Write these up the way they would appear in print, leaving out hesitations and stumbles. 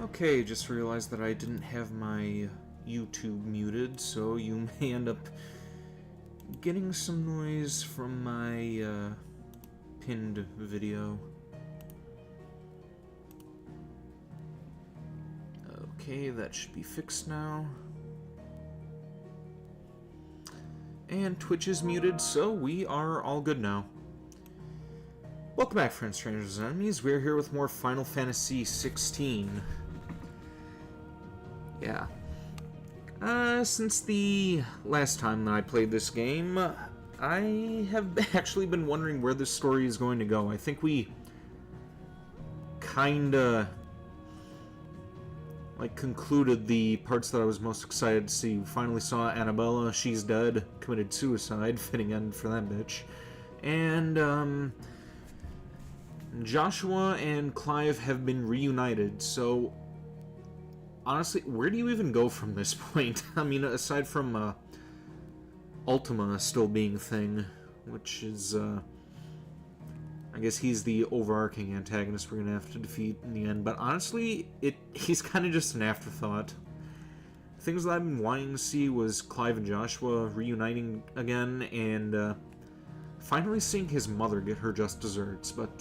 Okay, just realized that I didn't have my YouTube muted, so you may end up getting some noise from my pinned video. Okay, that should be fixed now. And Twitch is muted, so we are all good now. Welcome back, friends, strangers, and enemies. We're here with more Final Fantasy XVI. Yeah. Since the last time that I played this game, I have actually been wondering where this story is going to go. I think we kinda concluded the parts that I was most excited to see. We finally saw Annabelle. She's dead, committed suicide, fitting end for that bitch. And Joshua and Clive have been reunited, so honestly, where do you even go from this point? I mean, aside from Ultima still being a thing, which is, I guess he's the overarching antagonist we're gonna have to defeat in the end, but honestly, he's kind of just an afterthought. Things that I've been wanting to see was Clive and Joshua reuniting again, and finally seeing his mother get her just desserts, but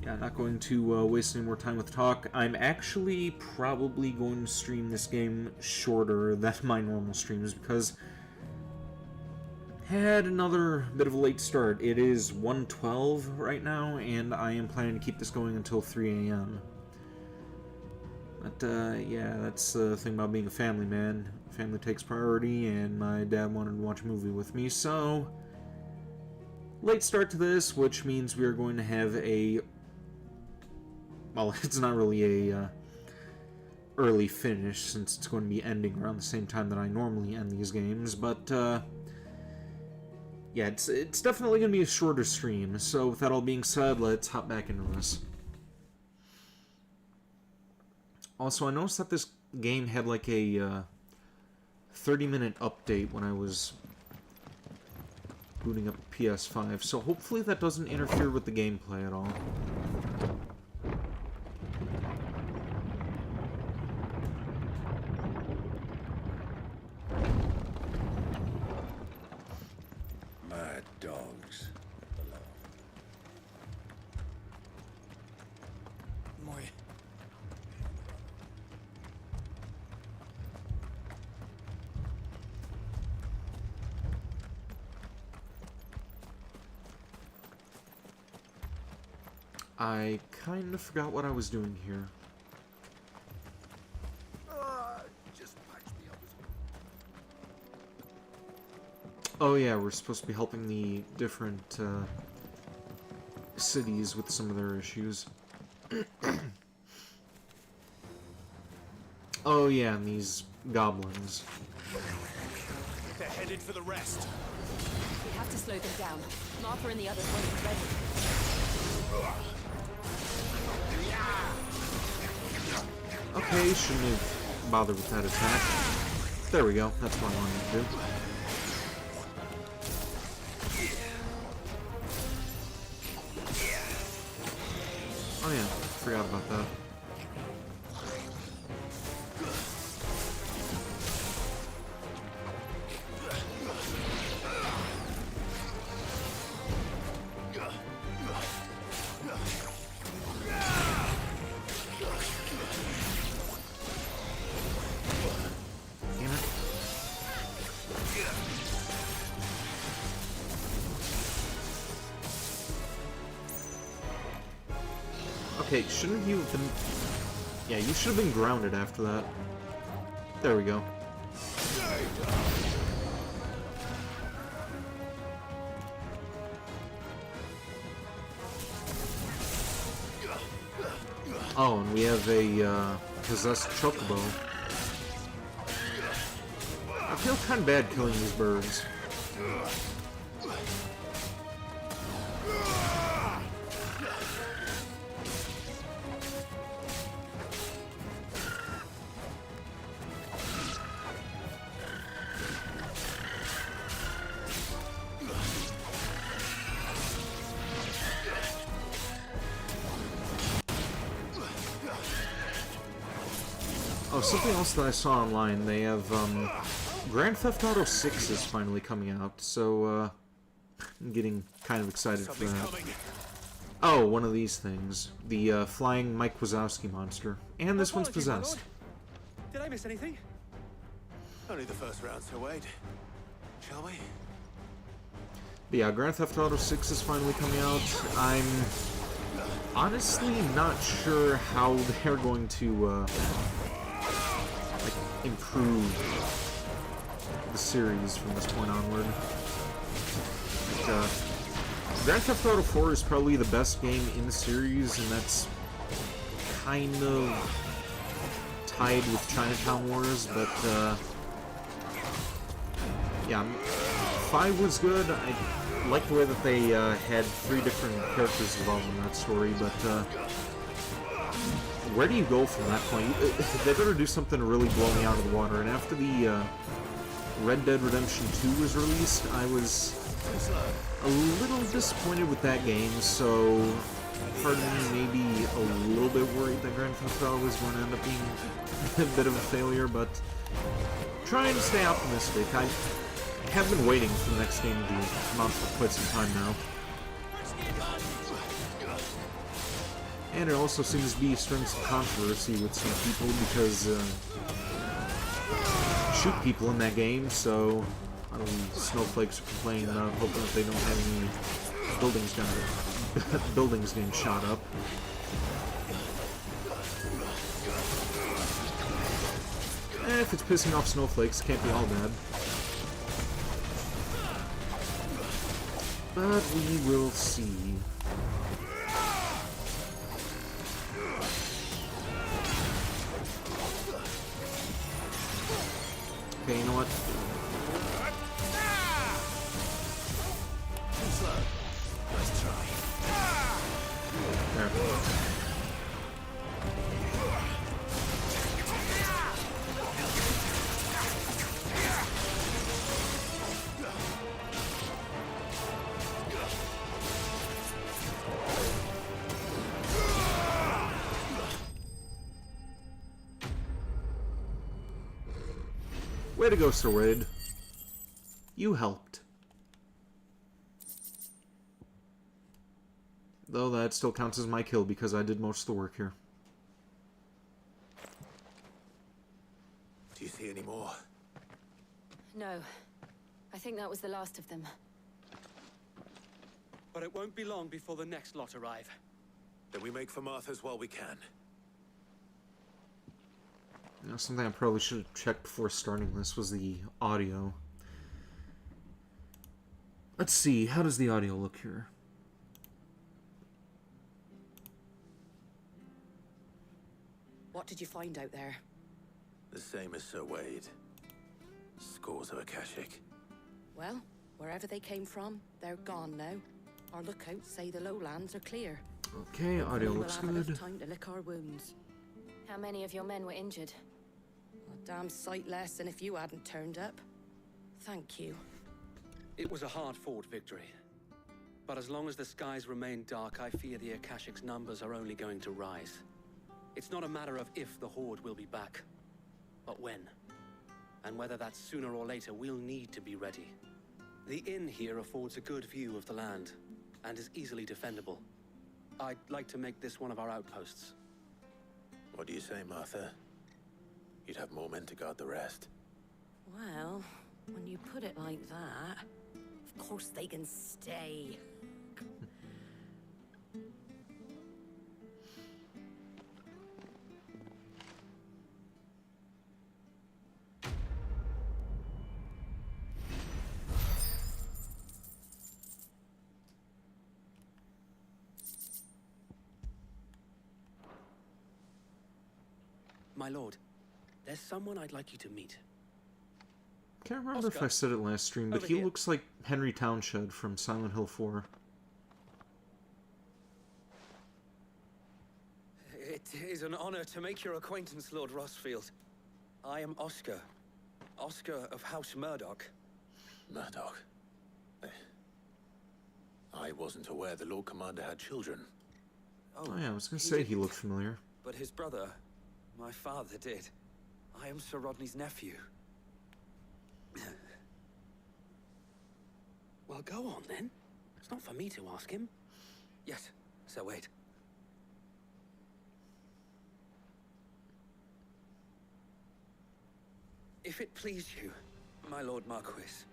yeah, not going to waste any more time with talk. I'm actually probably going to stream this game shorter than my normal streams because I had another bit of a late start. It is 1:12 right now, and I am planning to keep this going until 3 a.m. But yeah, that's the thing about being a family man. Family takes priority, and my dad wanted to watch a movie with me, so late start to this, which means we are going to have a... well, it's not really a early finish, since it's going to be ending around the same time that I normally end these games, but yeah, it's definitely going to be a shorter stream, so with that all being said, let's hop back into this. Also, I noticed that this game had like a 30-minute update when I was booting up PS5, so hopefully that doesn't interfere with the gameplay at all. Mad dogs. Moi. I kind of forgot what I was doing here. Just patch me up. Oh yeah, we're supposed to be helping the different cities with some of their issues. Oh yeah, and these goblins. They're headed for the rest. We have to slow them down. Martha and the others won't be ready. Okay, shouldn't have bothered with that attack. There we go, that's what I wanted to do. Oh yeah, forgot about that. Okay, shouldn't you have been... yeah, you should have been grounded after that. There we go. Oh, and we have a possessed chocobo. I feel kind of bad killing these birds. Oh, something else that I saw online, they have, Grand Theft Auto 6 is finally coming out, so, I'm getting kind of excited for Something's that. coming. Oh, one of these things. The, flying Mike Wazowski monster. And this one's Apologies, my possessed. lord. Did I miss anything? Only the first round, so wait. Shall we? But yeah, Grand Theft Auto 6 is finally coming out. I'm honestly not sure how they're going to, like, improve the series from this point onward. Like, Grand Theft Auto 4 is probably the best game in the series, and that's kind of tied with Chinatown Wars, but, yeah, 5 was good. I like the way that they had 3 different characters involved in that story, but where do you go from that point? They better do something to really blow me out of the water. And after the Red Dead Redemption 2 was released, I was a little disappointed with that game, so part of me maybe a little bit worried that Grand Theft Auto was going to end up being a bit of a failure, but trying to stay optimistic. I have been waiting for the next game to come out for quite some time now. And it also seems to be stirring some controversy with some people because shoot people in that game, so a lot of snowflakes are complaining about hoping that they don't have any buildings getting shot up. If it's pissing off snowflakes, it can't be all bad. But we will see. Okay, you know what? Let's try. There. Way to go, Sir Wade. You helped. Though that still counts as my kill because I did most of the work here. Do you see any more? No. I think that was the last of them. But it won't be long before the next lot arrive. Then we make for Martha's while we can. You know, something I probably should have checked before starting this was the audio. Let's see, how does the audio look here? What did you find out there? The same as Sir Wade. Scores of Akashic. Well, wherever they came from, they're gone now. Our lookouts say the lowlands are clear. Okay, audio We'll looks have enough good. time to lick our wounds. How many of your men were injured? A damn sight less than if you hadn't turned up. Thank you. It was a hard-fought victory. But as long as the skies remain dark, I fear the Akashic's numbers are only going to rise. It's not a matter of if the Horde will be back, but when. And whether that's sooner or later, we'll need to be ready. The inn here affords a good view of the land, and is easily defendable. I'd like to make this one of our outposts. What do you say, Martha? You'd have more men to guard the rest. Well, when you put it like that, of course they can stay. My lord, there's someone I'd like you to meet. Can't remember if Oscar, I said it last stream, but over he here. looks like Henry Townshend from Silent Hill 4. It is an honor to make your acquaintance, Lord Rossfield. I am Oscar. Oscar of House Murdoch. Murdoch. I wasn't aware the Lord Commander had children. Oh yeah, I was gonna say he looked familiar. But his brother, my father, did. I am Sir Rodney's nephew. Well, go on then. It's not for me to ask him. Yes, Sir Wade. If it please you, my Lord Marquis,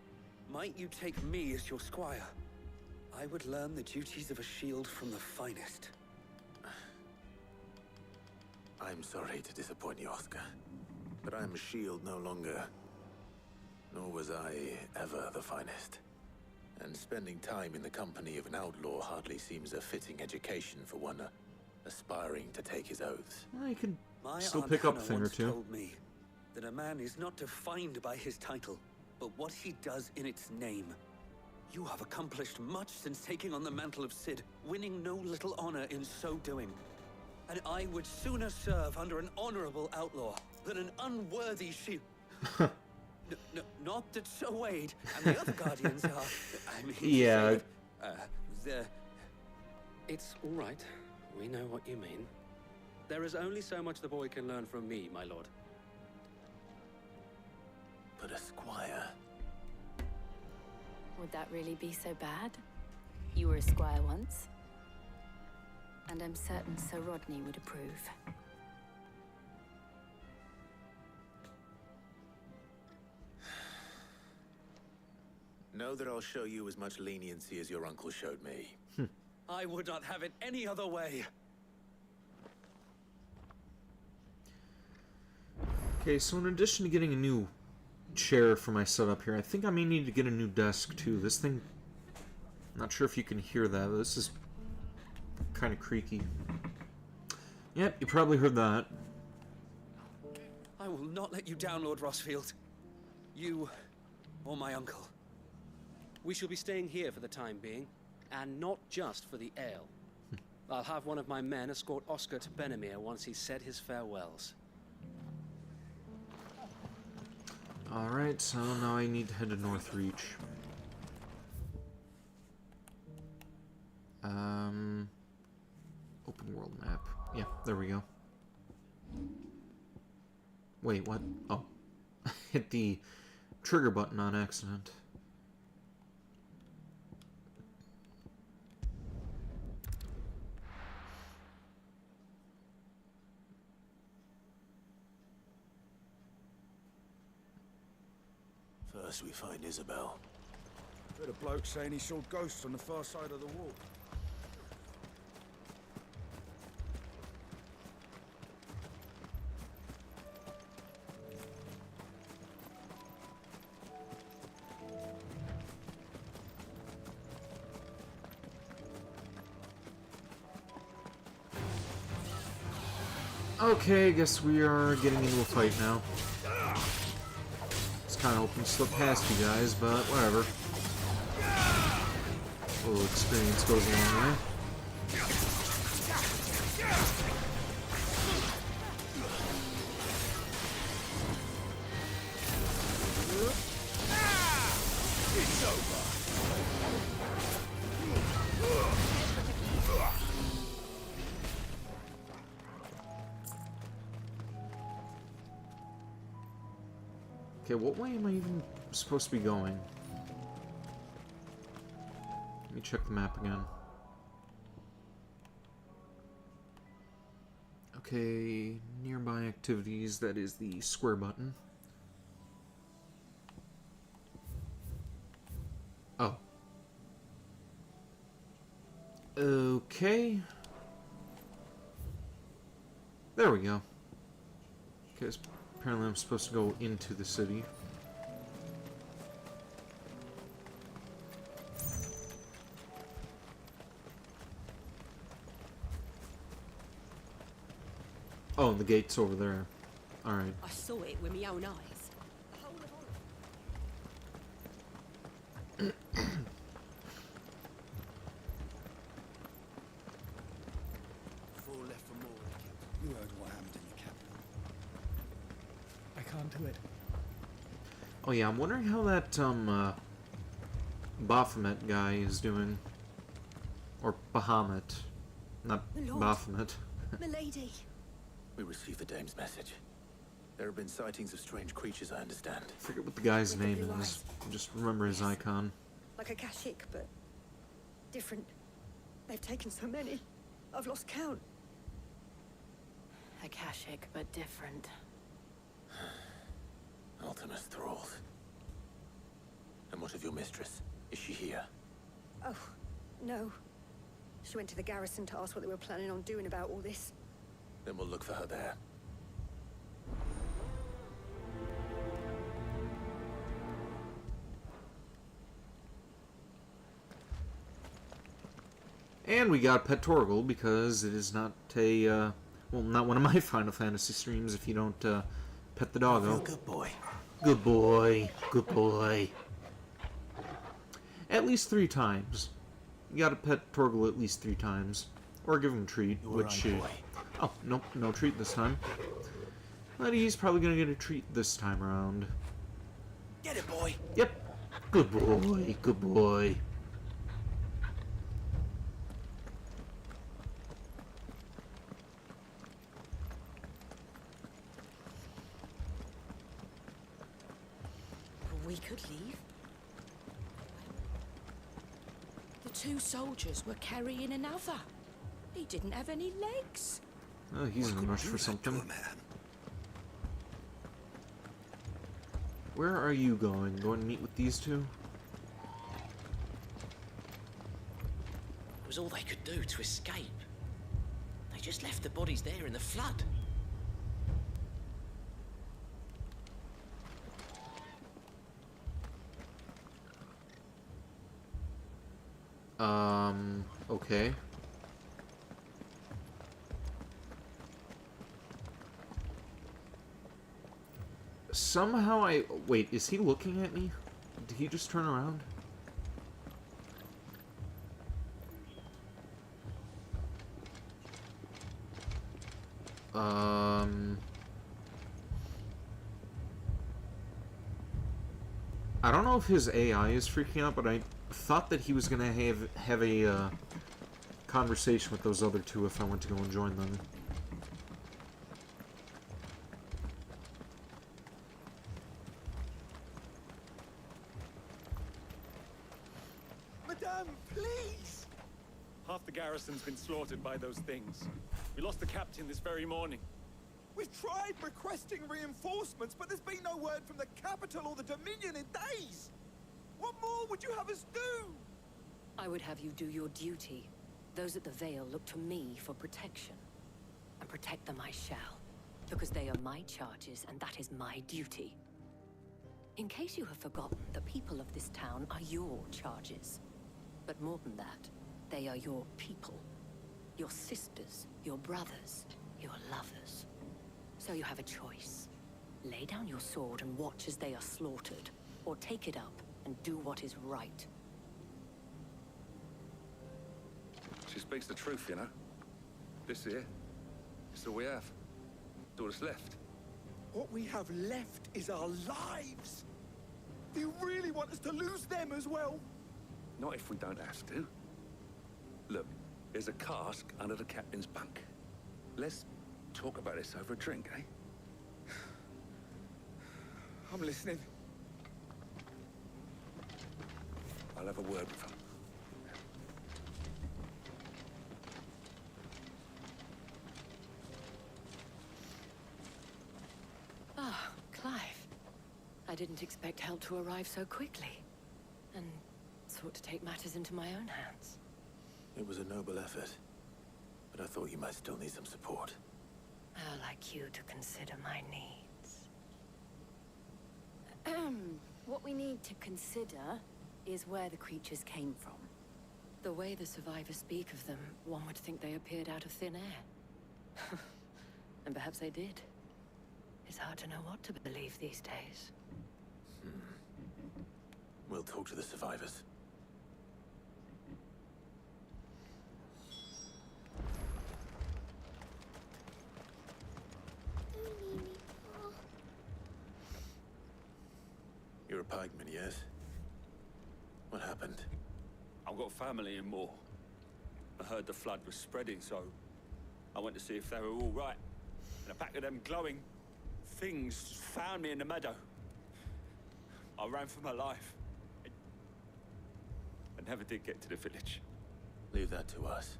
might you take me as your squire? I would learn the duties of a shield from the finest. I'm sorry to disappoint you, Oscar, but I'm a shield no longer. Nor was I ever the finest. And spending time in the company of an outlaw hardly seems a fitting education for one aspiring to take his oaths. Well, you can My still Aunt pick up a Hannah thing or once two. told me that a man is not defined by his title, but what he does in its name. You have accomplished much since taking on the mantle of Cid, winning no little honor in so doing. And I would sooner serve under an honorable outlaw than an unworthy shield. Not that Sir Wade and the other guardians are. I mean, Yeah. they're. It's all right. We know what you mean. There is only so much the boy can learn from me, my lord. But a squire? Would that really be so bad? You were a squire once. And I'm certain Sir Rodney would approve. Know that I'll show you as much leniency as your uncle showed me. I would not have it any other way. Okay, so in addition to getting a new chair for my setup here, I think I may need to get a new desk too. This thing, I'm not sure if you can hear that, but this is kind of creaky. Yep, you probably heard that. I will not let you down, Lord Rossfield. You or my uncle. We shall be staying here for the time being, and not just for the ale. I'll have one of my men escort Oscar to Benimir once he's said his farewells. Alright, so now I need to head to Northreach. Open world map. Yeah, there we go. Wait, what? Oh. Hit the trigger button on accident. First we find Isabelle. Heard a bloke saying he saw ghosts on the far side of the wall. Okay, I guess we are getting into a fight now. It's kind of hoping to slip past you guys, but whatever. A little experience goes a long way. It's over. Okay, what way am I even supposed to be going? Let me check the map again. Okay, nearby activities, that is the square button. Oh. Okay. There we go. Okay, apparently I'm supposed to go into the city. Oh, the gate's over there. Alright. I saw it with my own eyes. Four left for more. You heard what happened in the capital. I can't do it. Oh yeah, I'm wondering how that, Baphomet guy is doing. Or Bahamut. Not Lord. Baphomet. Milady. We received the dame's message. There have been sightings of strange creatures, I understand. I forget what the guy's With the name blue is. eyes. I just remember his icon. Like a Kashik, but different. They've taken so many. I've lost count. Akashic, but different. Ultimus thralls. And what of your mistress? Is she here? Oh, no. She went to the garrison to ask what they were planning on doing about all this. Then we'll look for her there. And we got Pet Torgal because it is not a, well, not one of my Final Fantasy streams if you don't pet the doggo. Good boy. Good boy. Good boy. At least 3 times. You gotta pet Torgal at least 3 times. Or give him a treat, which... oh, nope, no treat this time. But he's probably gonna get a treat this time around. Get it, boy. Yep. Good boy. Good boy. We could leave. The 2 soldiers were carrying another. He didn't have any legs. Oh, he's in a rush for something. Where are you going? Going to meet with these 2? It was all they could do to escape. They just left the bodies there in the flood. Okay. Somehow wait, is he looking at me? Did he just turn around? I don't know if his AI is freaking out, but I thought that he was gonna have a conversation with those other 2 if I went to go and join them. Madame, please! Half the garrison's been slaughtered by those things. We lost the captain this very morning. We've tried requesting reinforcements, but there's been no word from the capital or the Dominion in days. What more would you have us do? I would have you do your duty. Those at the Vale look to me for protection. And protect them I shall. Because they are my charges, and that is my duty. In case you have forgotten, the people of this town are your charges. But more than that, they are your people. Your sisters, your brothers, your lovers. So you have a choice. Lay down your sword and watch as they are slaughtered, or take it up and do what is right. She speaks the truth, you know. This here, it's all we have. It's all that's left. What we have left is our lives. Do you really want us to lose them as well? Not if we don't have to. Look, there's a cask under the captain's bunk. Let's talk about this over a drink, eh? I'm listening. I'll have a word with him. Ah, Clive. I didn't expect help to arrive so quickly. And sought to take matters into my own hands. It was a noble effort, but I thought you might still need some support. I'd like you to consider my needs. What we need to consider is where the creatures came from. The way the survivors speak of them, one would think they appeared out of thin air. And perhaps they did. It's hard to know what to believe these days. We'll talk to the survivors. You're a pikeman, yes? What happened? I've got family in Moor. I heard the flood was spreading, so I went to see if they were all right. And a pack of them glowing, things found me in the meadow. I ran for my life. I never did get to the village. Leave that to us.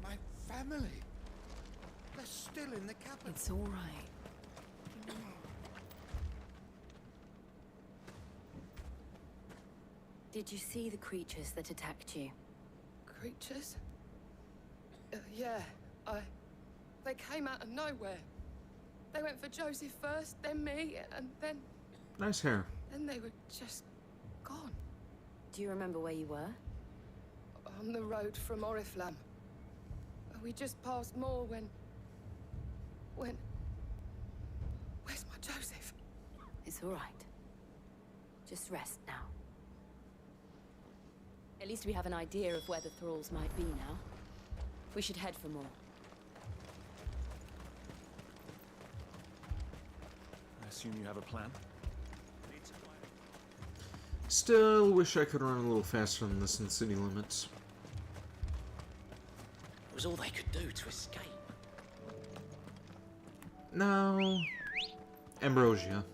My family. They're still in the capital. It's all right. Did you see the creatures that attacked you? Creatures? Yeah, they came out of nowhere. They went for Joseph first, then me, and then... Nice hair. Then they were just gone. Do you remember where you were? On the road from Oriflamme. We just passed Moor when... Where's my Joseph? It's all right. Just rest now. At least we have an idea of where the thralls might be now. We should head for more. I assume you have a plan? Still wish I could run a little faster than this in city limits. It was all they could do to escape. Now, Ambrosia.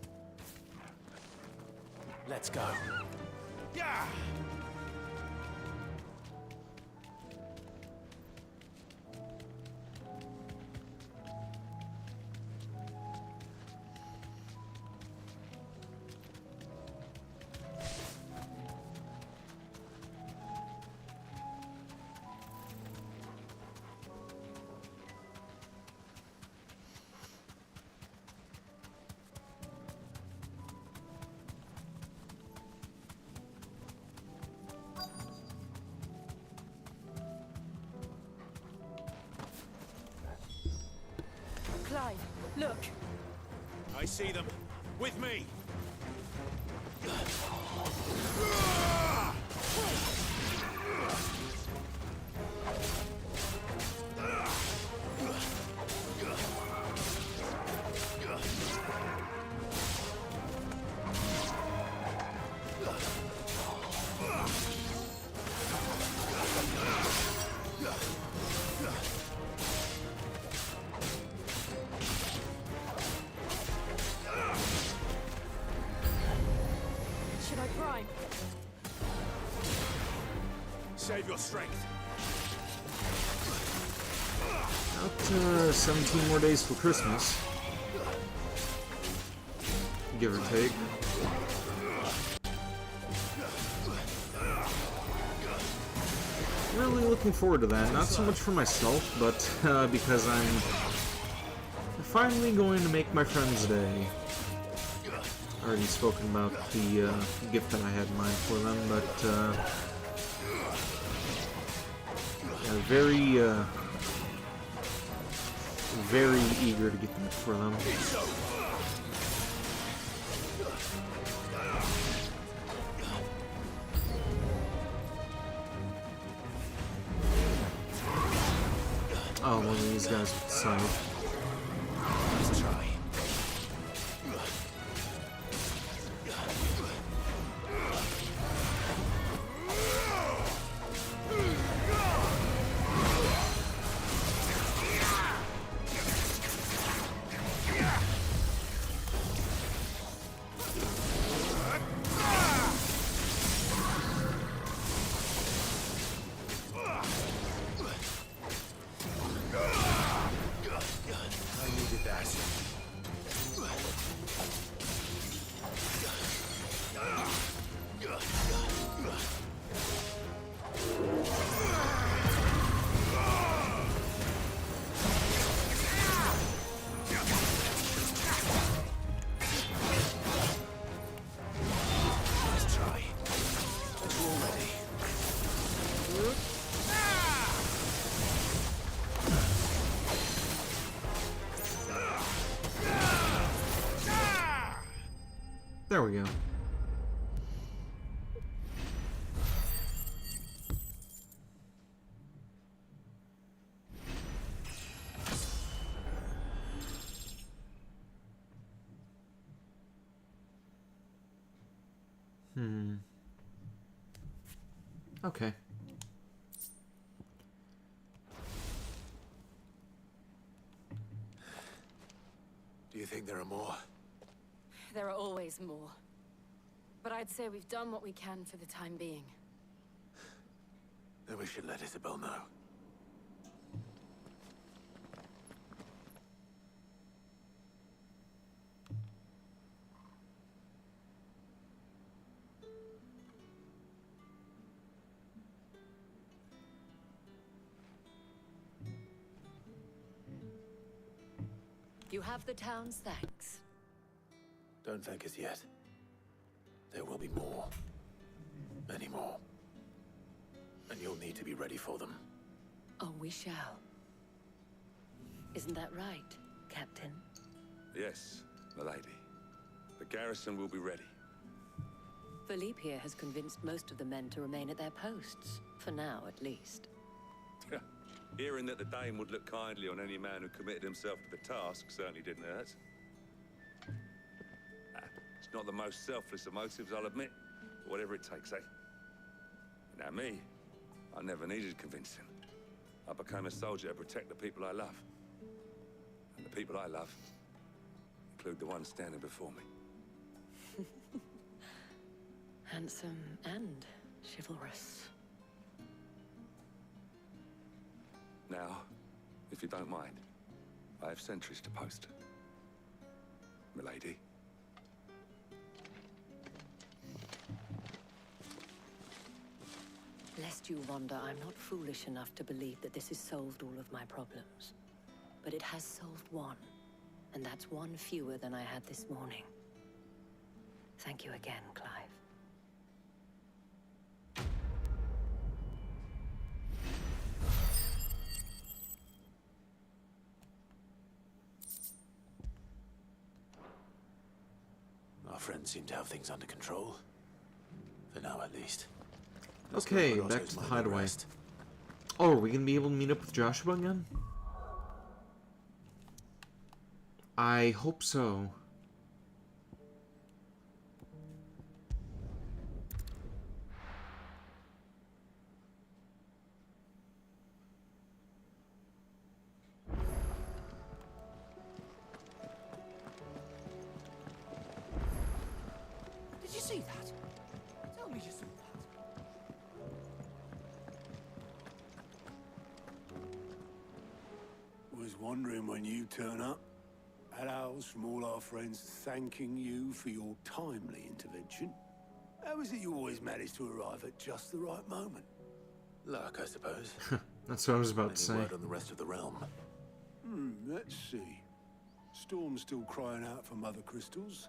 Let's go. Yeah! Clive, look. I see them. With me. Should I prime? Save your strength. About 17 more days for Christmas. Give or take. Really looking forward to that. Not so much for myself, but because I'm finally going to make my friend's day. Already spoken about the gift that I had in mind for them, but yeah, very eager to get that for them. Oh, one of these guys with the scythe. Let's try. There we go. Okay. think there are more? There are always more. But I'd say we've done what we can for the time being. Then we should let Isabel know. You have the town's thanks. Don't thank us yet. There will be more. Many more. And you'll need to be ready for them. Oh, we shall. Isn't that right, Captain? Yes, milady. The garrison will be ready. Philippe here has convinced most of the men to remain at their posts. For now, at least. Hearing that the Dame would look kindly on any man who committed himself to the task certainly didn't hurt. It's not the most selfless of motives, I'll admit. But whatever it takes, eh? Now me, I never needed convincing. I became a soldier to protect the people I love. And the people I love include the ones standing before me. Handsome and chivalrous. Now, if you don't mind, I have sentries to post. Milady. Lest you wonder, I'm not foolish enough to believe that this has solved all of my problems. But it has solved one, and that's one fewer than I had this morning. Thank you again, Clive. Our friends seem to have things under control. For now, at least. Okay, back to the hideaway. Oh, are we gonna be able to meet up with Joshua again? I hope so. Did you see that? Tell me you saw that. Was wondering when you turn up. Hellos from all our friends thanking you for your timely intervention. How is it you always manage to arrive at just the right moment? Luck, I suppose. That's what I was about to say. Any word on the rest of the realm? Let's see. Storm's still crying out for mother crystals.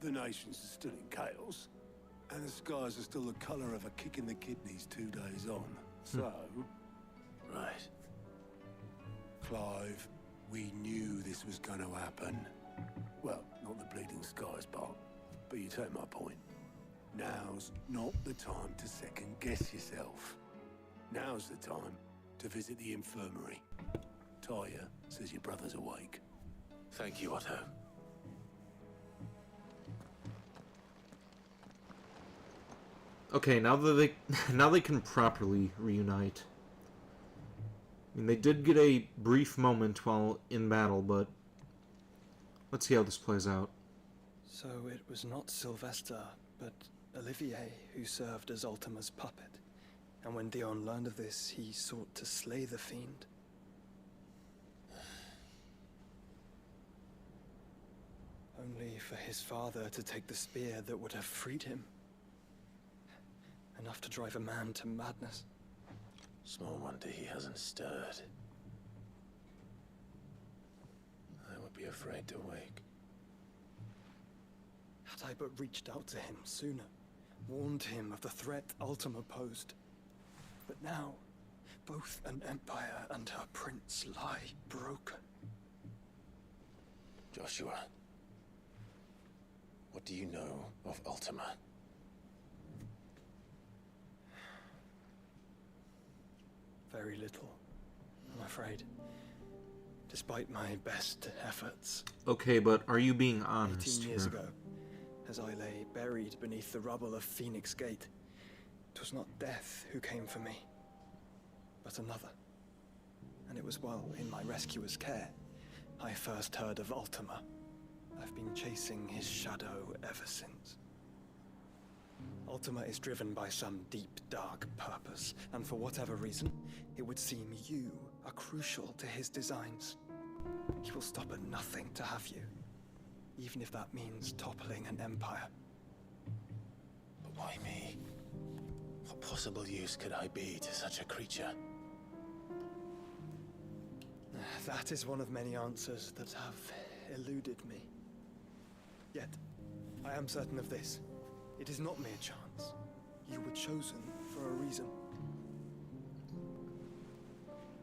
The nations are still in chaos. And the skies are still the colour of a kick in the kidneys 2 days on. So... Right. Clive, we knew this was going to happen. Well, not the bleeding skies part, but you take my point. Now's not the time to second-guess yourself. Now's the time to visit the infirmary. Taya says your brother's awake. Thank you, Otto. Okay, now that they can properly reunite. I mean, they did get a brief moment while in battle, but let's see how this plays out. So it was not Sylvester, but Olivier who served as Ultima's puppet. And when Dion learned of this, he sought to slay the fiend. Only for his father to take the spear that would have freed him. Enough to drive a man to madness. Small wonder he hasn't stirred. I would be afraid to wake. Had I but reached out to him sooner, warned him of the threat Ultima posed. But now, both an empire and her prince lie broken. Joshua, what do you know of Ultima? Very little, I'm afraid. Despite my best efforts. Okay, but are you being honest 18 years here? ago, as I lay buried beneath the rubble of Phoenix Gate, it was not death who came for me, but another. And it was while in my rescuer's care, I first heard of Ultima. I've been chasing his shadow ever since. Ultima is driven by some deep, dark purpose, and for whatever reason, it would seem you are crucial to his designs. He will stop at nothing to have you, even if that means toppling an empire. But why me? What possible use could I be to such a creature? That is one of many answers that have eluded me. Yet, I am certain of this. It is not mere chance. You were chosen for a reason.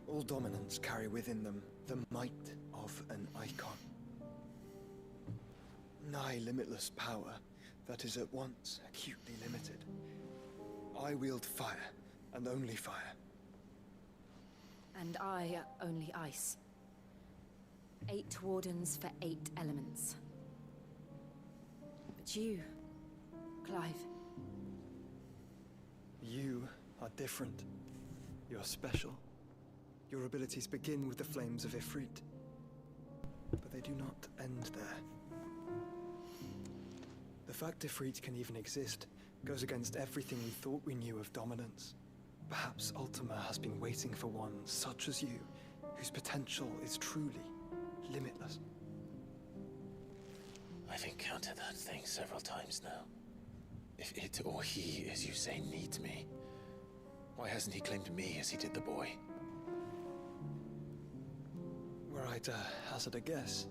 All dominants carry within them the might of an icon. Nigh limitless power that is at once acutely limited. I wield fire, and only fire. And I only ice. 8 wardens for 8 elements. But you, Clive. You are different. You're special. Your abilities begin with the flames of Ifrit. But they do not end there. The fact Ifrit can even exist goes against everything we thought we knew of dominance. Perhaps Ultima has been waiting for one such as you, whose potential is truly limitless. I've encountered that thing several times now. If it or he, as you say, needs me, why hasn't he claimed me as he did the boy? Were I to hazard a guess,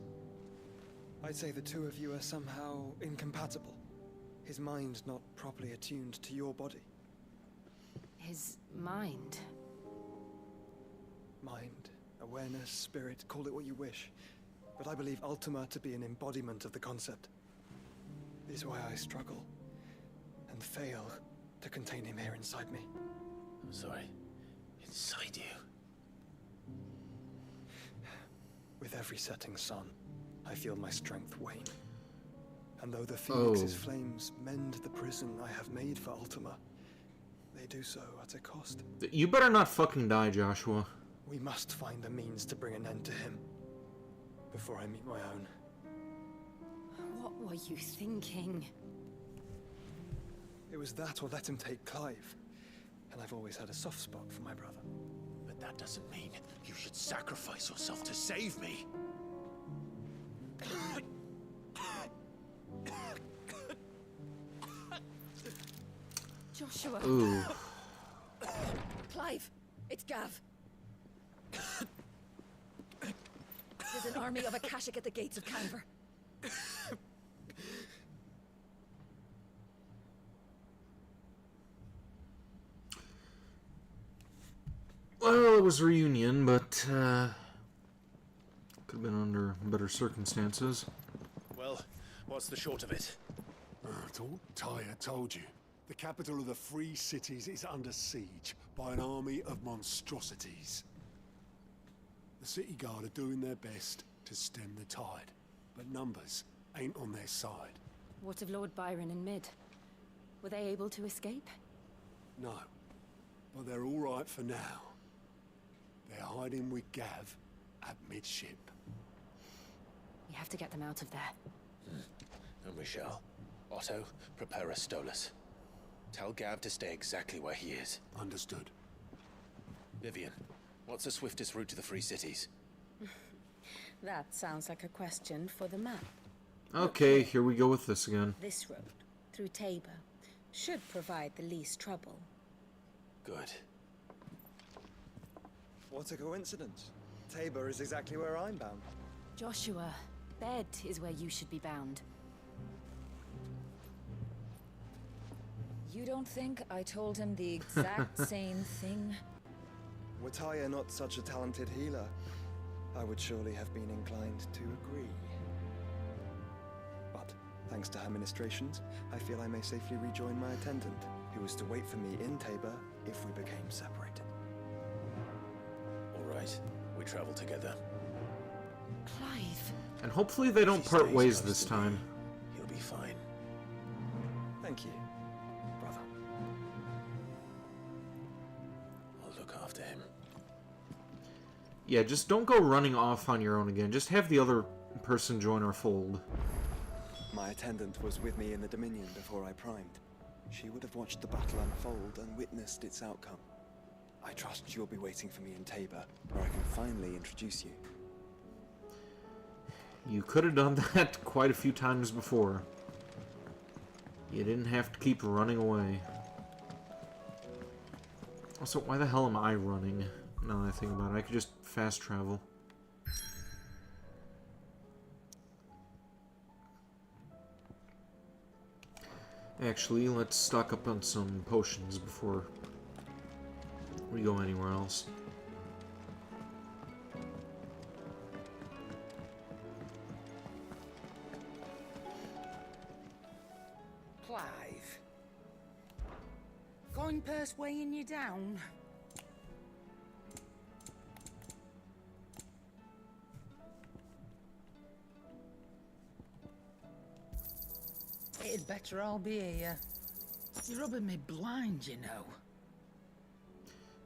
I'd say the two of you are somehow incompatible. His mind not properly attuned to your body. His mind? Mind, awareness, spirit, call it what you wish. But I believe Ultima to be an embodiment of the concept. This is why I struggle and fail to contain him here inside me. I'm sorry. Inside you? With every setting sun, I feel my strength wane. And though the Phoenix's flames mend the prison I have made for Ultima, they do so at a cost. You better not fucking die, Joshua. We must find a means to bring an end to him before I meet my own. What were you thinking? It was that or let him take Clive. And I've always had a soft spot for my brother. But that doesn't mean you should sacrifice yourself to save me. Joshua. Ooh. Clive, it's Gav. There's an army of Akashic at the gates of Canver. Well, it was a reunion, but could have been under better circumstances. Well, what's the short of it? Tyre told you. The capital of the Free Cities is under siege by an army of monstrosities. The city guard are doing their best to stem the tide, but numbers ain't on their side. What of Lord Byron and Mid? Were they able to escape? No, but they're all right for now. They're hiding with Gav at midship. We have to get them out of there. And we shall. Otto, prepare a Stolas. Tell Gav to stay exactly where he is. Understood. Vivian, what's the swiftest route to the Free Cities? That sounds like a question for the map. Okay, here we go with this again. This road, through Tabor, should provide the least trouble. Good. What a coincidence. Tabor is exactly where I'm bound. Joshua, bed is where you should be bound. You don't think I told him the exact same thing? Were Tyre not such a talented healer, I would surely have been inclined to agree. But, thanks to her ministrations, I feel I may safely rejoin my attendant, who was to wait for me in Tabor if we became separated. All right, we travel together. Clive. And hopefully they don't part ways this time. He'll be fine. Thank you, brother. I'll look after him. Yeah, just don't go running off on your own again. Just have the other person join our fold. My attendant was with me in the Dominion before I primed. She would have watched the battle unfold and witnessed its outcome. I trust you'll be waiting for me in Tabor, where I can finally introduce you. You could have done that quite a few times before. You didn't have to keep running away. Also, why the hell am I running? Now that I think about it, I could just fast travel. Actually, let's stock up on some potions before we go anywhere else. Clive. Going purse weighing you down? It'd better all be here. You're rubbing me blind, you know.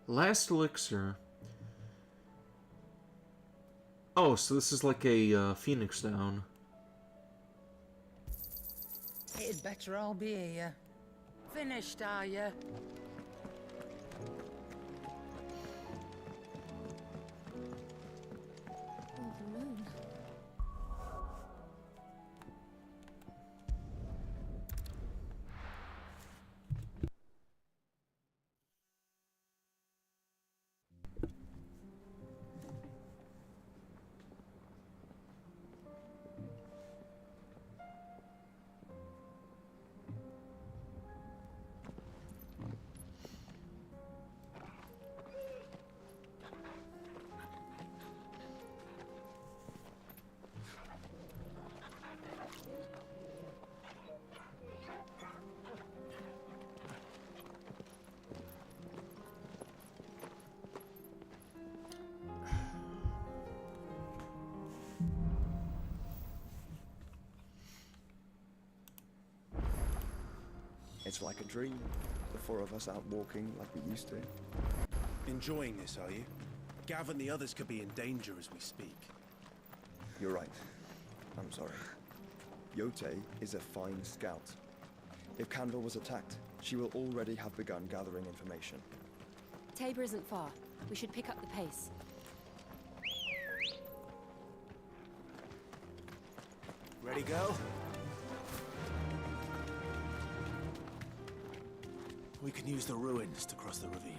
Last elixir. Oh, so this is like a Phoenix down. It'd better all be here. Finished, are you? It's like a dream. The four of us out walking like we used to. Enjoying this, are you? Gav and the others could be in danger as we speak. You're right. I'm sorry. Yote is a fine scout. If Candle was attacked, she will already have begun gathering information. Tabor isn't far. We should pick up the pace. Ready, go? We can use the ruins to cross the ravine.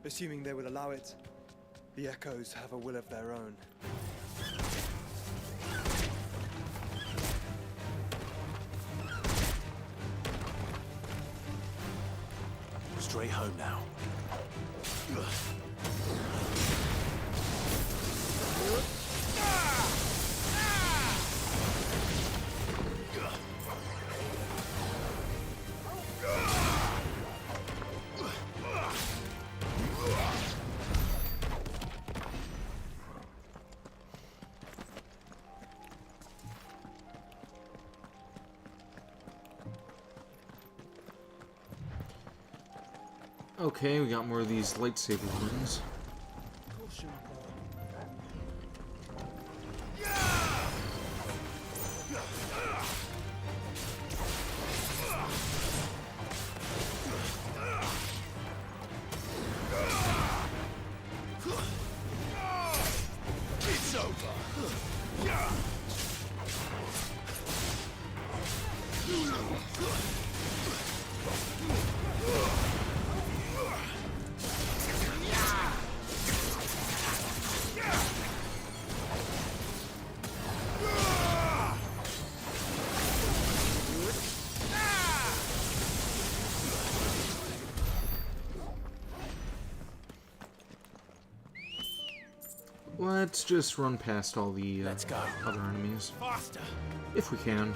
Assuming they will allow it, the Echoes have a will of their own. Straight home now. Okay, we got more of these lightsaber things. It's over. Let's just run past all the other enemies. Faster. If we can.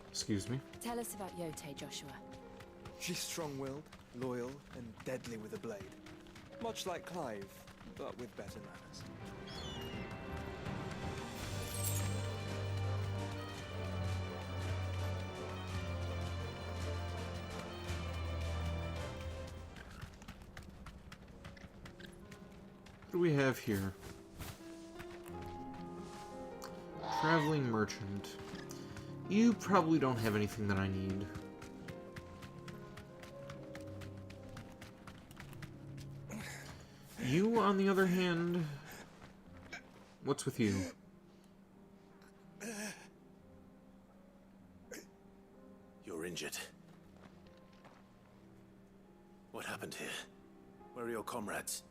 Excuse me. Tell us about Yote, Joshua. She's strong-willed, loyal, and deadly with a blade. Much like Clive, but with better manners. What do we have here? Traveling merchant. You probably don't have anything that I need. You, on the other hand... What's with you? You're injured. What happened here? Where are your comrades?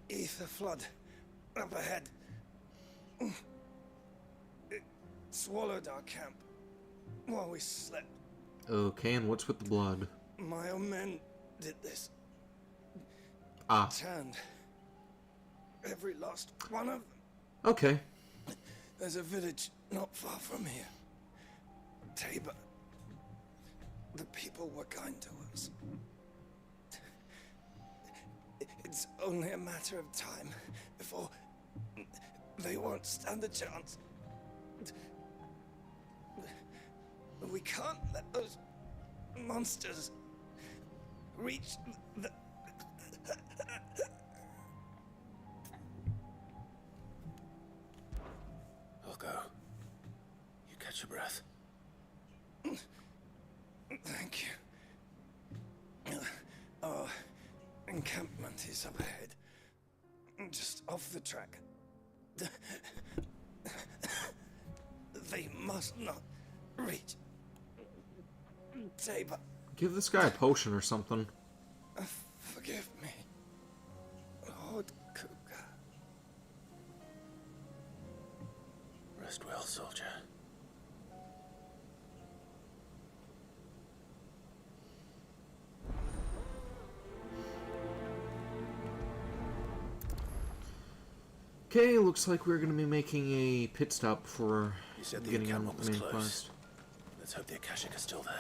Ether flood. Up ahead. It swallowed our camp while we slept. Okay, and what's with the blood? My own men did this. Ah. Turned. Every last one of them. Okay. There's a village not far from here. Tabor. The people were kind to us. It's only a matter of time before they won't stand a chance. We can't let those monsters reach the... I'll go. You catch your breath. Thank you. Our encampment is up ahead. Just off the track. They must not reach Tabor. Give this guy a potion or something. Forgive me, Lord Cougar. Rest well, soldier. Okay, looks like we're going to be making a pit stop for You said the getting on encampment the was main closed. quest. Let's hope the Akashic is still there.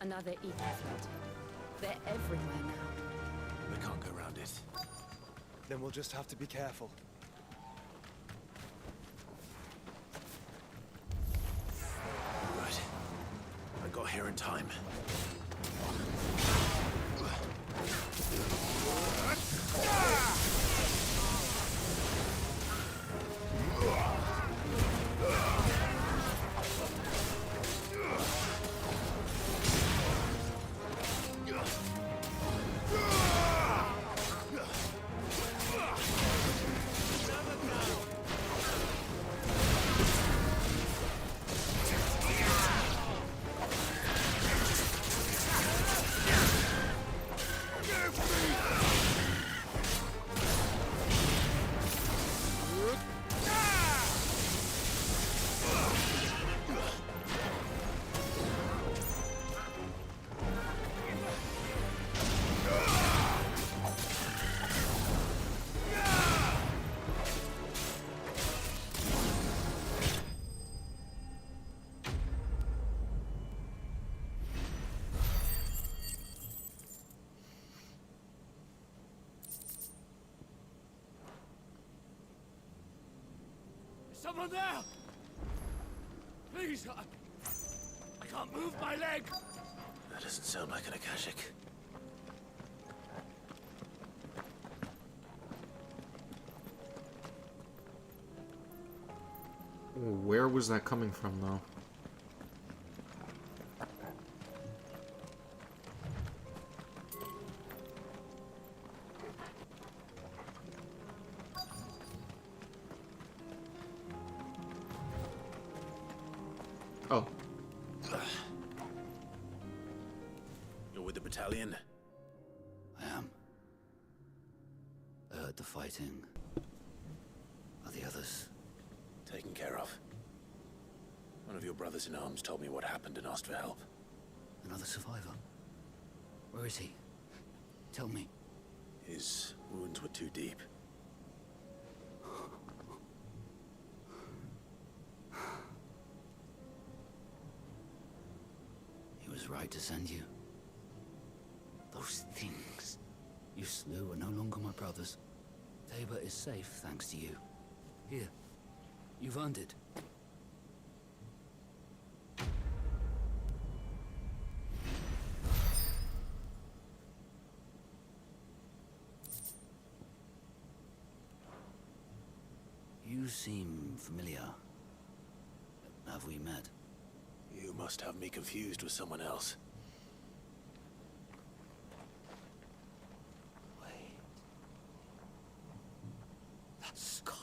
Another ether flood. They're everywhere now. We can't go around it. Then we'll just have to be careful. Right. I got here in time. Someone there! Please, I can't move my leg! That doesn't sound like an Akashic. Where was that coming from, though? Oh. You're with the battalion? I am. I heard the fighting. Are the others? Taken care of. One of your brothers in arms told me what happened and asked for help. Another survivor? Where is he? Tell me. His wounds were too deep. He was right to send you. Those things you slew are no longer my brothers. Tabor is safe thanks to you. Here, you've earned it. You seem familiar. Have we met? You must have me confused with someone else. Wait. That scar.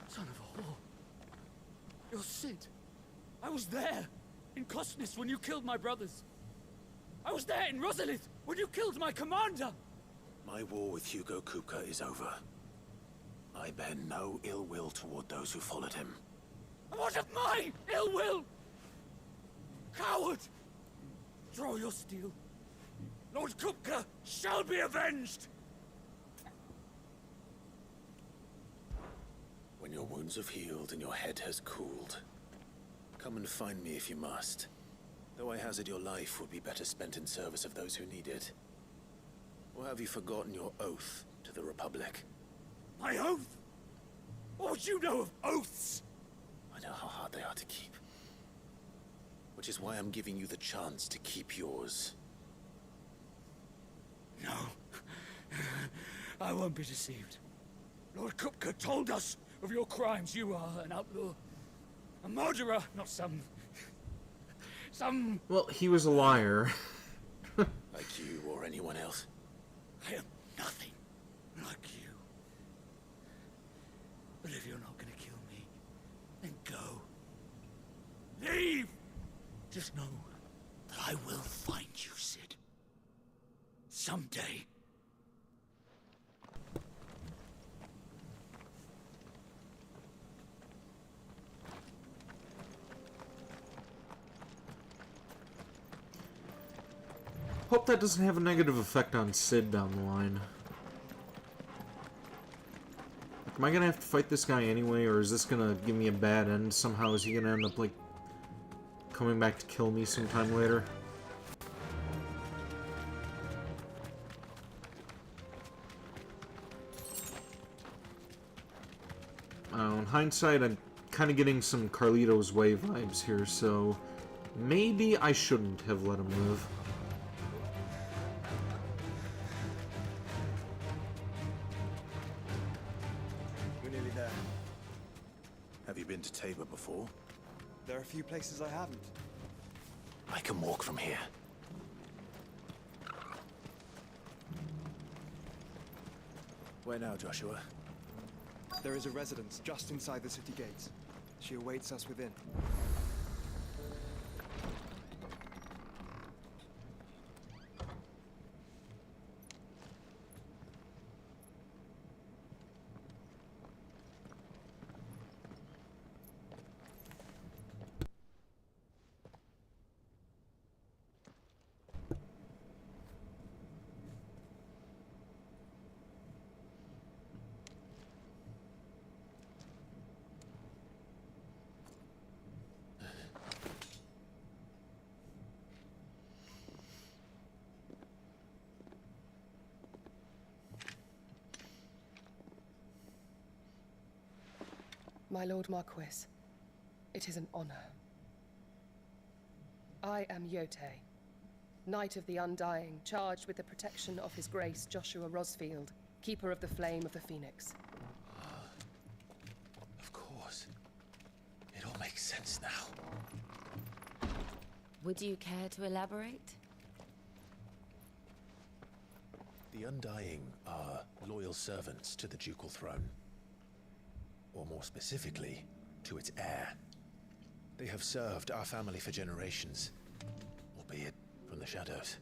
Son of a whore. You're Sid. I was there in Cosnus when you killed my brothers. I was there in Rosalith when you killed my commander. My war with Hugo Kupka is over. I bear no ill will toward those who followed him. And what of my ill will? Coward! Draw your steel. Lord Kupka shall be avenged! When your wounds have healed and your head has cooled, come and find me if you must. Though I hazard your life would be better spent in service of those who need it. Or have you forgotten your oath to the Republic? My oath? What would you know of oaths? I know how hard they are to keep. Which is why I'm giving you the chance to keep yours. No. I won't be deceived. Lord Kupka told us of your crimes. You are an outlaw. A murderer, not some... Well, he was a liar. Like you or anyone else. I am nothing like you. But if you're not gonna kill me, then go. Leave! Just know that I will find you, Sid. Someday. Hope that doesn't have a negative effect on Sid down the line. Like, am I gonna have to fight this guy anyway, or is this gonna give me a bad end somehow? Is he gonna end up, like, coming back to kill me sometime later? In hindsight, I'm kind of getting some Carlito's Way vibes here, so maybe I shouldn't have let him live. We're nearly there. Have you been to Tabor before? There are a few places I haven't. I can walk from here. Where now, Joshua? There is a residence just inside the city gates. She awaits us within. My Lord Marquis, it is an honor. I am Yotei, Knight of the Undying, charged with the protection of His Grace Joshua Rosfield, Keeper of the Flame of the Phoenix. Of course. It all makes sense now. Would you care to elaborate? The Undying are loyal servants to the ducal throne. Or more specifically, to its heir. They have served our family for generations, albeit from the shadows.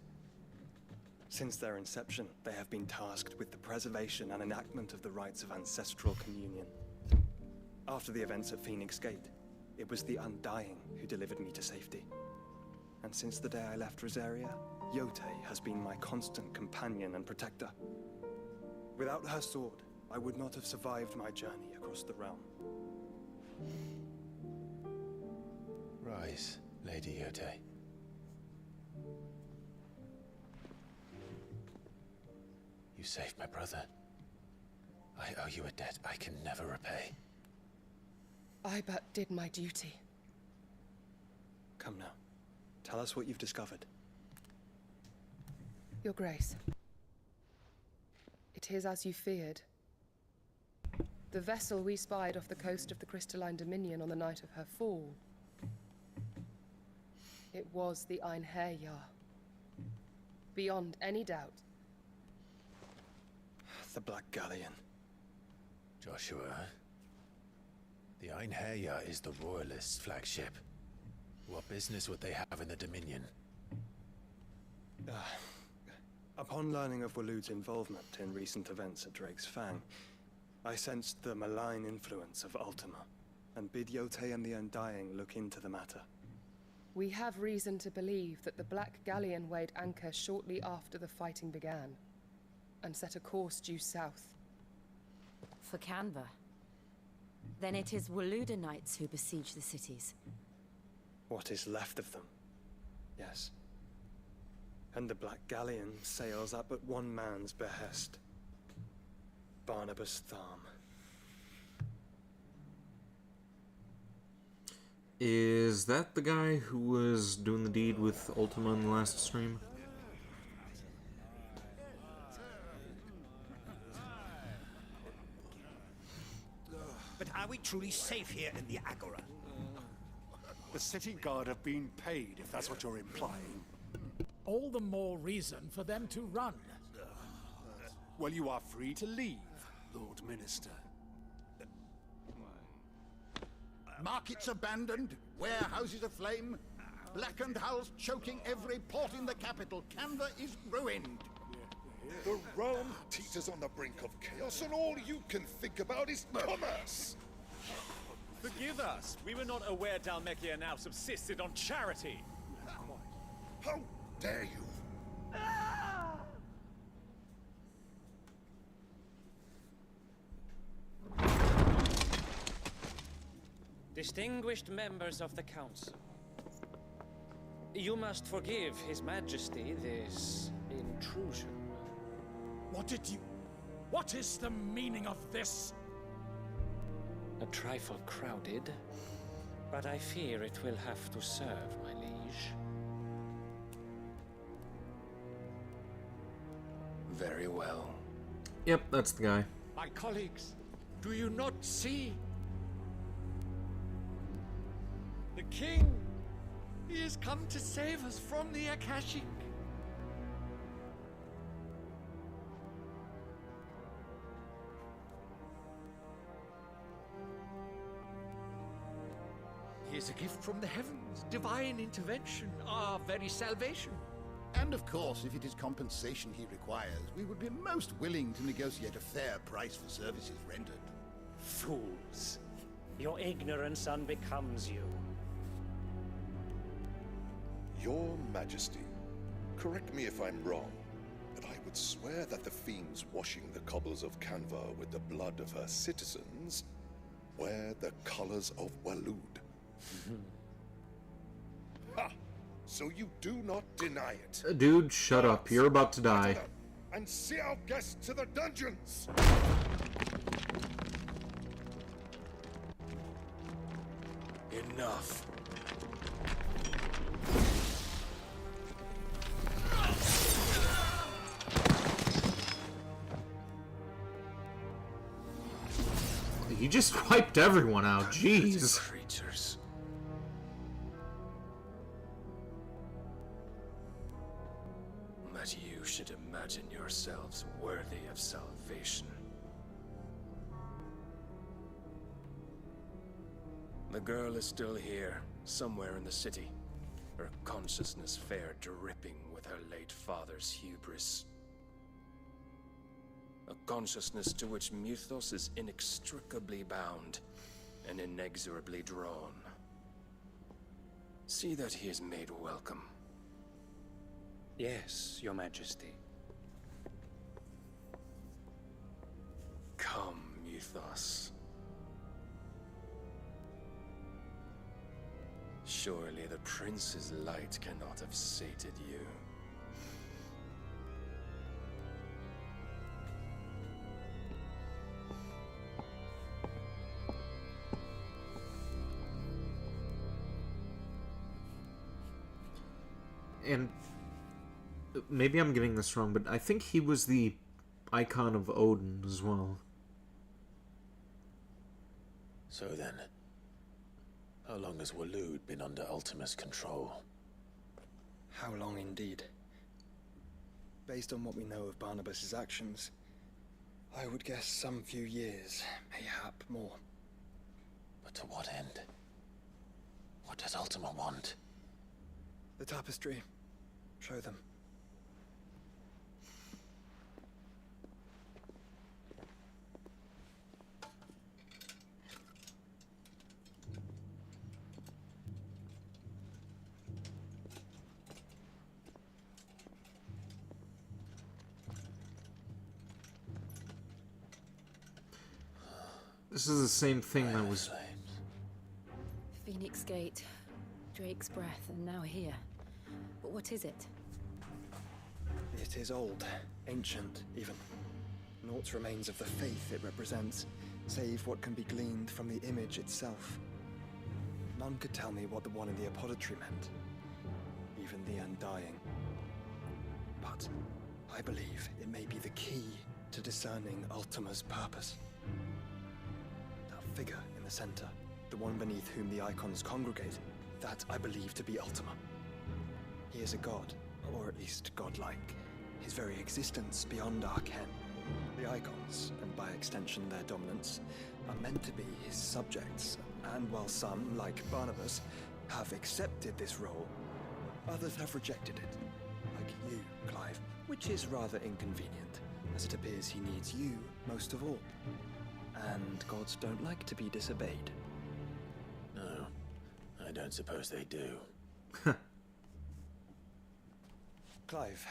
Since their inception, they have been tasked with the preservation and enactment of the rites of ancestral communion. After the events at Phoenix Gate, it was the Undying who delivered me to safety. And since the day I left Rosaria, Yotei has been my constant companion and protector. Without her sword, I would not have survived my journey across the realm. Rise, Lady Yotei. You saved my brother. I owe you a debt I can never repay. I but did my duty. Come now. Tell us what you've discovered. Your Grace. It It is as you feared. The vessel we spied off the coast of the Crystalline Dominion on the night of her fall. It was the Einherjar. Beyond any doubt. The Black Galleon. Joshua, the Einherjar is the Royalists' flagship. What business would they have in the Dominion? Upon learning of Waloed's involvement in recent events at Drake's Fang, I sensed the malign influence of Ultima, and bid Yotei and the Undying look into the matter. We have reason to believe that the Black Galleon weighed anchor shortly after the fighting began, and set a course due south. For Canva. Then it is Waloed Knights who besiege the cities. What is left of them, yes. And the Black Galleon sails up at one man's behest. Barnabas Tharm. Is that the guy who was doing the deed with Ultima in the last stream? But are we truly safe here in the Agora? The city guard have been paid, if that's what you're implying. All the more reason for them to run. Well, you are free to leave, Lord Minister. Markets abandoned, warehouses aflame, blackened hulls choking every port in the capital. Canva is ruined. The realm teeters on the brink of chaos, and all you can think about is commerce. Forgive us. We were not aware Dhalmekia now subsisted on charity. How dare you? Distinguished members of the Council, you must forgive His Majesty this intrusion. What is the meaning of this? A trifle crowded, but I fear it will have to serve, my liege. Very well. Yep, that's the guy. My colleagues, do you not see? The king! He has come to save us from the Akashic. He is a gift from the heavens, divine intervention, our very salvation. And of course, if it is compensation he requires, we would be most willing to negotiate a fair price for services rendered. Fools. Your ignorance unbecomes you. Your Majesty, correct me if I'm wrong, but I would swear that the fiends washing the cobbles of Canva with the blood of her citizens wear the colors of Waloed. Ha! So you do not deny it. Dude, shut up. You're about to die. And see our guests to the dungeons! Enough. He just wiped everyone out. Jeez. Creatures. That you should imagine yourselves worthy of salvation. The girl is still here, somewhere in the city. Her consciousness fair dripping with her late father's hubris. A consciousness to which Mythos is inextricably bound and inexorably drawn. See that he is made welcome. Yes, Your Majesty. Come, Mythos. Surely the prince's light cannot have sated you. And maybe I'm getting this wrong, but I think he was the icon of Odin as well. So then, how long has Waloed been under Ultima's control? How long indeed? Based on what we know of Barnabas's actions, I would guess some few years, mayhap more. But to what end? What does Ultima want? The tapestry. Show them. This is the same thing that was... Phoenix Gate, Drake's Breath, and now here. But what is it? It is old, ancient, even. Naught remains of the faith it represents, save what can be gleaned from the image itself. None could tell me what the one in the apothecary meant, even the Undying. But I believe it may be the key to discerning Ultima's purpose. That figure in the center, the one beneath whom the icons congregate, that I believe to be Ultima. He is a god, or at least godlike. His very existence beyond our ken. The icons, and by extension their dominance, are meant to be his subjects, and while some, like Barnabas, have accepted this role, others have rejected it. Like you, Clive, which is rather inconvenient, as it appears he needs you most of all. And gods don't like to be disobeyed. No, I don't suppose they do. Clive,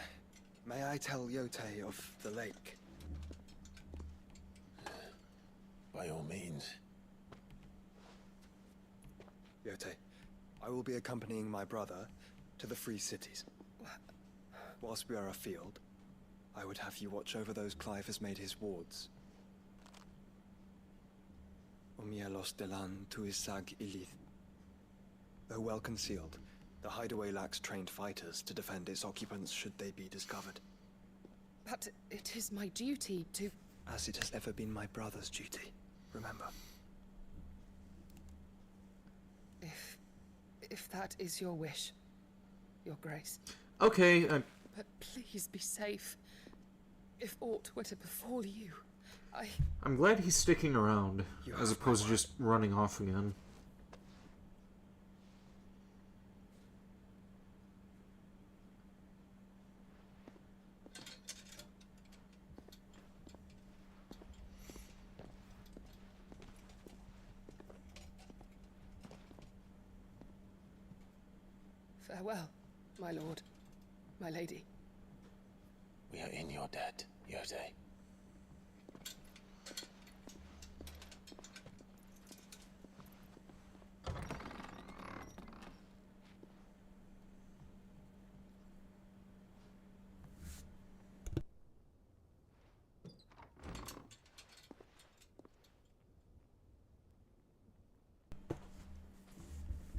may I tell Yotei of the lake? By all means. Yotei, I will be accompanying my brother to the Free Cities. Whilst we are afield, I would have you watch over those Clive has made his wards. Umielos delan tuisag ilith. Though well concealed, the hideaway lacks trained fighters to defend its occupants should they be discovered. But it is my duty to... As it has ever been my brother's duty, remember. If that is your wish, Your Grace. Okay, But please be safe. If aught were to befall you, I'm glad he's sticking around, as opposed to just running off again. Farewell, my lord, my lady. We are in your debt, Yotei.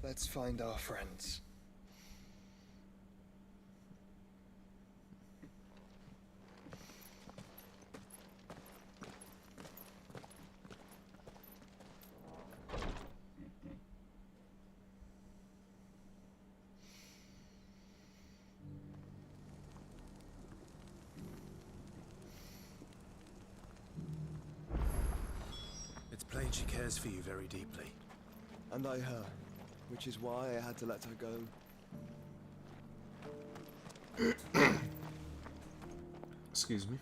Let's find our friends. It's plain she cares for you very deeply. And I her, which is why I had to let her go. Excuse me.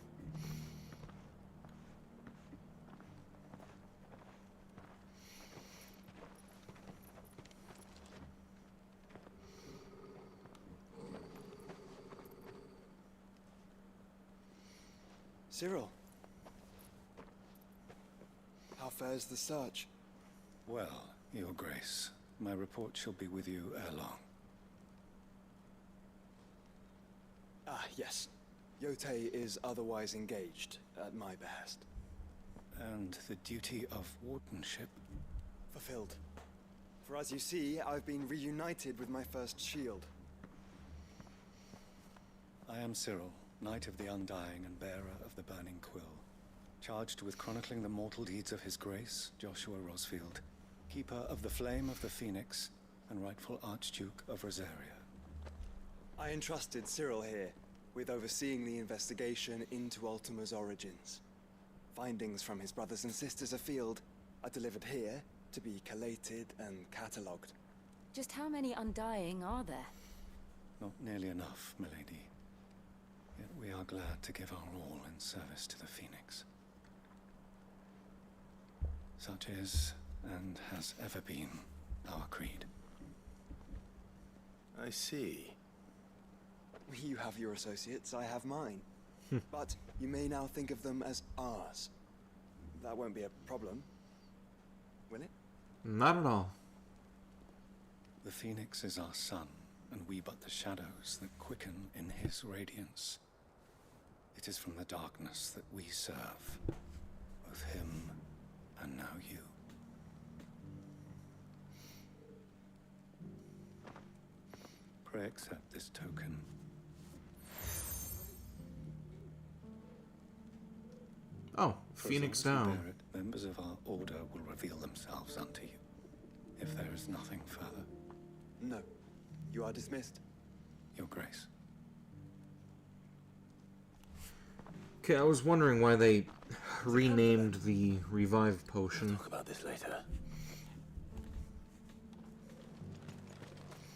Cyril. How fares the search? Well, Your Grace, my report shall be with you ere long. Ah, yes. Yotei is otherwise engaged, at my behest. And the duty of wardenship? Fulfilled. For as you see, I've been reunited with my first shield. I am Cyril, Knight of the Undying and bearer of the Burning Quill, charged with chronicling the mortal deeds of his grace, Joshua Rosfield, keeper of the Flame of the Phoenix and rightful Archduke of Rosaria. I entrusted Cyril here with overseeing the investigation into Ultima's origins. Findings from his brothers and sisters afield are delivered here to be collated and catalogued. Just how many Undying are there? Not nearly enough, milady. Yet we are glad to give our all in service to the Phoenix. Such is, and has ever been, our creed. I see. You have your associates, I have mine. But you may now think of them as ours. That won't be a problem, will it? Not at all. The Phoenix is our sun, and we but the shadows that quicken in his radiance. It is from the darkness that we serve, both him and now you. Pray accept this token. Oh, For Phoenix as long as you down. bear it, members of our order will reveal themselves unto you, if there is nothing further. No. You are dismissed. Your Grace. Okay, I was wondering why they renamed the revive potion. We'll talk about this later.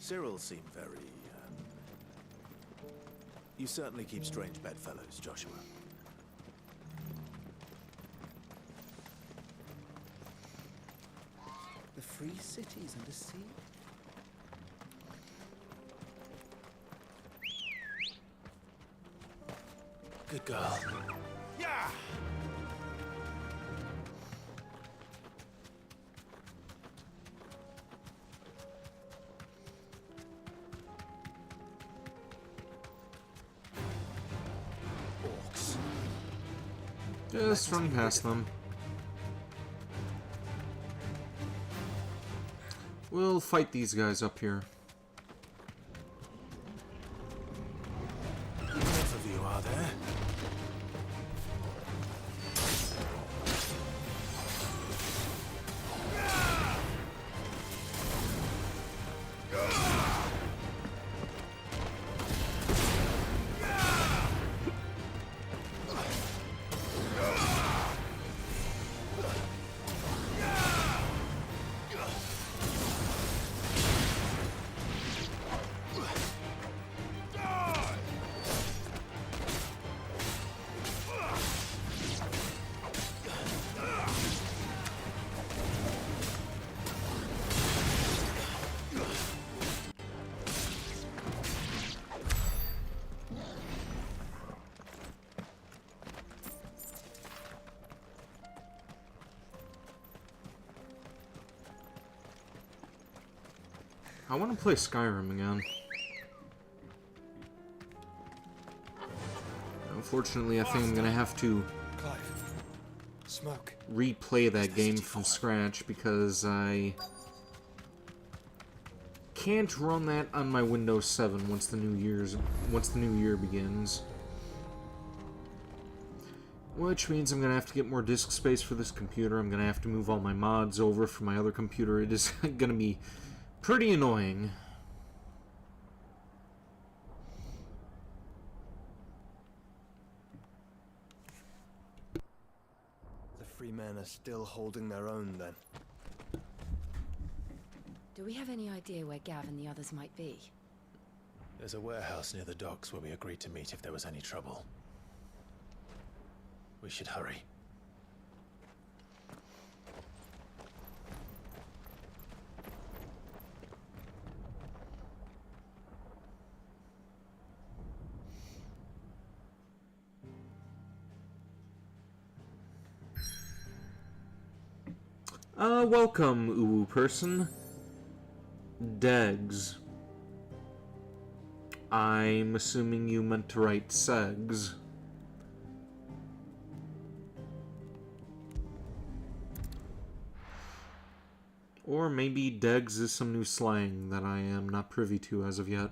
Cyril seemed very, You certainly keep strange bedfellows, Joshua. The free cities and the sea. Good girl. Yeah! Orcs. Just run past them. We'll fight these guys up here. Enough of you, are there? I want to play Skyrim again. Unfortunately, I think I'm gonna have to Smoke. replay that game from scratch because I can't run that on my Windows 7 once the new year begins. Which means I'm gonna have to get more disk space for this computer. I'm gonna have to move all my mods over from my other computer. It is gonna be pretty annoying. The free men are still holding their own, then. Do we have any idea where Gav and the others might be? There's a warehouse near the docks where we agreed to meet if there was any trouble. We should hurry. Welcome, uwu person. Degs. I'm assuming you meant to write Segs. Or maybe Degs is some new slang that I am not privy to as of yet.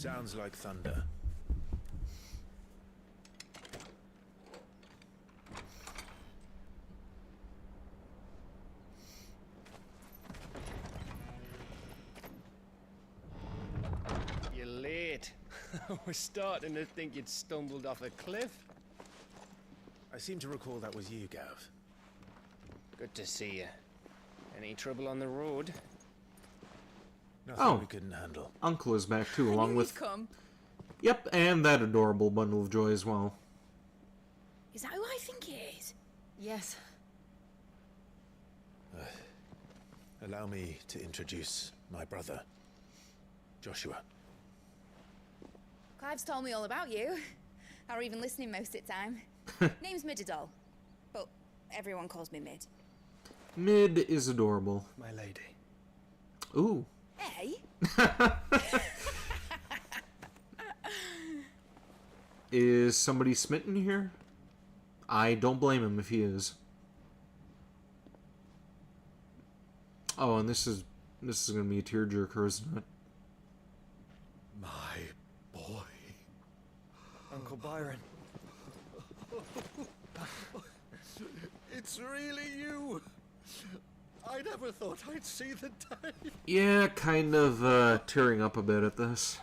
Sounds like thunder. You're late. I was starting to think you'd stumbled off a cliff. I seem to recall that was you, Gav. Good to see you. Any trouble on the road? Nothing we couldn't handle. Uncle is back too, along with... Come. Yep, and that adorable bundle of joy as well. Is that who I think it is? Yes. Allow me to introduce my brother, Joshua. Clive's told me all about you. Or even listening most of the time. Name's Midadol, but everyone calls me Mid. Mid is adorable. My lady. Ooh. Hey? Is somebody smitten here? I don't blame him if he is. Oh, and this is gonna be a tearjerker, isn't it? My boy. Uncle Byron. It's really you. I never thought I'd see the day. Yeah, kind of tearing up a bit at this.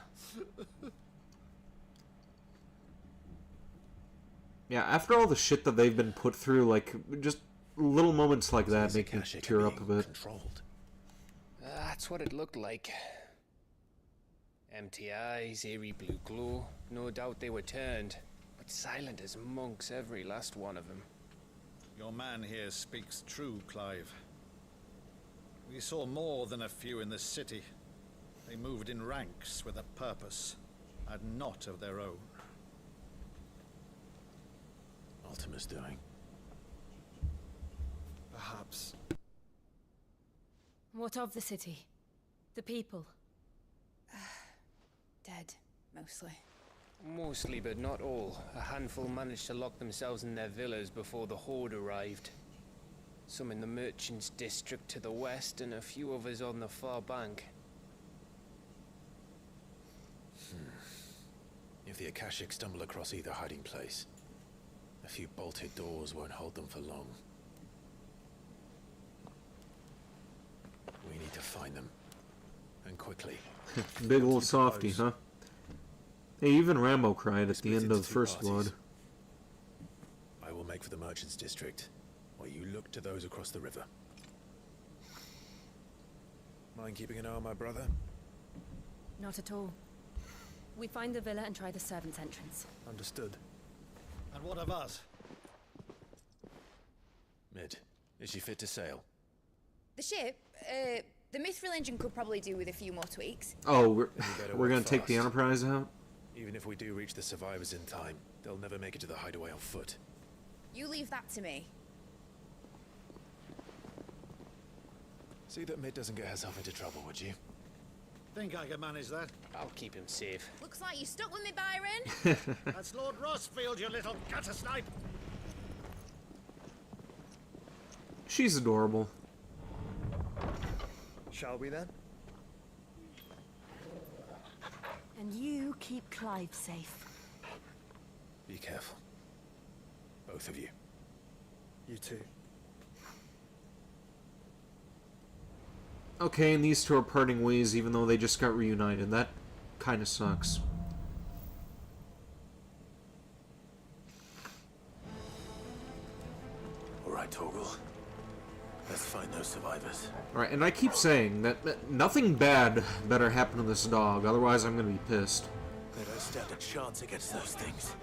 Yeah, after all the shit that they've been put through, like, just little moments like that make me tear up a bit. Controlled. That's what it looked like. Empty eyes, eerie blue glow. No doubt they were turned. But silent as monks, every last one of them. Your man here speaks true, Clive. We saw more than a few in the city. They moved in ranks with a purpose, and not of their own. Ultima's doing. Perhaps. What of the city? The people? Dead, mostly. Mostly, but not all. A handful managed to lock themselves in their villas before the Horde arrived. Some in the Merchants' District to the west, and a few others on the far bank. If the Akashic stumble across either hiding place, a few bolted doors won't hold them for long. We need to find them. And quickly. Big old softy, huh? Hey, even Rambo cried at the end of First Blood. I will make for the Merchants' District, while you look to those across the river. Mind keeping an eye on my brother? Not at all. We find the villa and try the servants' entrance. Understood. And what of us? Mid, is she fit to sail? The ship, the Mithril engine could probably do with a few more tweaks. Oh, we're gonna take the Enterprise out? Even if we do reach the survivors in time, they'll never make it to the hideaway on foot. You leave that to me. See that Mid doesn't get herself into trouble, would you? Think I can manage that? I'll keep him safe. Looks like you stuck with me, Byron. That's Lord Rossfield, you little gutter snipe. She's adorable. Shall we then? And you keep Clive safe. Be careful. Both of you. You too. Okay, and these two are parting ways even though they just got reunited. That kind of sucks. Alright, Torgal. Let's find those survivors. Alright, and I keep saying that nothing bad better happen to this dog, otherwise I'm gonna be pissed. They don't stand a chance against those things.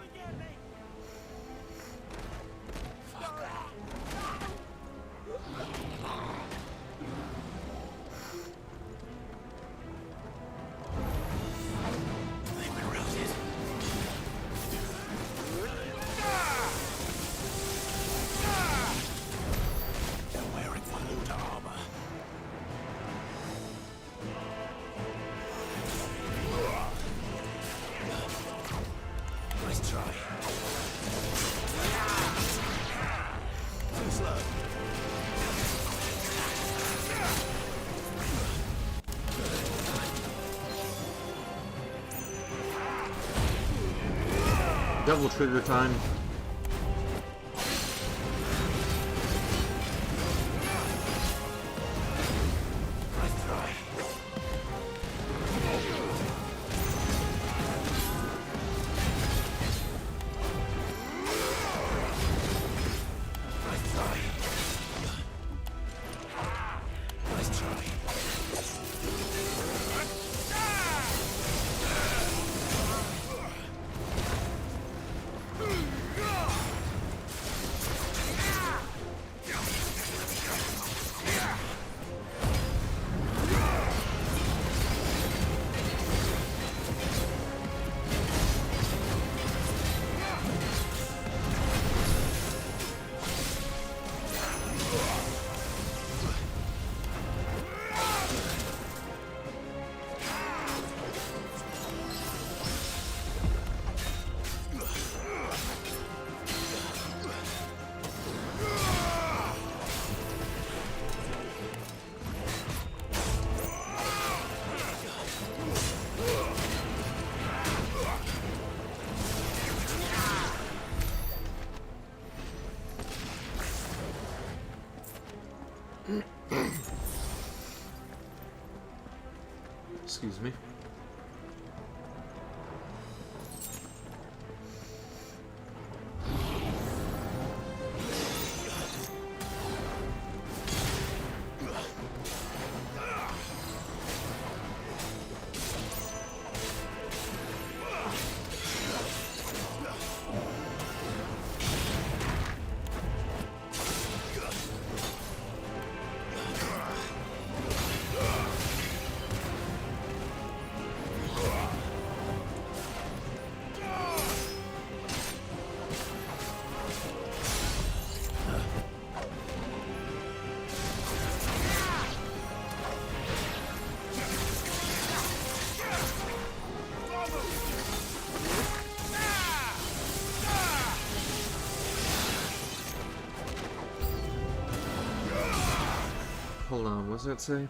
Devil trigger time. Excuse me. Hold on, what does that say?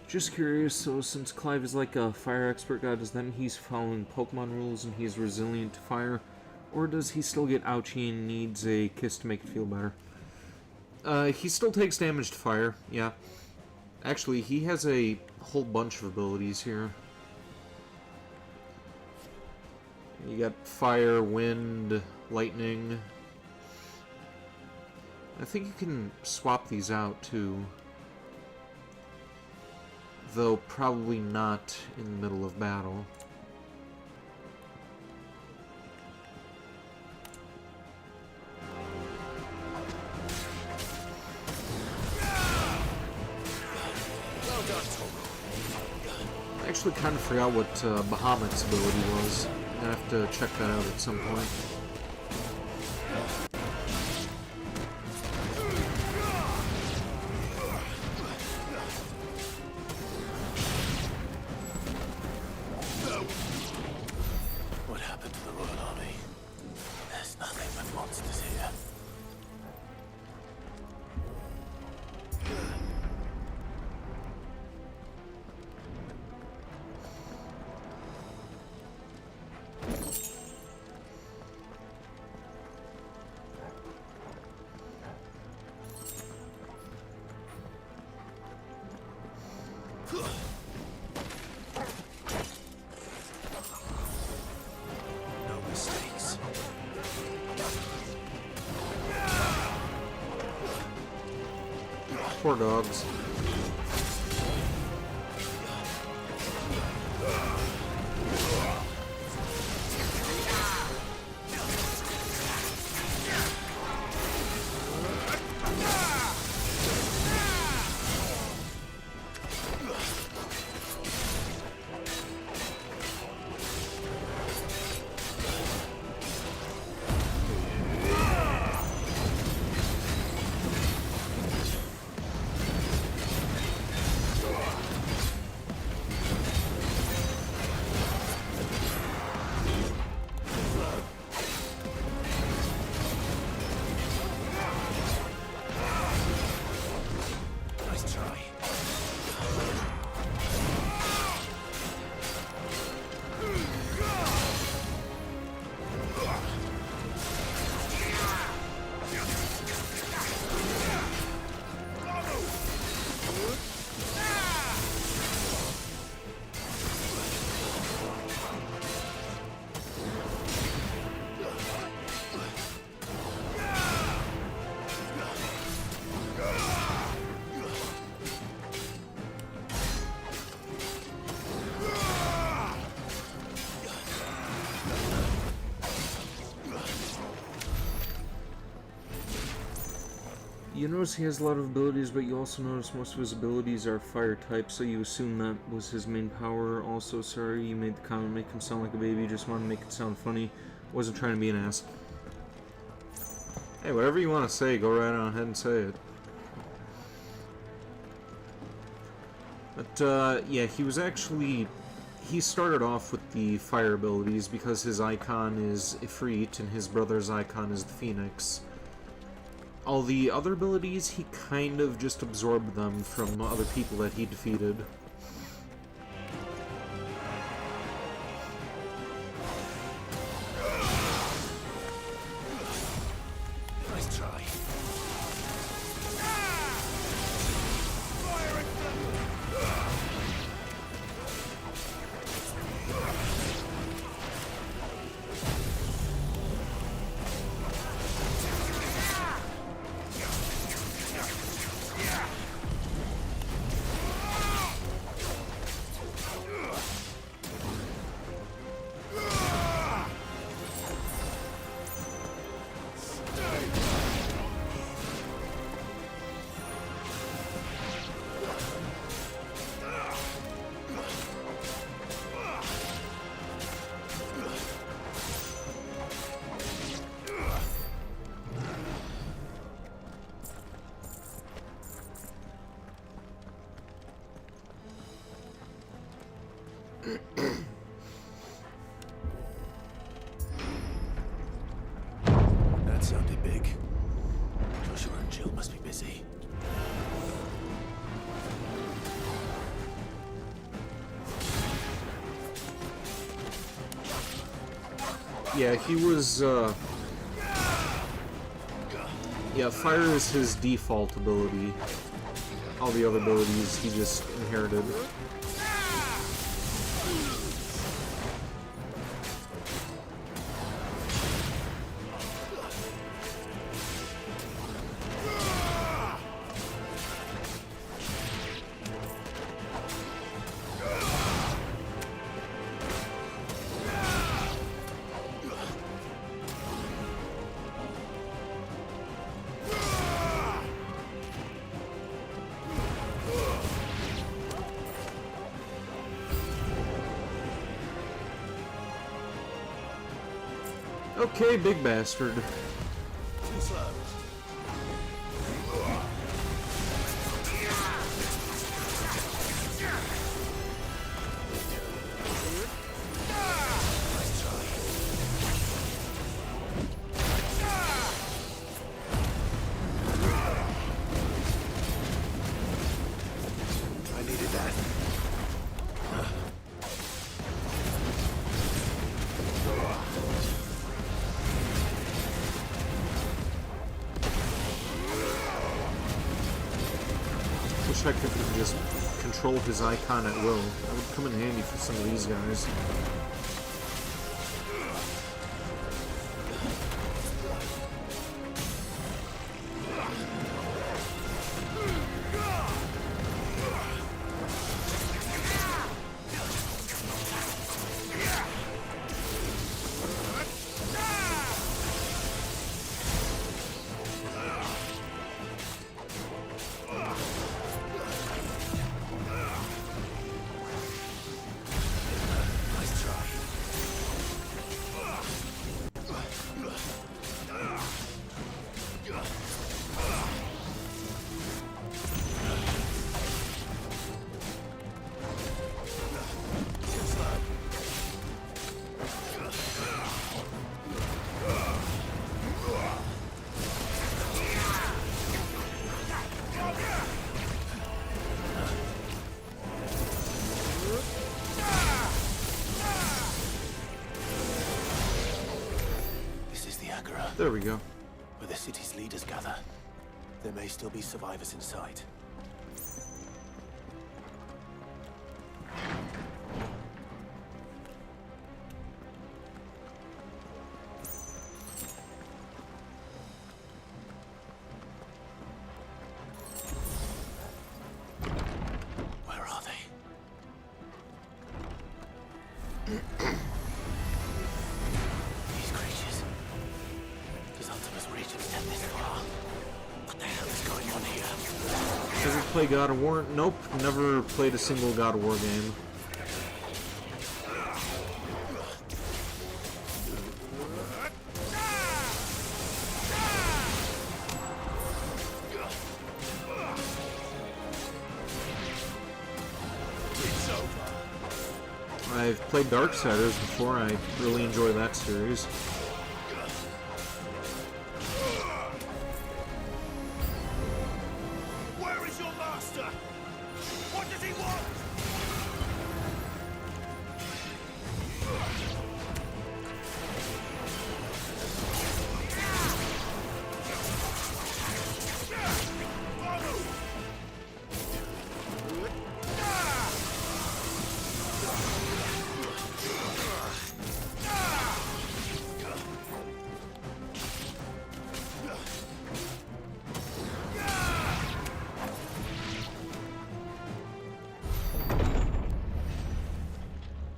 Just curious, so since Clive is like a fire expert guy, does that mean he's following Pokemon rules and he's resilient to fire? Or does he still get ouchy and needs a kiss to make it feel better? He still takes damage to fire, yeah. Actually, he has a whole bunch of abilities here. You got fire, wind, lightning. I think you can swap these out too. Though probably not in the middle of battle. I actually kind of forgot what Bahamut's ability was. I'm gonna have to check that out at some point. What happened to the Royal Army? There's nothing but monsters here. No mistakes. Poor dogs. You notice he has a lot of abilities, but you also notice most of his abilities are fire type, so you assume that was his main power. Also, sorry you made the comment make him sound like a baby, just wanted to make it sound funny. Wasn't trying to be an ass. Hey, whatever you want to say, go right on ahead and say it. But, yeah, he was actually... He started off with the fire abilities because his icon is Ifrit and his brother's icon is the Phoenix. All the other abilities, he kind of just absorbed them from other people that he defeated. Nice try. That sounded big. Joshua and Jill must be busy. Yeah, he was, yeah, fire is his default ability. All the other abilities he just inherited. Okay, big bastard. Too slow. I needed that. Wish I could just control his icon at will. That would come in handy for some of these guys. There we go. Where the city's leaders gather. There may still be survivors in sight. Where are they? These creatures. Does Ultima's reach extend this far? What the hell is going on here? Ever play God of War? Nope, never played a single God of War game. I've played Darksiders before. I really enjoy that series. Where is your master? What does he want?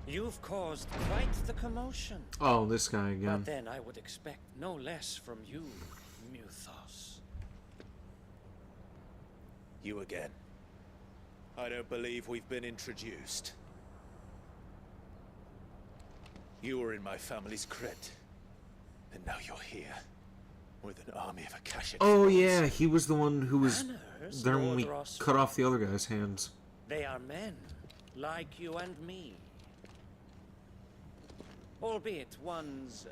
You've caused quite the commotion. Oh, this guy again. But then I would expect no less from you, Muthos. You again. I don't believe we've been introduced. You were in my family's crypt, and now you're here with an army of Akashic. Oh yeah, he was the one who was Manners, there when we Lord Ross. cut off the other guy's hands. They are men, like you and me. Albeit ones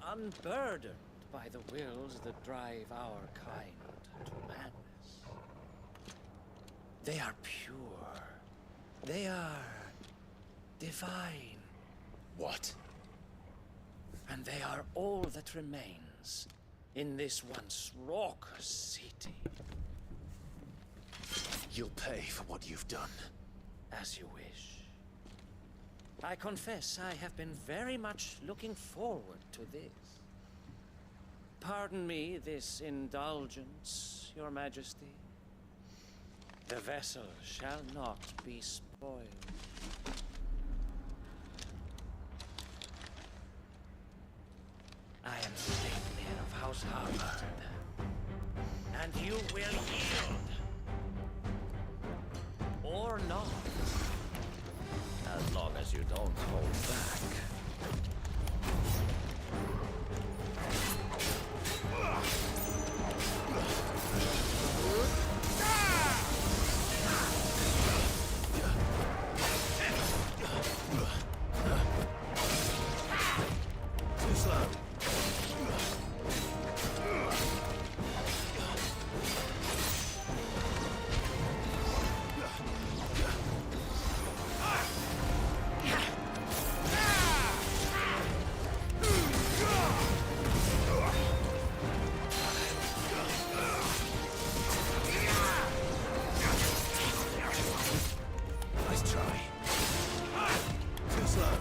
unburdened by the wills that drive our kind to madness. They are pure. They are divine. What? And they are all that remains in this once raucous city. You'll pay for what you've done. As you wish. I confess I have been very much looking forward to this. Pardon me this indulgence, Your Majesty. The vessel shall not be spoiled. I am Sleipnir of House Harvard, and you will yield. Or not. As long as you don't hold back. Too slow. Nice try. Too slow.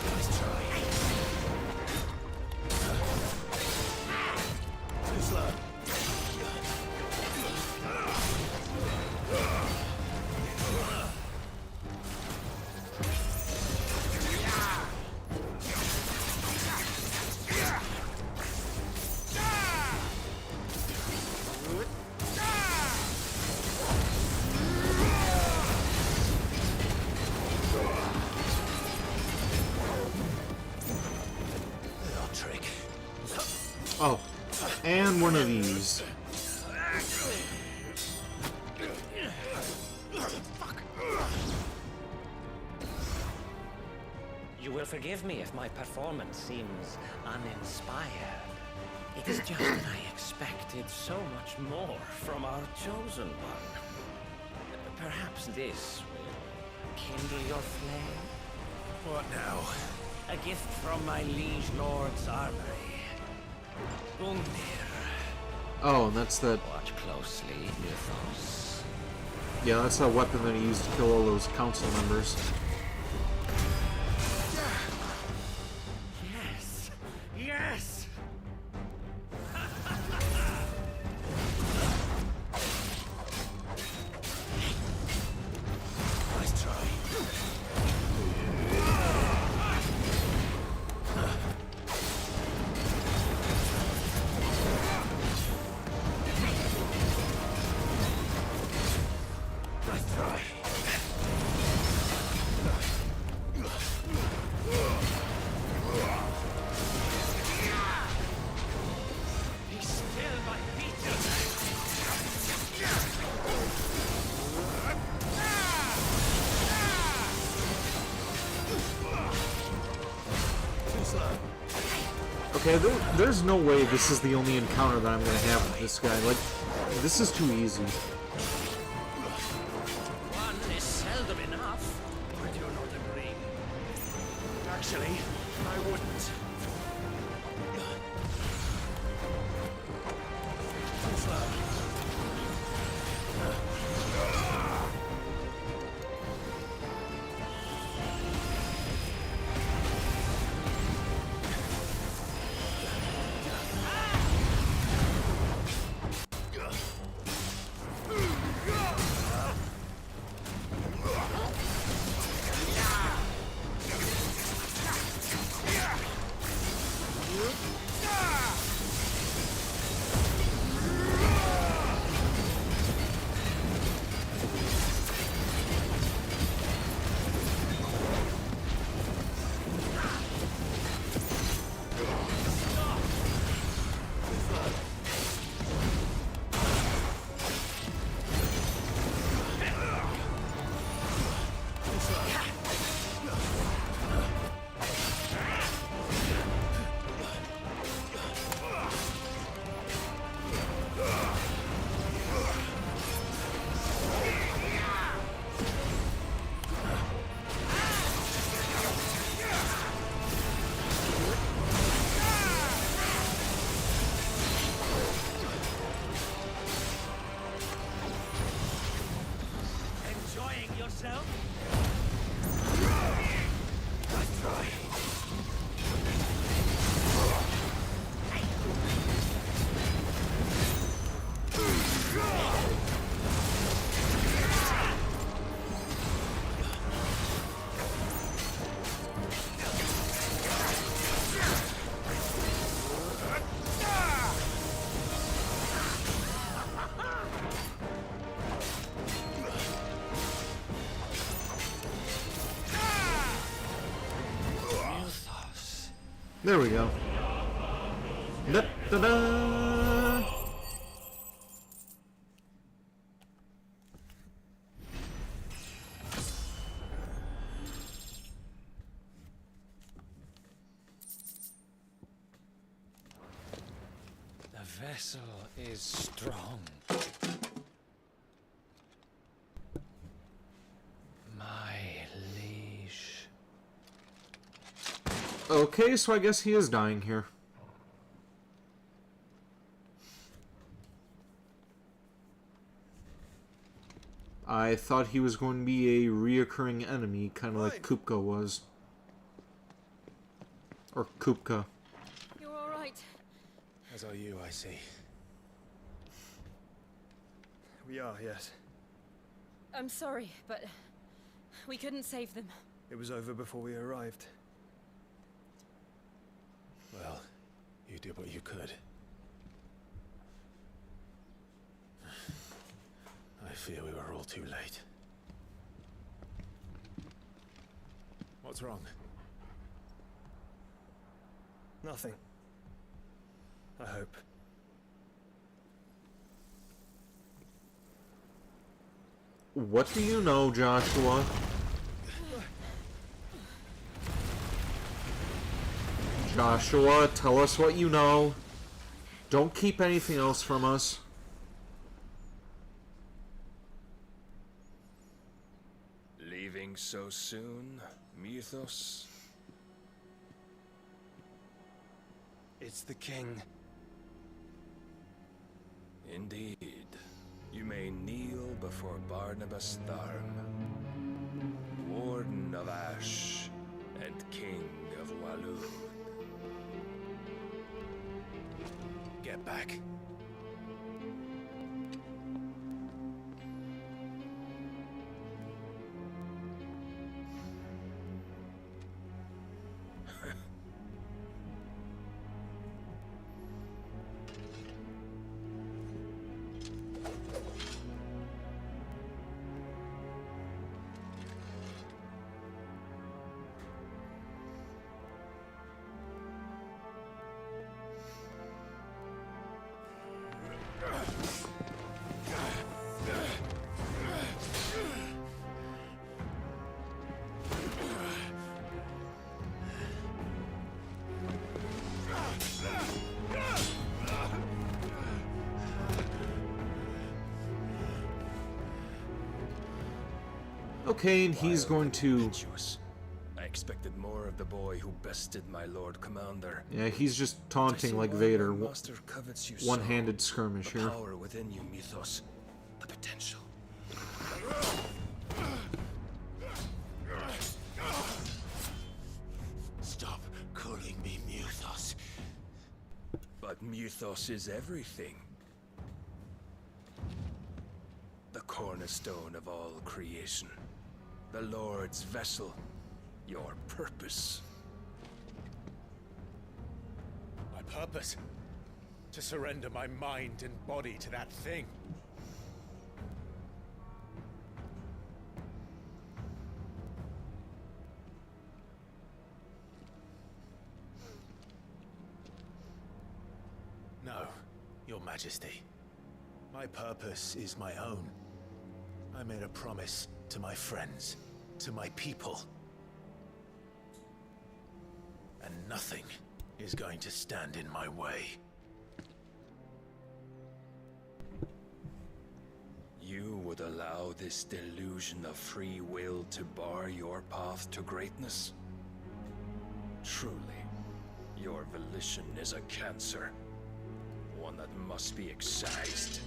Nice try. Too slow. Little trick. Oh, and one of these. You will forgive me if my performance seems uninspired. It is just that I expected so much more from our chosen one. Perhaps this will kindle your flame? What now? A gift from my liege lord's armory. Gungnir. Oh, and that's that. Watch closely, Muthos. Yeah, that's that weapon that he used to kill all those council members. Yes! Yes! Okay, there's no way this is the only encounter that I'm gonna have with this guy. Like, this is too easy. One is seldom enough. Would you not agree? Actually, I wouldn't. Too slow. There we go. Da, da, da. The vessel is strong. My liege. Okay, so I guess he is dying here. I thought he was going to be a reoccurring enemy, kind of like Kupka was. Or Kupka. You're all right. As are you, I see. We are, yes. I'm sorry, but we couldn't save them. It was over before we arrived. Well, you did what you could. I fear we were all too late. What's wrong? Nothing. I hope. What do you know, Joshua? Joshua, tell us what you know. Don't keep anything else from us. Leaving so soon, Mythos? It's the king. Indeed. You may kneel before Barnabas Tharm, Warden of Ash and King of Walud. Get back. Okay, and he's going to... Impetuous. I expected more of the boy who bested my Lord Commander. Yeah, he's just taunting like Vader. One-handed skirmish the here. Power within you, Mythos. The potential. Stop calling me Mythos. But Mythos is everything. The cornerstone of all creation. The Lord's vessel. Your purpose. My purpose? To surrender my mind and body to that thing. No, Your Majesty. My purpose is my own. I made a promise to my friends, to my people. And nothing is going to stand in my way. You would allow this delusion of free will to bar your path to greatness? Truly, your volition is a cancer. One that must be excised.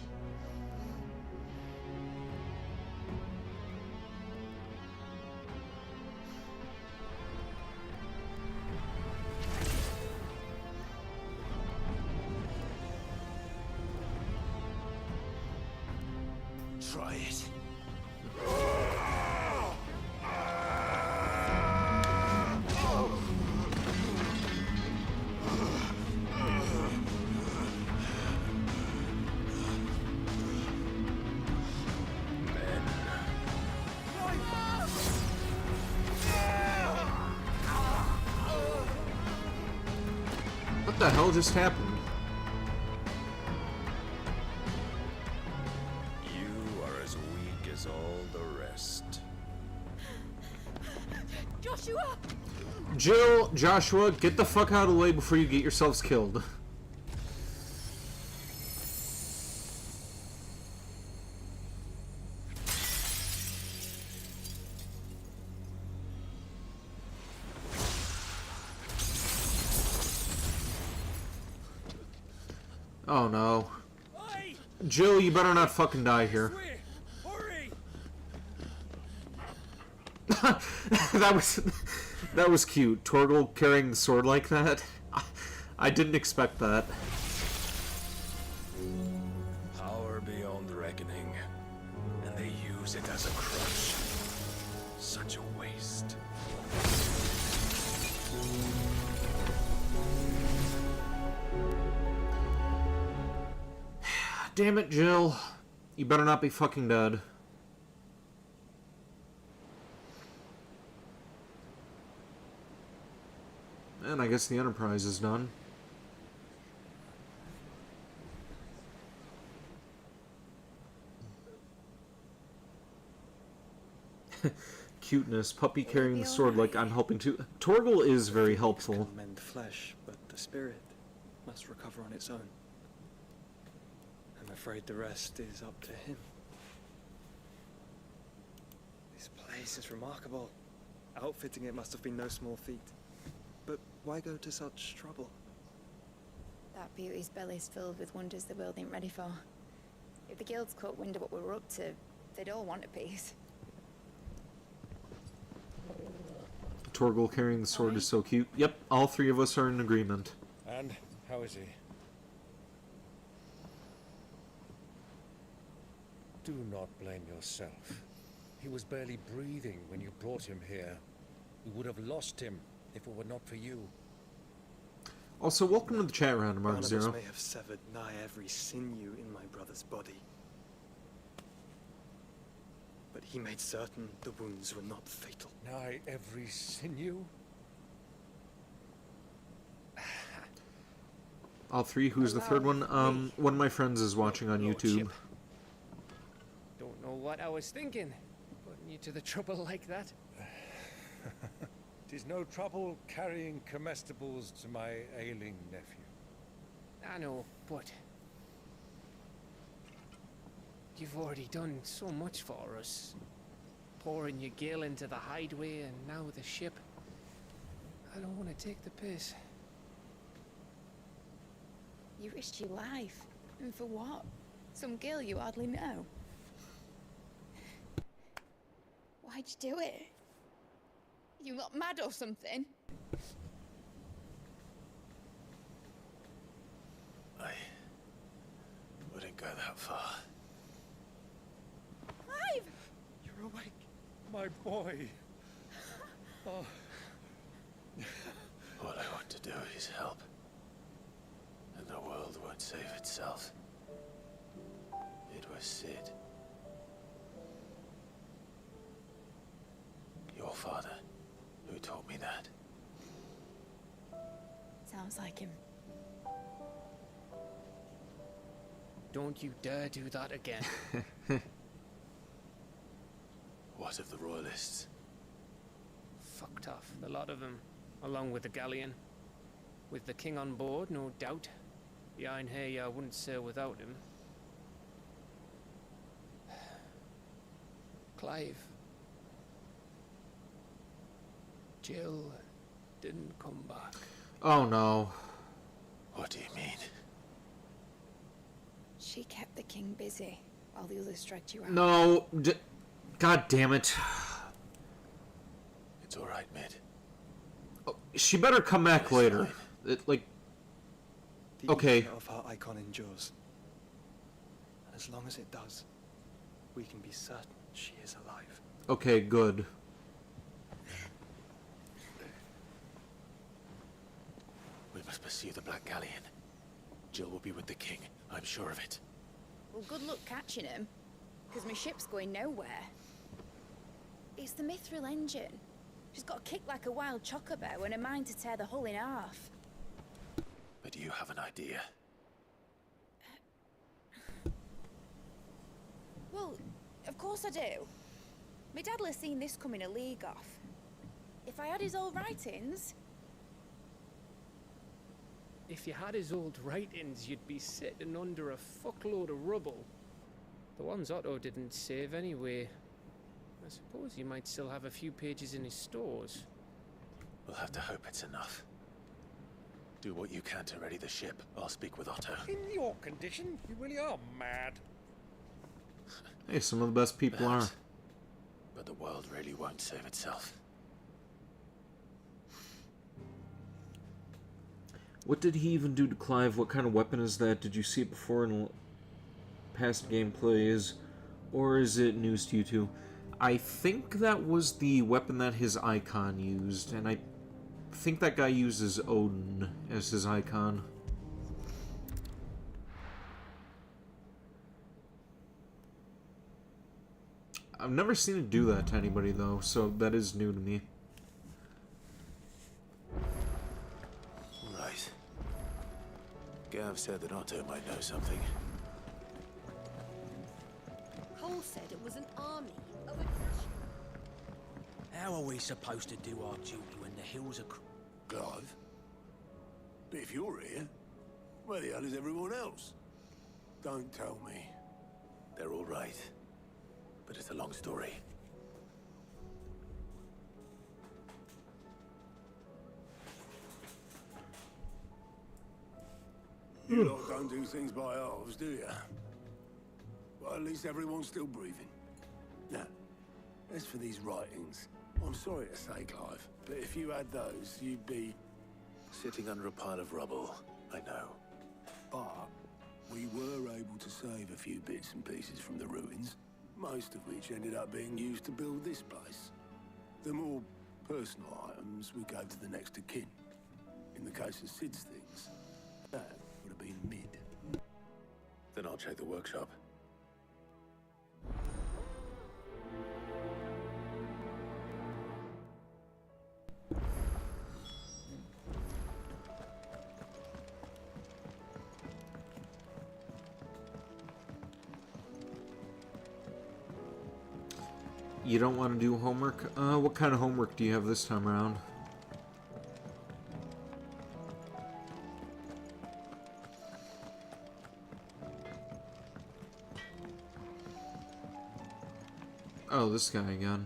Try it. What the hell just happened? You are as weak as all the rest. Joshua! Jill, Joshua, get the fuck out of the way before you get yourselves killed. Oh no. Jill, you better not fucking die here. that was cute. Torgal carrying the sword like that. I didn't expect that. Power beyond reckoning, and they use it as a crutch. Such a waste. Damn it, Jill. You better not be fucking dead. And I guess the Enterprise is done. Cuteness. Puppy carrying the sword like I'm helping to. Torgal is very helpful. Can mend flesh, but the spirit must recover on its own. I'm afraid the rest is up to him. This place is remarkable. Outfitting it must have been no small feat. But why go to such trouble? That beauty's belly's filled with wonders the world ain't ready for. If the guilds caught wind of what we were up to, they'd all want a piece. Torgal carrying the sword is so cute. Yep, all three of us are in agreement. And how is he? Do not blame yourself. He was barely breathing when you brought him here. We would have lost him if it were not for you. Also, welcome to the chat round, Mark Barnabas Zero. may have severed nigh every sinew in my brother's body. But he made certain the wounds were not fatal. Nigh every sinew? All three. Who's the third one? One of my friends is watching on YouTube. Don't know what I was thinking, putting you to the trouble like that. Tis no trouble carrying comestibles to my ailing nephew. I know, but you've already done so much for us. pouring your gale into the hideaway and now the ship. I don't want to take the piss. You risked your life. And for what? Some girl you hardly know. Why'd you do it? You not mad or something? I wouldn't go that far. Clive! You're awake, my boy. Oh. All I want to do is help. And the world won't save itself. It was Sid. Your father, who taught me that. Sounds like him. Don't you dare do that again. What of the Royalists? Fucked off, the lot of them, along with the galleon. With the king on board, no doubt. The Iron Hair wouldn't sail without him. Clive. Jill didn't come back. Oh no. What do you mean? She kept the king busy while the others dragged you out. No. God damn it. It's alright, Mid. Oh, she better come back later. The okay. ether of her icon endures. And as long as it does, we can be certain she is alive. Okay, good. We must pursue the Black Galleon. Jill will be with the king, I'm sure of it. Well, good luck catching him, because my ship's going nowhere. It's the Mithril engine. She's got a kick like a wild chocobo and a mind to tear the hull in half. But do you have an idea? Well, of course I do. My dad'll have seen this coming a league off. If I had his old writings... If you had his old writings, you'd be sitting under a fuckload of rubble. The ones Otto didn't save anyway. I suppose he might still have a few pages in his stores. We'll have to hope it's enough. Do what you can to ready the ship. I'll speak with Otto. In your condition, you really are mad. Hey, some of the best people Perhaps. are. But the world really won't save itself. What did he even do to Clive? What kind of weapon is that? Did you see it before in past gameplays? Or is it news to you two? I think that was the weapon that his icon used, and I think that guy uses Odin as his icon. I've never seen it do that to anybody, though, so that is new to me. Right. Gav said that Otto might know something. Cole said it was an army of How are we supposed to do our duty when the hills are... Clive? But if you're here, where the hell is everyone else? Don't tell me. They're all right. But it's a long story. You lot don't do things by halves, do you? Well, at least everyone's still breathing. Now, as for these writings, I'm sorry to say, Clive, but if you had those, you'd be... Sitting under a pile of rubble, I know. But we were able to save a few bits and pieces from the ruins, most of which ended up being used to build this place. The more personal items we gave to the next of kin. In the case of Sid's things, that would have been Mid. Then I'll check the workshop. You don't want to do homework? What kind of homework do you have this time around? Oh, this guy again.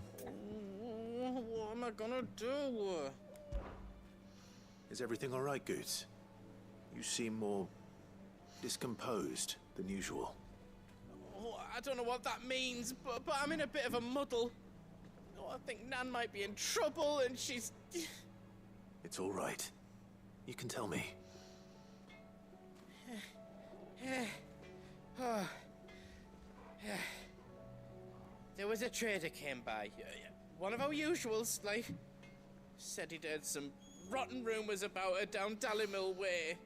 What am I gonna do? Is everything alright, Goots? You seem more discomposed than usual. Oh, I don't know what that means, but I'm in a bit of a muddle. Oh, I think Nan might be in trouble, and she's... It's alright. You can tell me. Oh. There was a trader came by. One of our usuals, like. Said he'd heard some rotten rumours about her down Dallymill Way.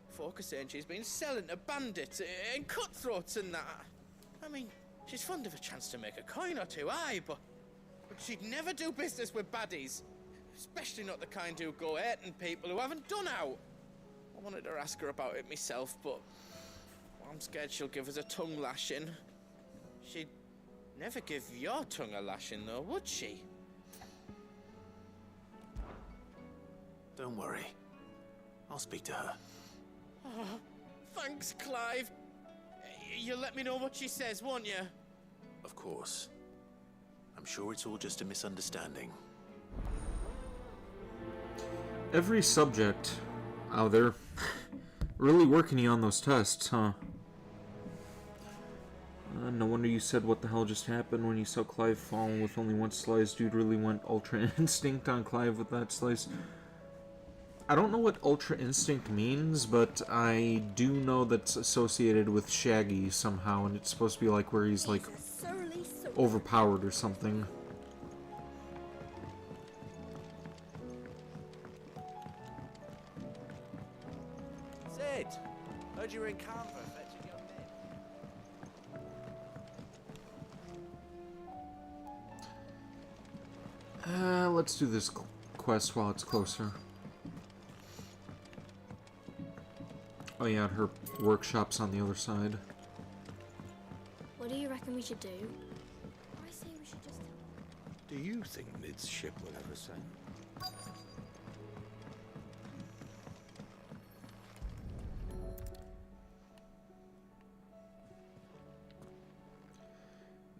Folk are saying she's been selling to bandits and cutthroats and that. I mean, she's fond of a chance to make a coin or two, aye, but she'd never do business with baddies. Especially not the kind who go hurting people who haven't done out. I wanted to ask her about it myself, but I'm scared she'll give us a tongue lashing. She'd never give your tongue a lashing, though, would she? Don't worry. I'll speak to her. Oh, thanks, Clive. You'll let me know what she says, won't you? Of course. I'm sure it's all just a misunderstanding. Every subject out there really working you on those tests, huh? No wonder you said what the hell just happened when you saw Clive fall with only one slice. Dude really went Ultra Instinct on Clive with that slice. I don't know what Ultra Instinct means, but I do know that's associated with Shaggy somehow, and it's supposed to be like where he's like overpowered or something. Sid, heard you were in Canberra fetching your name. Let's do this quest while it's closer. Oh yeah, her workshop's on the other side. What do you reckon we should do? I say we should just... Do you think Nid's ship will ever sail?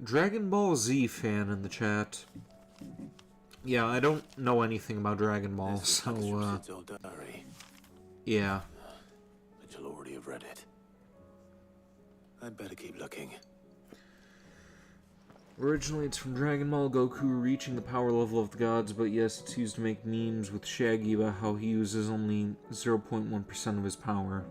Dragon Ball Z fan in the chat. Yeah, I don't know anything about Dragon Ball, so, yeah. But you'll already have read it. I'd better keep looking. Originally, it's from Dragon Ball Goku reaching the power level of the gods, but yes, it's used to make memes with Shaggy about how he uses only 0.1% of his power.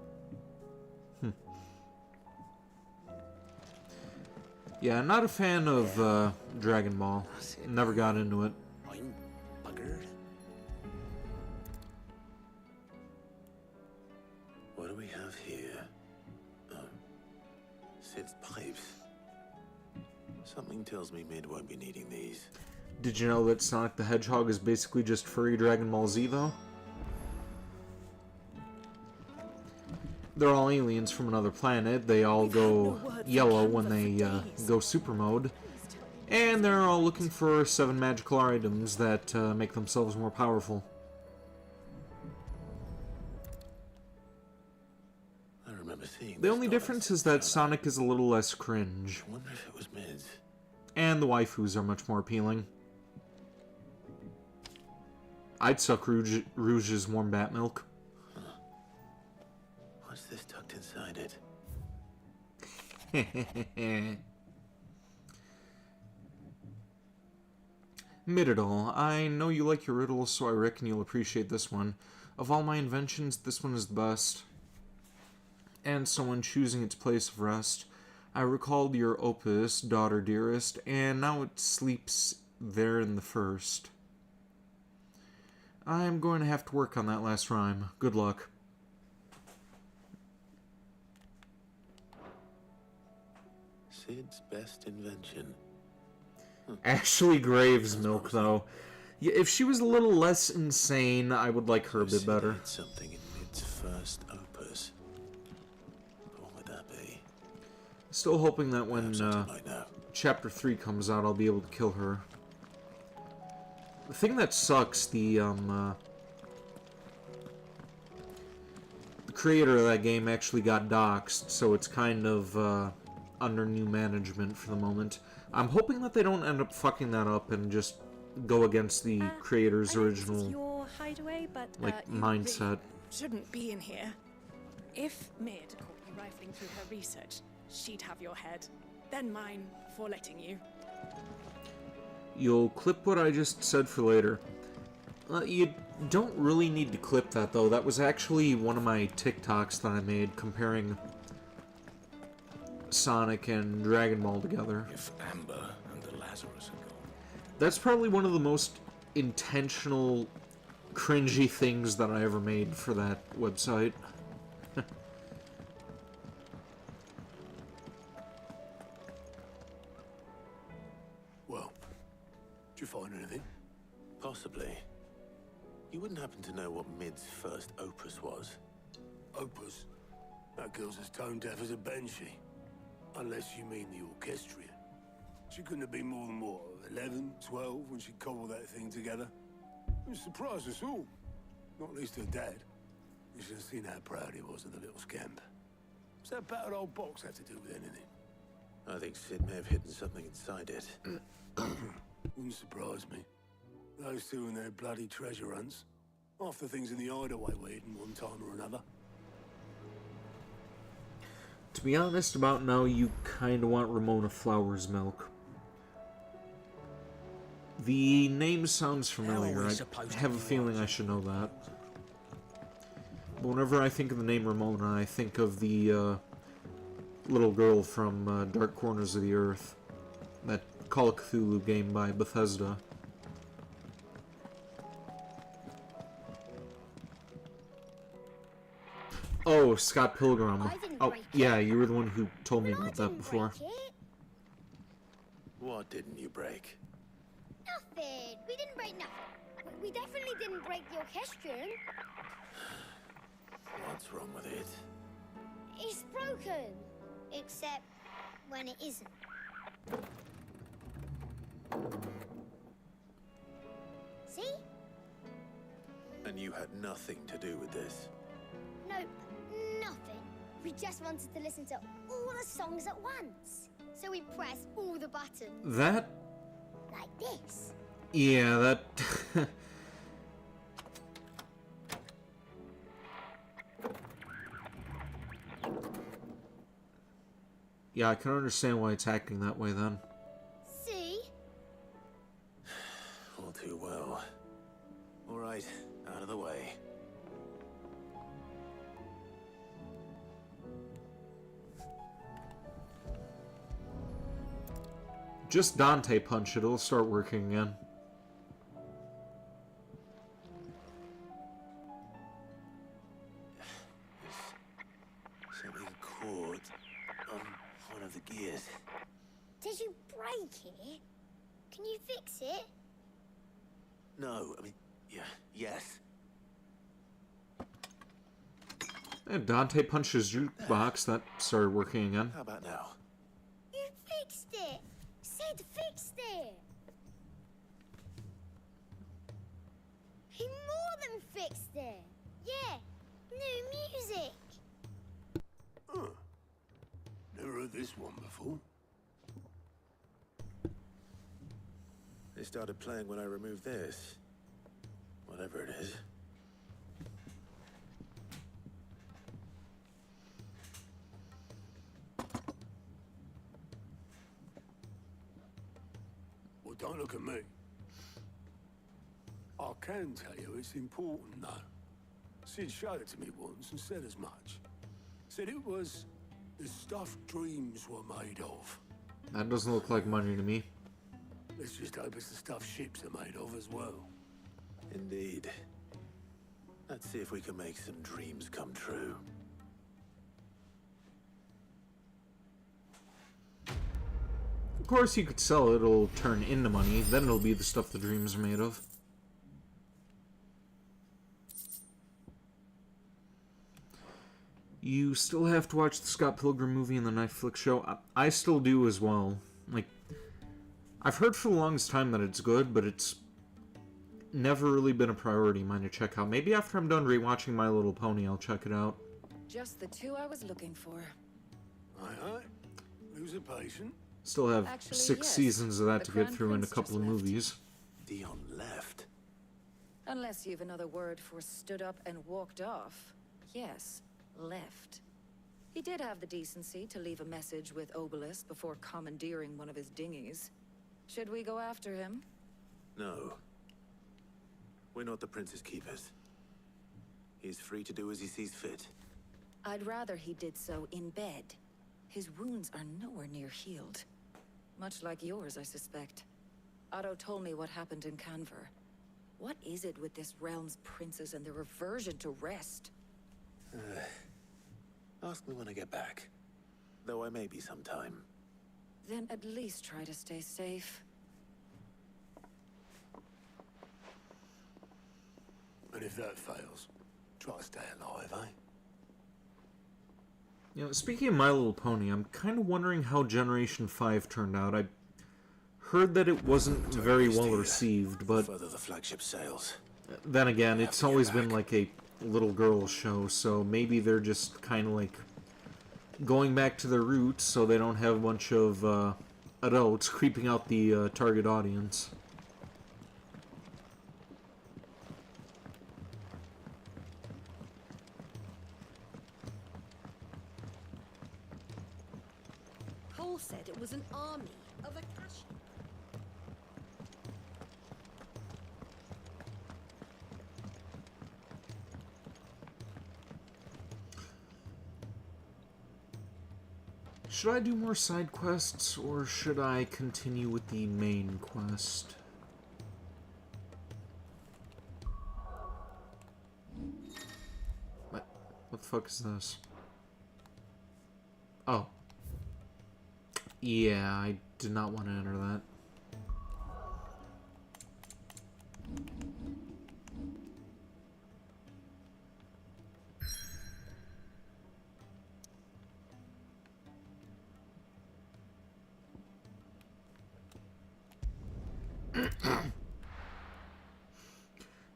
Yeah, not a fan of Dragon Ball. Never got into it. I'm buggered. What do we have here? Sid's pipes. Something tells me Mid won't be needing these. Did you know that Sonic the Hedgehog is basically just furry Dragon Ball Z, though? They're all aliens from another planet. They all go yellow when they go super mode. And they're all looking for 7 magical items that make themselves more powerful. I remember seeing The only difference is that Sonic is a little less cringe. I wonder if it was Mid's. And the waifus are much more appealing. I'd suck Rouge's warm bat milk. What's this tucked inside it? Mididal, I know you like your riddles, so I reckon you'll appreciate this one. Of all my inventions, this one is the best. And so when choosing its place of rest, I recalled your opus, Daughter Dearest, and now it sleeps there in the first. I'm going to have to work on that last rhyme. Good luck. Sid's best invention. Ashley Graves milk, though. Yeah, if she was a little less insane, I would like her a bit better. Something in Mid's first opus. What would that be? Still hoping that when Chapter 3 comes out, I'll be able to kill her. The thing that sucks, the creator of that game actually got doxxed, so it's kind of under new management for the moment. I'm hoping that they don't end up fucking that up and just go against the creator's original, This is your hideaway, but like, you mindset. really shouldn't be in here. If Mid caught you rifling through her research, she'd have your head, then mine for letting you. You'll clip what I just said for later. You don't really need to clip that, though. That was actually one of my TikToks that I made comparing Sonic and Dragon Ball together. If Amber and the Lazarus are gone. That's probably one of the most intentional, cringy things that I ever made for that website. Well, did you find anything? Possibly. You wouldn't happen to know what Mid's first opus was? Opus? That girl's as tone deaf as a banshee. Unless you mean the orchestrion. She couldn't have been more than, what, 11, 12 when she cobbled that thing together? It surprised us all. Not least her dad. You should have seen how proud he was of the little scamp. What's that battered old box have to do with anything? I think Sid may have hidden something inside it. Wouldn't surprise me. Those two and their bloody treasure hunts. Half the things in the hideaway were hidden one time or another. To be honest, about now, you kind of want Ramona Flowers milk. The name sounds familiar. I have a feeling I should know that. But whenever I think of the name Ramona, I think of the little girl from Dark Corners of the Earth. That Call of Cthulhu game by Bethesda. Oh, Scott Pilgrim. Oh, yeah, you were the one who told me about that before. What didn't you break? Nothing. We didn't break nothing. We definitely didn't break the orchestrion. What's wrong with it? It's broken. Except when it isn't. See? And you had nothing to do with this? Nope, nothing. We just wanted to listen to all the songs at once. So we pressed all the buttons. That? Like this. Yeah, that... Yeah, I can understand why it's acting that way then. See? All too well. All right, out of the way. Just Dante punch it, it'll start working again. Something caught on one of the gears. Did you break it? Can you fix it? No, I mean, yeah, yes. And Dante punched his jukebox, that started working again. How about now? You fixed it! Sid fixed it! He more than fixed it! Yeah, new music! Huh. Never heard this one before. They started playing when I removed this. Whatever it is. Well, don't look at me. I can tell you it's important, though. Sid showed it to me once and said as much. Said it was the stuff dreams were made of. That doesn't look like money to me. Let's just hope it's the stuff ships are made of as well. Indeed. Let's see if we can make some dreams come true. Of course, you could sell it, it'll turn into money, then it'll be the stuff the dreams are made of. You still have to watch the Scott Pilgrim movie and the Netflix show. I still do as well. Like, I've heard for the longest time that it's good, but it's never really been a priority of mine to check out. Maybe after I'm done rewatching My Little Pony, I'll check it out. Just the two I was looking for. Aye, aye. Who's a patient? Still have Actually, 6 yes. seasons of that The to get Crown through and a Prince couple of just left. movies. Dion left. Unless you've another word for stood up and walked off. Yes, left. He did have the decency to leave a message with Obelisk before commandeering one of his dinghies. Should we go after him? No. We're not the prince's keepers. He's free to do as he sees fit. I'd rather he did so in bed. His wounds are nowhere near healed. Much like yours, I suspect. Otto told me what happened in Canver. What is it with this realm's princes and their aversion to rest? Ask me when I get back. Though I may be sometime. Then at least try to stay safe. And if that fails, try to stay alive, eh? You know, speaking of My Little Pony, I'm kind of wondering how Generation 5 turned out. I heard that it wasn't very well received, but Further the flagship sails. then again, it's always been like a little girl show, so maybe they're just kind of like going back to their roots so they don't have a bunch of adults creeping out the target audience. Cole said it was an army of Akashi. Should I do more side quests, or should I continue with the main quest? What the fuck is this? Oh. Yeah, I did not want to enter that.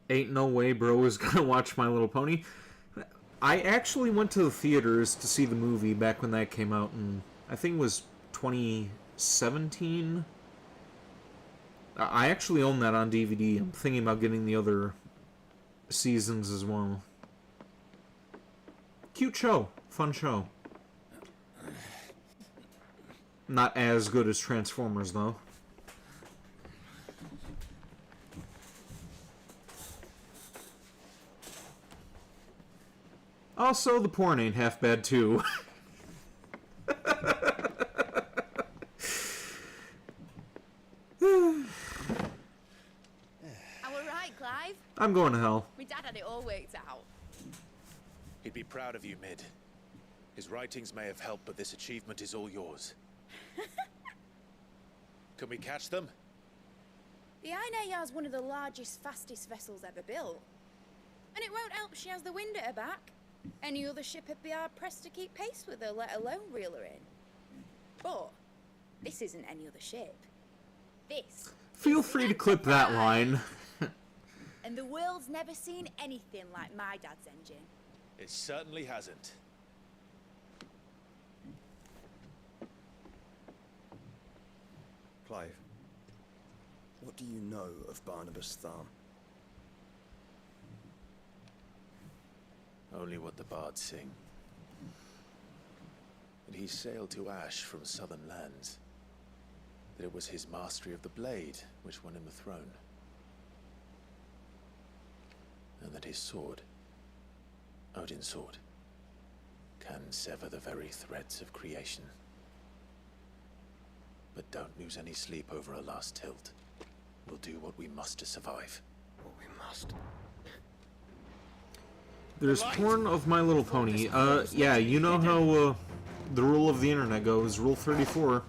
Ain't no way bro is gonna watch My Little Pony. I actually went to the theaters to see the movie back when that came out, and I think it was 2017. I actually own that on DVD. I'm thinking about getting the other seasons as well. Cute show. Fun show. Not as good as Transformers, though. Also, the porn ain't half bad, too. Right, Clive? I'm going to hell. My dad had it all worked out. He'd be proud of you, Mid. His writings may have helped, but this achievement is all yours. Can we catch them? The Ainayar's one of the largest, fastest vessels ever built. And it won't help she has the wind at her back. Any other ship would be hard-pressed to keep pace with her, let alone reel her in. But this isn't any other ship. This. Feel free to clip that line. And the world's never seen anything like my dad's engine. It certainly hasn't. Clive, what do you know of Barnabas Tharm? Only what the bards sing. That he sailed to Ash from southern lands. That it was his mastery of the blade which won him the throne. And that his sword, Odin's sword, can sever the very threads of creation. But don't lose any sleep over a last tilt. We'll do what we must to survive. What we must. There's porn of My Little Pony. Yeah, you know how the rule of the internet goes. Rule 34.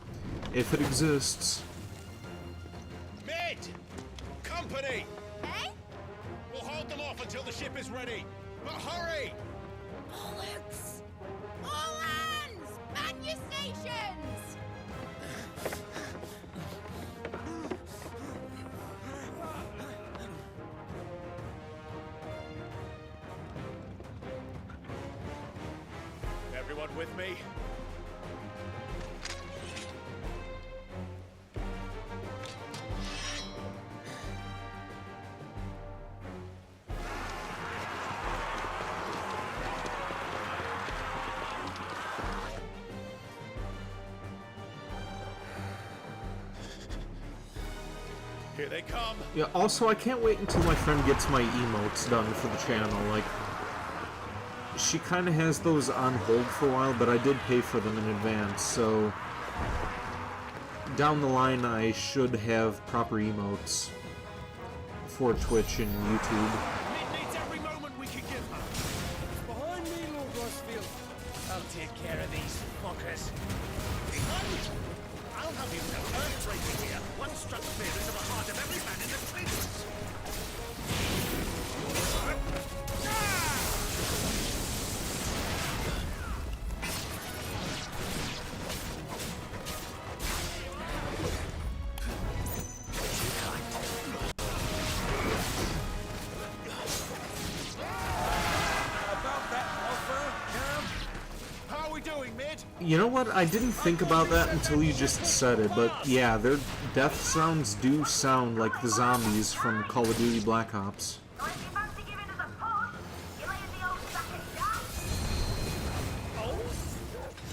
If it exists. Mid! Company! Eh? We'll hold them off until the ship is ready. But hurry! Bollocks! All hands! Man your stations! Everyone with me? Here they come. Yeah, also, I can't wait until my friend gets my emotes done for the channel. Like, she kind of has those on hold for a while, but I did pay for them in advance, so down the line I should have proper emotes for Twitch and YouTube. It needs every moment we can give her. Behind me, Lord Rosfield. I'll take care of these fuckers. I'll have you know, earth-breaking here. One struck fear into the heart of every man in the Twins. You know what? I didn't think about that until you just said it, but yeah, their death sounds do sound like the zombies from Call of Duty Black Ops.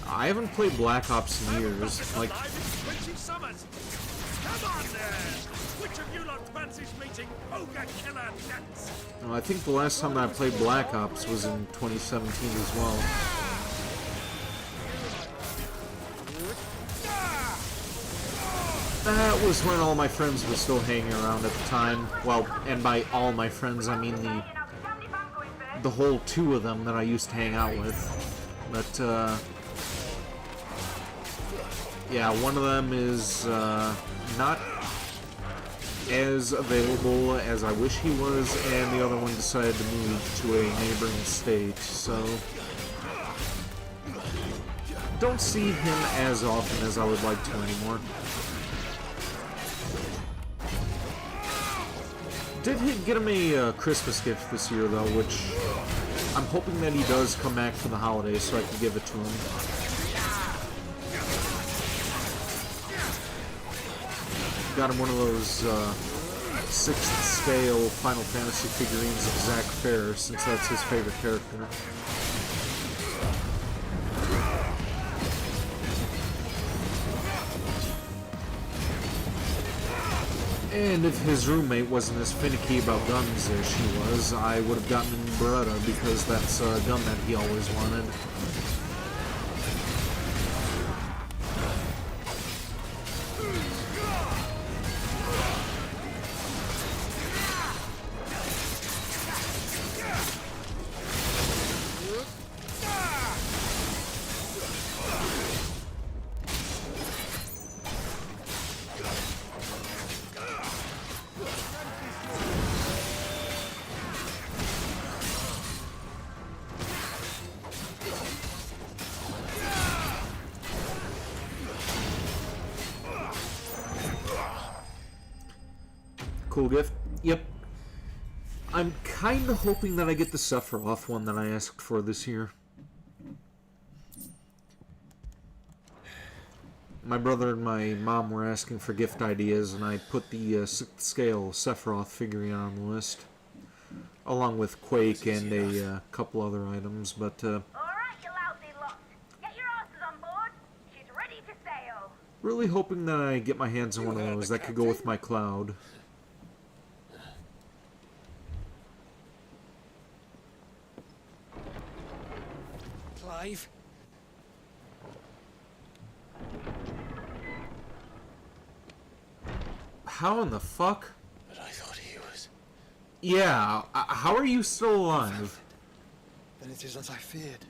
I haven't played Black Ops in years. Like, Come on there! Which of you lot fancies meeting ogre killer nuts? I think the last time I played Black Ops was in 2017 as well. That was when all my friends were still hanging around at the time. Well, and by all my friends, I mean the whole two of them that I used to hang out with. But, yeah, one of them is not as available as I wish he was, and the other one decided to move to a neighboring state, so don't see him as often as I would like to anymore. Did get him a Christmas gift this year, though, which I'm hoping that he does come back for the holidays so I can give it to him. Got him one of those 6th scale Final Fantasy figurines of Zack Fair, since that's his favorite character. And if his roommate wasn't as finicky about guns as she was, I would have gotten him Beretta, because that's a gun that he always wanted. Cool gift. Yep. I'm kind of hoping that I get the Sephiroth one that I asked for this year. My brother and my mom were asking for gift ideas, and I put the 6th scale Sephiroth figurine on the list, along with Quake and a couple other items, but Alright, you lousy lot. Get your asses on board. She's ready to sail. really hoping that I get my hands on one of those that could go with my Cloud. Clive? How in the fuck? But I thought he was... Yeah, how are you still alive? Then it is as I feared.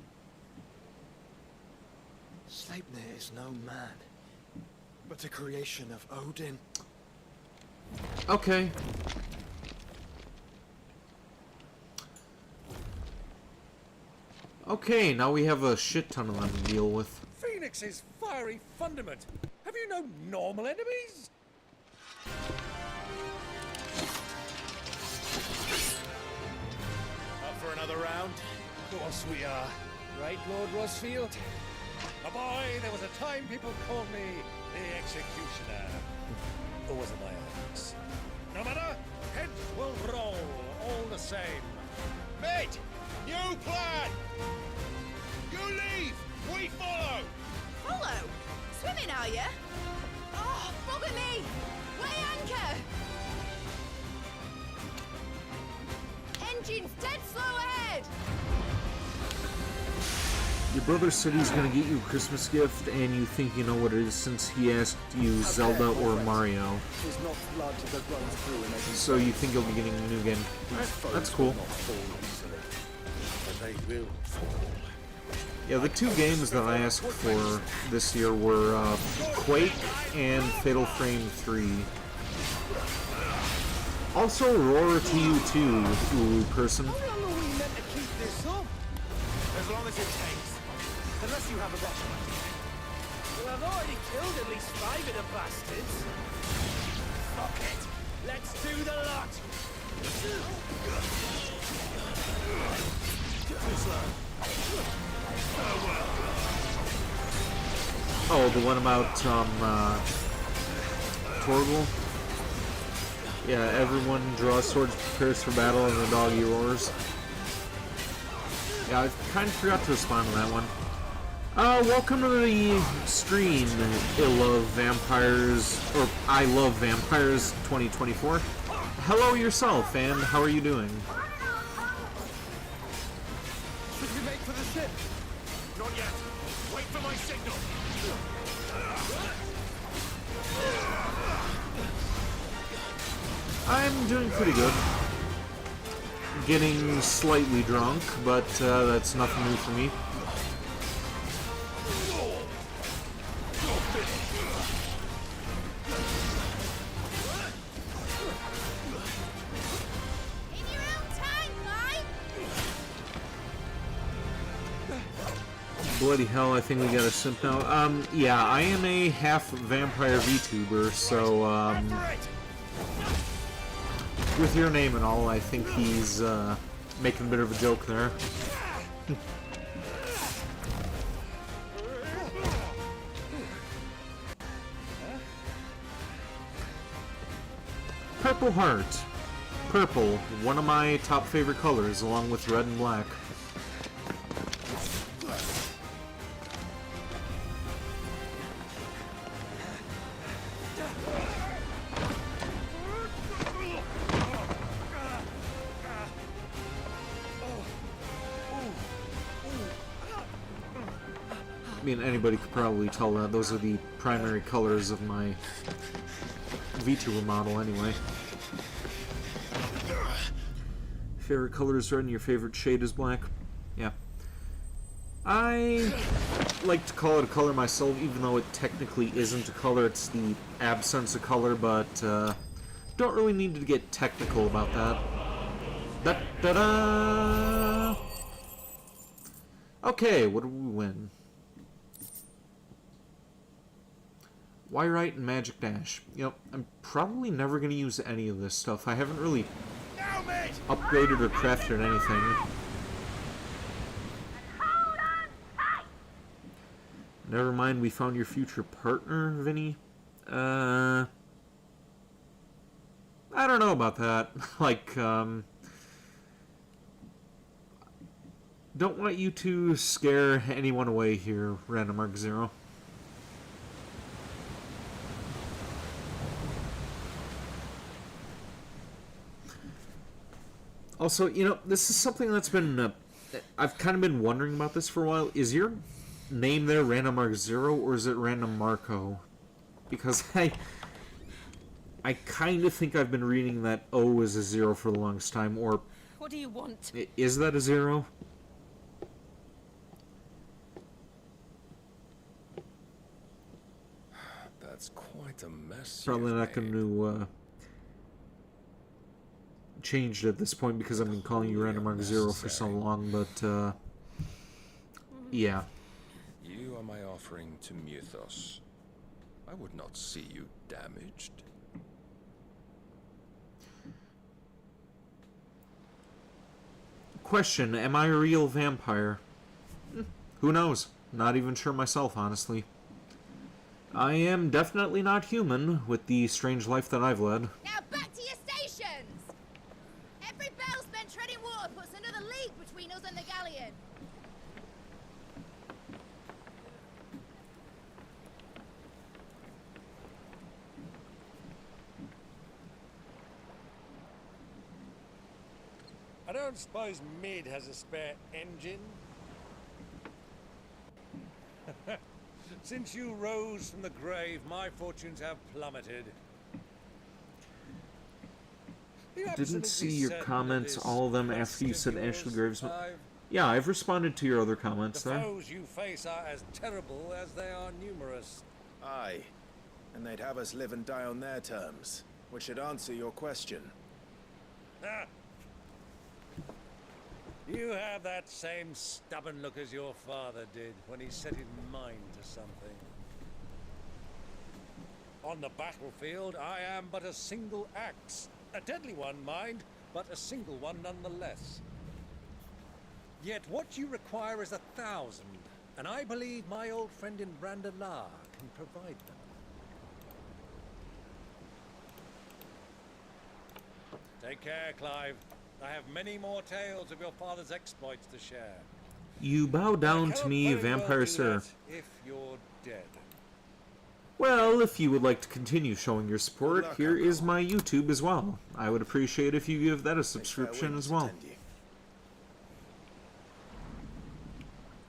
Sleipnir is no man, but a creation of Odin. Okay. Okay, now we have a shit ton of them to deal with. Phoenix's fiery fundament. Have you no normal enemies? Up for another round? Of course we are. Right, Lord Rosfield? A boy, there was a time people called me the Executioner. Or was it my axe? No matter, heads will roll, all the same. Mate! New plan! You leave! We follow! Follow? Swimming, are you? Oh, bother me! Weigh anchor! Engine's dead slow ahead! Your brother said he's gonna get you a Christmas gift, and you think you know what it is since he asked you Zelda or Mario. So you think you'll be getting a new game. That's cool. Yeah, the two games that I asked for this year were Quake and Fatal Frame 3. Also, Aurora to you too, Ulu person. How long are we meant to keep this up? As long as it takes. Unless you have a better idea. Well, I've already killed at least 5 of the bastards. Fuck it. Let's do the lot. Oh, the one about Torgal? Yeah, everyone draws swords, prepares for battle, and the doggy roars. Yeah, I kind of forgot to respond to that one. Welcome to the stream, I Love Vampires 2024. Hello yourself, and how are you doing? Should we make for the ship? Not yet. Wait for my signal. I'm doing pretty good. Getting slightly drunk, but that's nothing new for me. Bloody hell, I think we got a simp now. Yeah, I am a half vampire VTuber, so, with your name and all, I think he's, making a bit of a joke there. Purple Heart. Purple, one of my top favorite colors, along with red and black. I mean, anybody could probably tell that those are the primary colors of my VTuber model anyway. Favorite color is red and your favorite shade is black? Yeah. I like to call it a color myself, even though it technically isn't a color, it's the absence of color, but don't really need to get technical about that. Da-da-da! Okay, what did we win? Wyrite and Magic Dash. You know, I'm probably never going to use any of this stuff. I haven't really upgraded or crafted anything. Never mind, we found your future partner, Vinny. I don't know about that. Like, don't want you to scare anyone away here, Random Mark Zero. Also, you know, this is something that's been, I've kind of been wondering about this for a while. Is your name there Random Mark Zero, or is it Random Marco? Because I kind of think I've been reading that O is a 0 for the longest time, or... What do you want? Is that a 0? That's quite a mess. Probably not going to, changed at this point because I've been calling you Random Mark Zero for so long, but yeah. You are my offering to Mythos. I would not see you damaged. Question, am I a real vampire? Who knows? Not even sure myself, honestly. I am definitely not human with the strange life that I've led. Now back to your stations! Every barrel spent treading water puts another league between us and the galleon. I don't suppose Mid has a spare engine? Since you rose from the grave, my fortunes have plummeted. Didn't see your comments, all of them, after you said Ashley Graves. Yeah, I've responded to your other comments The there. foes you face are as terrible as they are numerous. Aye, and they'd have us live and die on their terms, which should answer your question. Ah. You have that same stubborn look as your father did when he set his mind to something. On the battlefield, I am but a single axe. A deadly one, mind, but a single one nonetheless. Yet what you require is 1,000, and I believe my old friend in Brandalar can provide them. Take care, Clive. I have many more tales of your father's exploits to share. You bow down to me, vampire sir. If you're dead. Well, if you would like to continue showing your support, here is my YouTube as well. I would appreciate if you give that a subscription as well.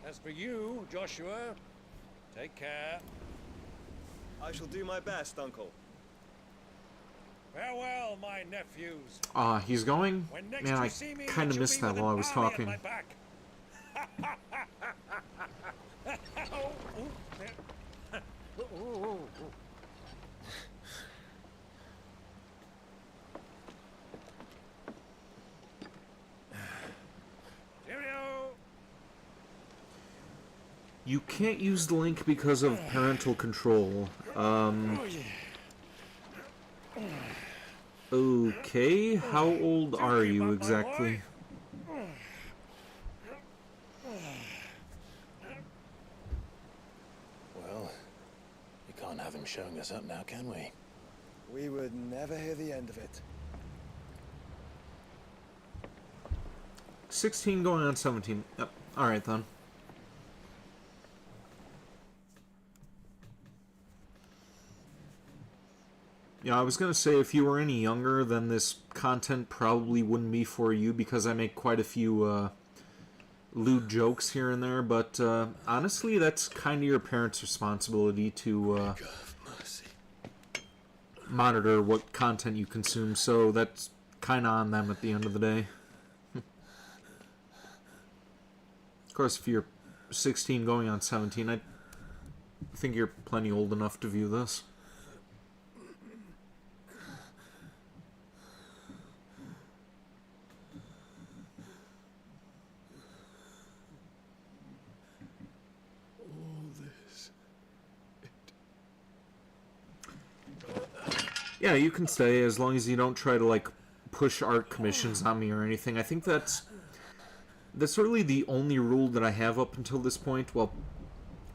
As for you, Joshua, take care. I shall do my best, Uncle. Farewell, my nephews. He's going? When next Man, you I see me, kind of it missed shall that be while I with was an army at talking. my back. You can't use the link because of parental control. Okay, how old are you exactly? Well, we can't have him showing us up now, can we? We would never hear the end of it. 16 going on 17. Yep. Alright then. Yeah, I was gonna say, if you were any younger, then this content probably wouldn't be for you, because I make quite a few lewd jokes here and there, but honestly, that's kind of your parents' responsibility to monitor what content you consume, so that's kind of on them at the end of the day. Of course, if you're 16 going on 17, I think you're plenty old enough to view this. Yeah, you can stay as long as you don't try to, like, push art commissions on me or anything. I think that's really the only rule that I have up until this point. Well,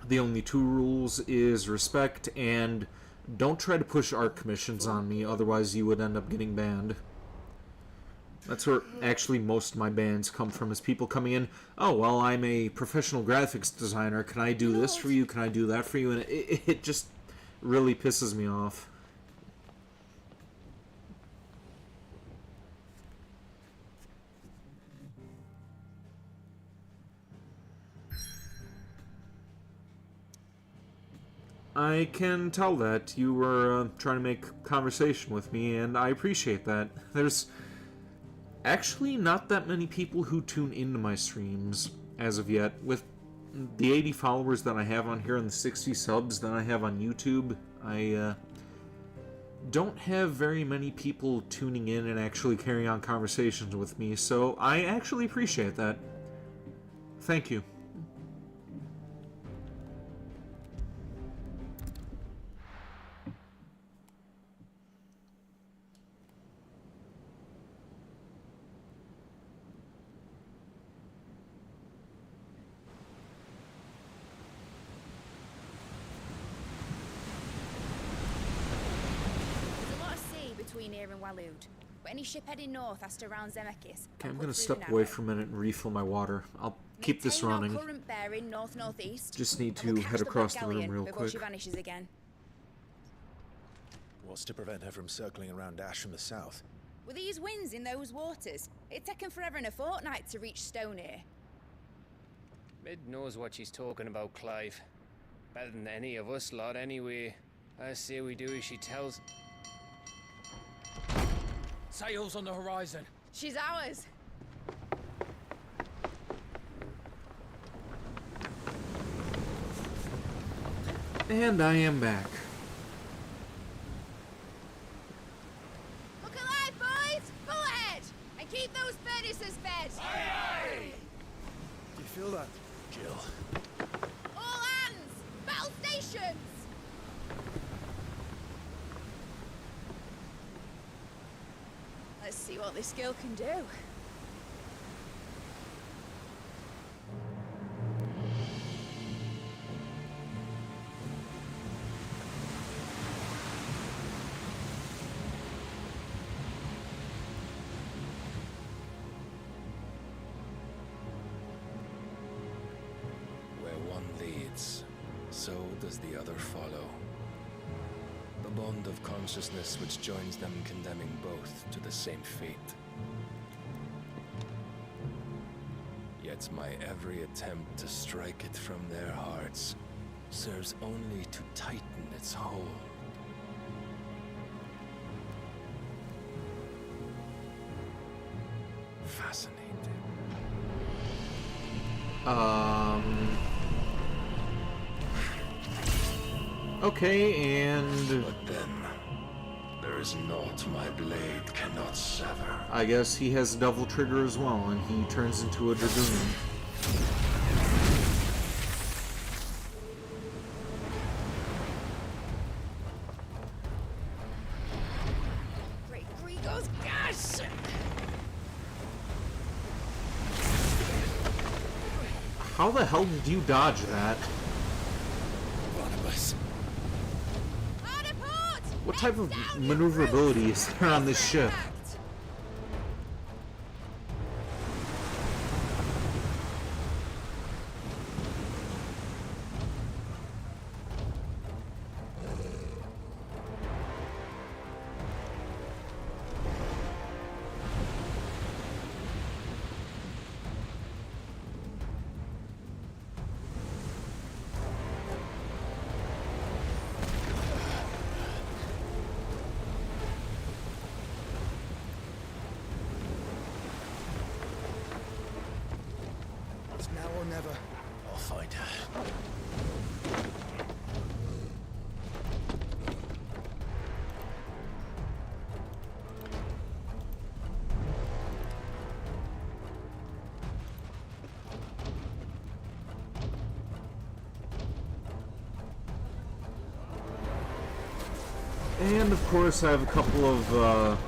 the only two rules is respect and don't try to push art commissions on me, otherwise you would end up getting banned. That's where actually most of my bans come from, is people coming in, oh, well, I'm a professional graphics designer, can I do this for you, can I do that for you, and it just really pisses me off. I can tell that you were trying to make conversation with me, and I appreciate that. There's actually not that many people who tune into my streams as of yet. With the 80 followers that I have on here and the 60 subs that I have on YouTube, I don't have very many people tuning in and actually carrying on conversations with me, so I actually appreciate that. Thank you. Between here and Waloed, but any ship heading north has to round Zemeckis. Okay, I'm gonna step away for a minute and refill my water. I'll keep this running. Current bearing north-northeast. Just need to head across the room real quick. She vanishes again. What's to prevent her from circling around Ash from the south? With these winds in those waters, It's taken forever and a fortnight to reach Stone here. Mid knows what she's talking about, Clive. Better than any of us lot, anyway. I say we do as she tells. Sails on the horizon. She's ours. And I am back. Look alive, boys! Pull ahead! And keep those furnaces fed! Aye, aye! Do you feel that, Jill? All hands! Battle stations! Let's see what this girl can do. Where one leads, so does the other follow. The bond of consciousness which joins them condemning both to the same fate. Yet my every attempt to strike it from their hearts serves only to tighten its hold. Fascinating. Okay, and... But then, there is naught my blade cannot sever. I guess he has a double trigger as well, and he turns into a dragoon. Great Grigos gas! How the hell did you dodge that? Barnabas. What type of maneuverability is there on this ship? It's now or never. I'll find her. And of course I have a couple of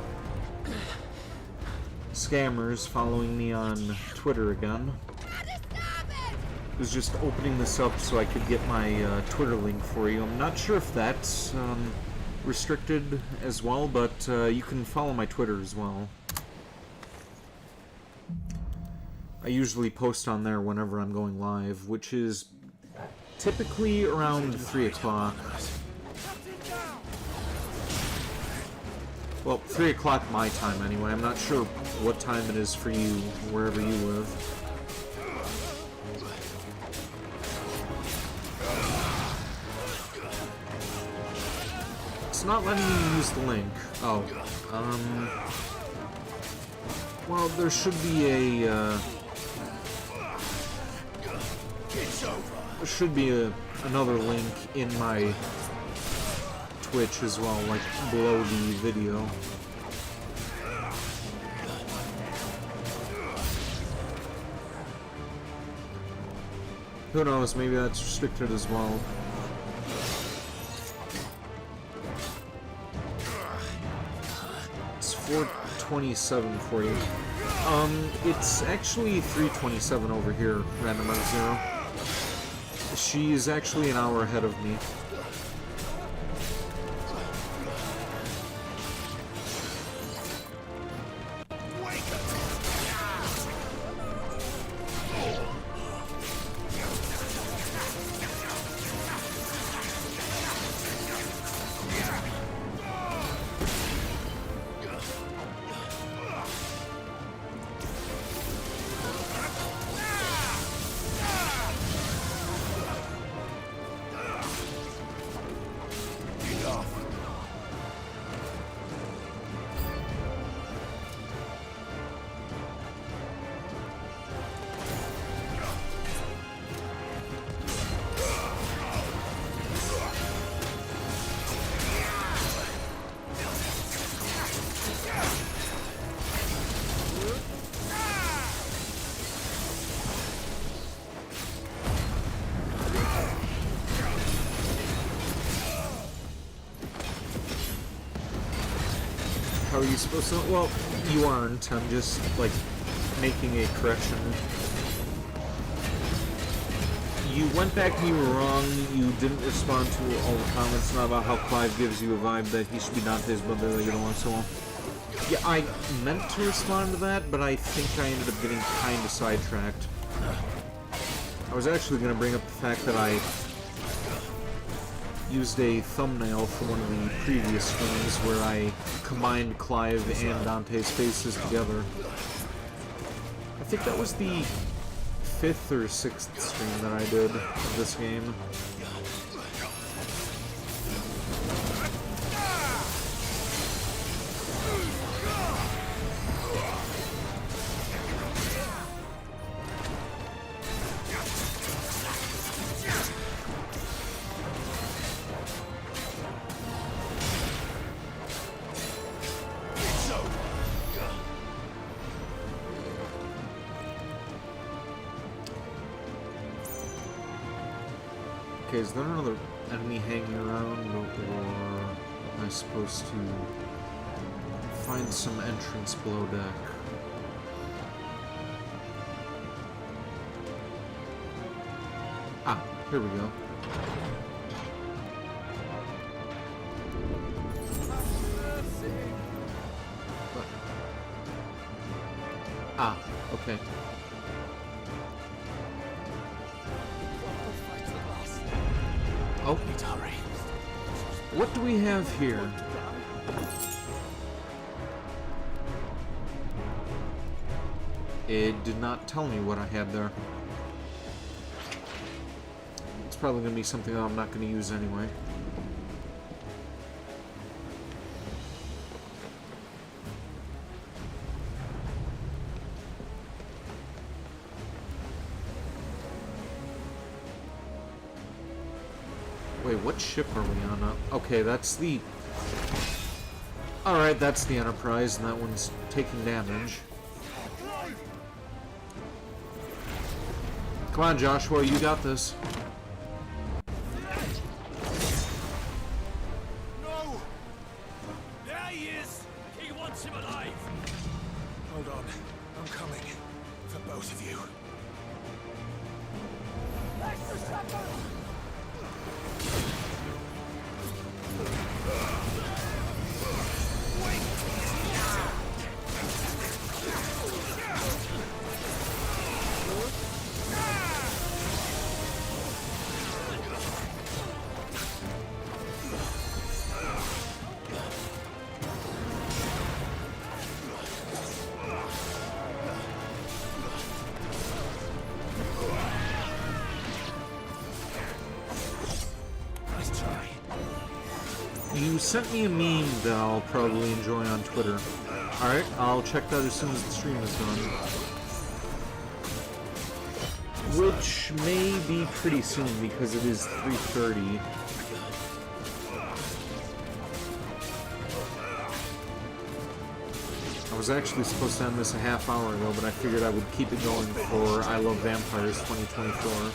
scammers following me on Twitter again. I was just opening this up so I could get my Twitter link for you. I'm not sure if that's restricted as well, but you can follow my Twitter as well. I usually post on there whenever I'm going live, which is typically around 3 o'clock. Well, 3 o'clock my time anyway. I'm not sure what time it is for you, wherever you live. It's not letting me use the link. Oh, well, there should be a, there should be another link in my Twitch as well, like below the video. Who knows, maybe that's restricted as well. It's 427 for you. It's actually 327 over here, randomize 0. She's actually an hour ahead of me. How are you supposed to? Well, you aren't. I'm just, like, making a correction. You went back and you were wrong. You didn't respond to all the comments, not about how Clive gives you a vibe that he should be Dante's brother, like, and so on. Yeah, I meant to respond to that, but I think I ended up getting kind of sidetracked. I was actually going to bring up the fact that I used a thumbnail for one of the previous streams where I combined Clive and Dante's faces together. I think that was the 5th or 6th stream that I did of this game. Okay, is there another enemy hanging around, or am I supposed to find some entrance below deck? Ah, here we go. What? Ah, okay. Oh. What do we have here? It did not tell me what I had there. It's probably going to be something that I'm not going to use anyway. Wait, what ship are we on? Okay, that's the... Alright, that's the Enterprise, and that one's taking damage. Come on, Joshua, you got this. No! There he is! He wants him alive! Hold on. I'm coming. For both of you. You sent me a meme that I'll probably enjoy on Twitter. Alright, I'll check that as soon as the stream is done. Which may be pretty soon because it is 3:30. I was actually supposed to end this a half hour ago, but I figured I would keep it going for I Love Vampires 2024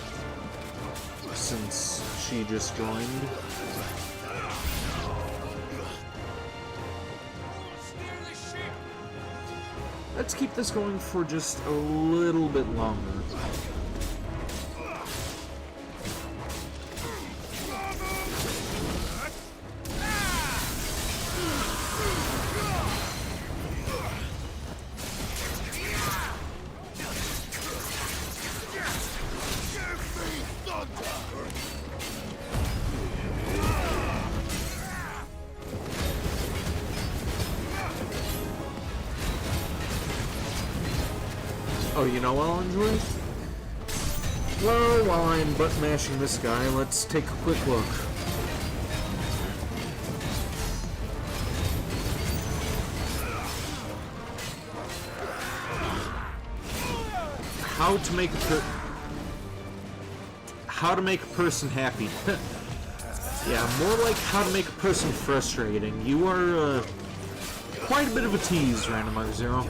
since she just joined. Let's keep this going for just a little bit longer. Oh, you know what I'll enjoy? Well, while I'm butt-mashing this guy, let's take a quick look. How to make a person happy. Yeah, more like how to make a person frustrating. You are quite a bit of a tease, Randomizer Zero.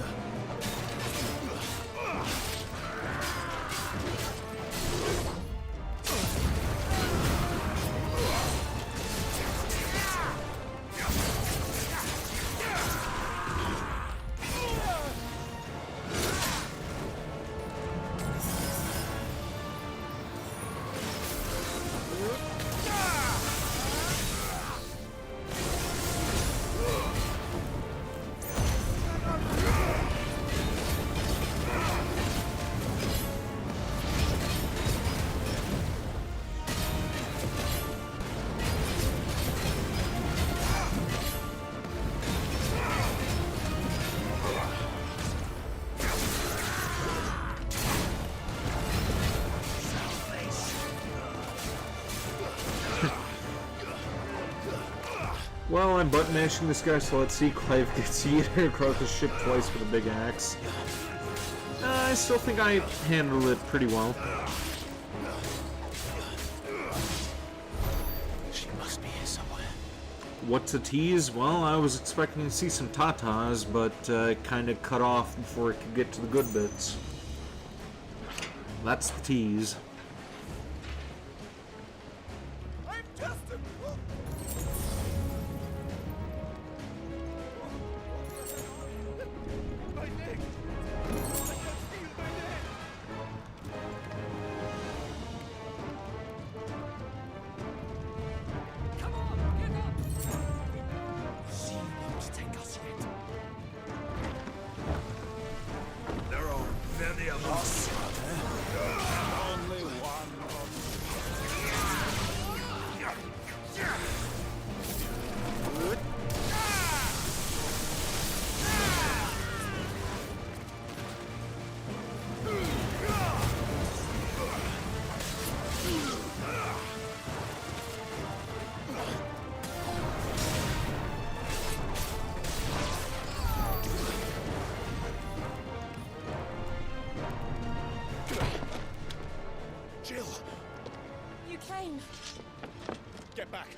Well, I'm button mashing this guy, so let's see. Clive gets yeeted across the ship twice with a big axe. I still think I handled it pretty well. She must be here somewhere. What's a tease? Well, I was expecting to see some tatas, but it kind of cut off before it could get to the good bits. That's the tease. Jill! You came. Get back!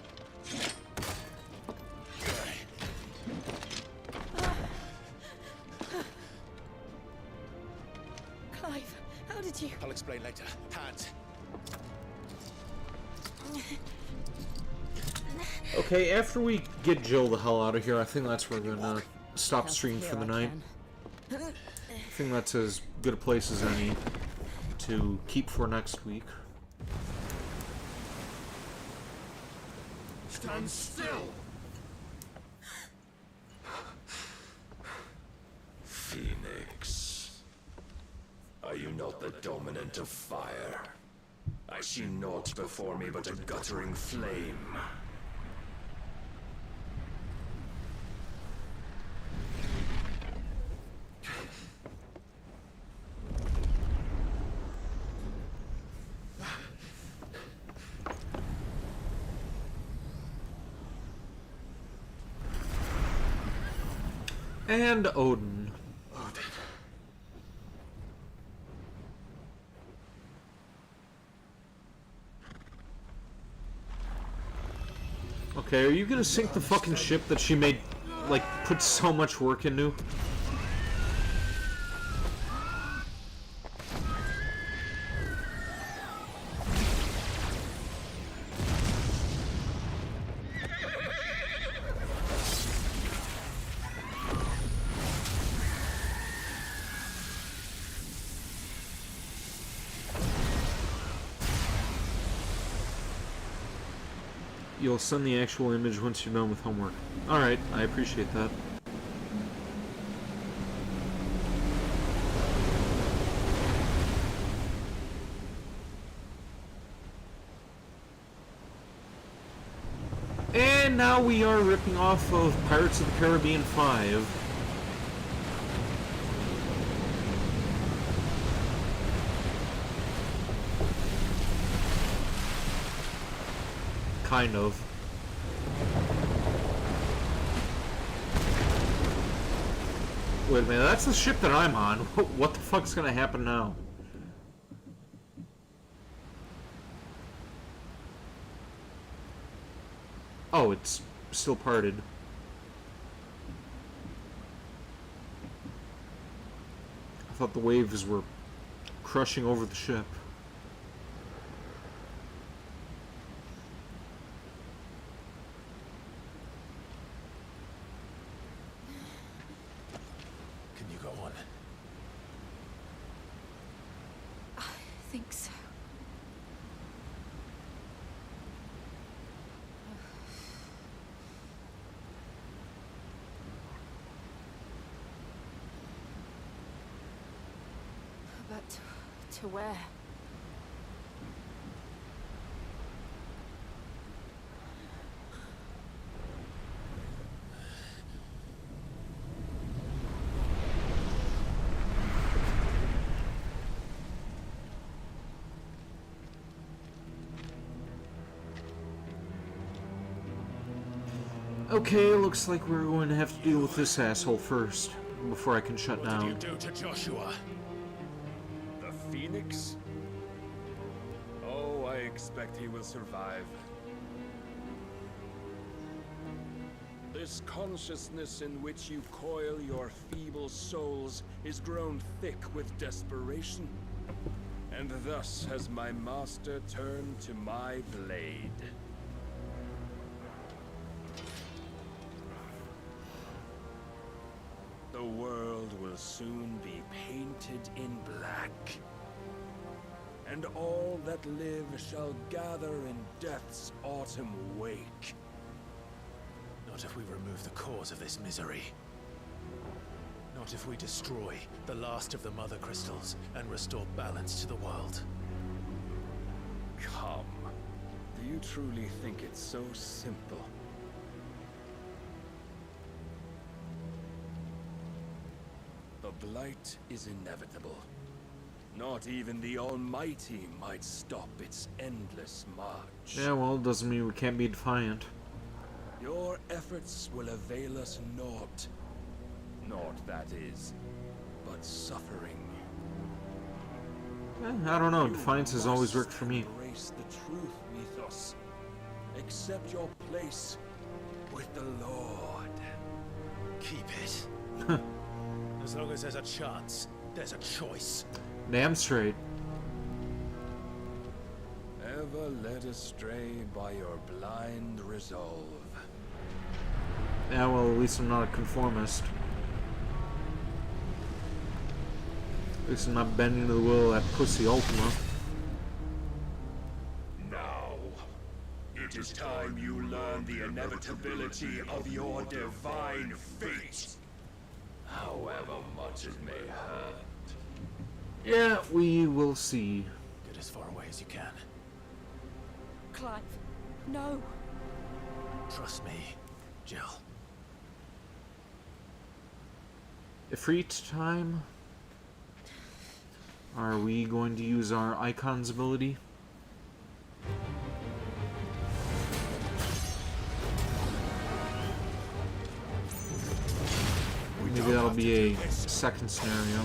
Clive, how did you... I'll explain later. Hands. Okay, after we get Jill the hell out of here, I think that's where we're gonna stop the stream for the night. I think that's as good a place as any to keep for next week. Stand still! Phoenix, are you not the dominant of fire? I see naught before me but a guttering flame. And Odin. Okay, are you gonna sink the fucking ship that she made, like, put so much work into? You'll send the actual image once you're done with homework. Alright, I appreciate that. And now we are ripping off of Pirates of the Caribbean 5. Kind of. Wait a minute, that's the ship that I'm on. What the fuck's gonna happen now? Oh, it's still parted. I thought the waves were crushing over the ship. I think so. But to where? Okay, looks like we're going to have to deal with this asshole first, before I can shut down. What did you do to Joshua? The Phoenix? Oh, I expect he will survive. This consciousness in which you coil your feeble souls is grown thick with desperation. And thus has my master turned to my blade. The world will soon be painted in black. And all that live shall gather in death's autumn wake. Not if we remove the cause of this misery. Not if we destroy the last of the Mother Crystals and restore balance to the world. Come. Do you truly think it's so simple? The Blight is inevitable. Not even the Almighty might stop its endless march. Yeah, well, it doesn't mean we can't be defiant. Your efforts will avail us naught. Naught, that is, but suffering. I don't know, defiance has always worked for me. Embrace the truth, Mythos. Accept your place with the Lord. Keep it. As long as there's a chance, there's a choice. Damn straight. Ever led astray by your blind resolve. Yeah, well, at least I'm not a conformist. At least I'm not bending to the will of that pussy Ultima. Now, it is time you learn the inevitability of your divine fate. However much it may hurt. Yeah, we will see. Get as far away as you can. Clive, no. Trust me, Jill. Ifrit time. Are we going to use our Icon's ability? Maybe that'll be a second scenario.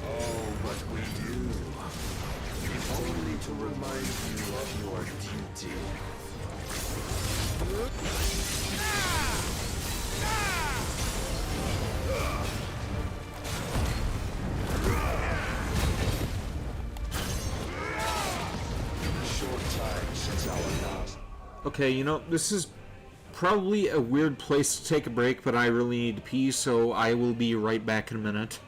Oh, but we do. If only to remind you of your duty. Short time since our last. Okay, you know, this is probably a weird place to take a break, but I really need to pee, so I will be right back in a minute.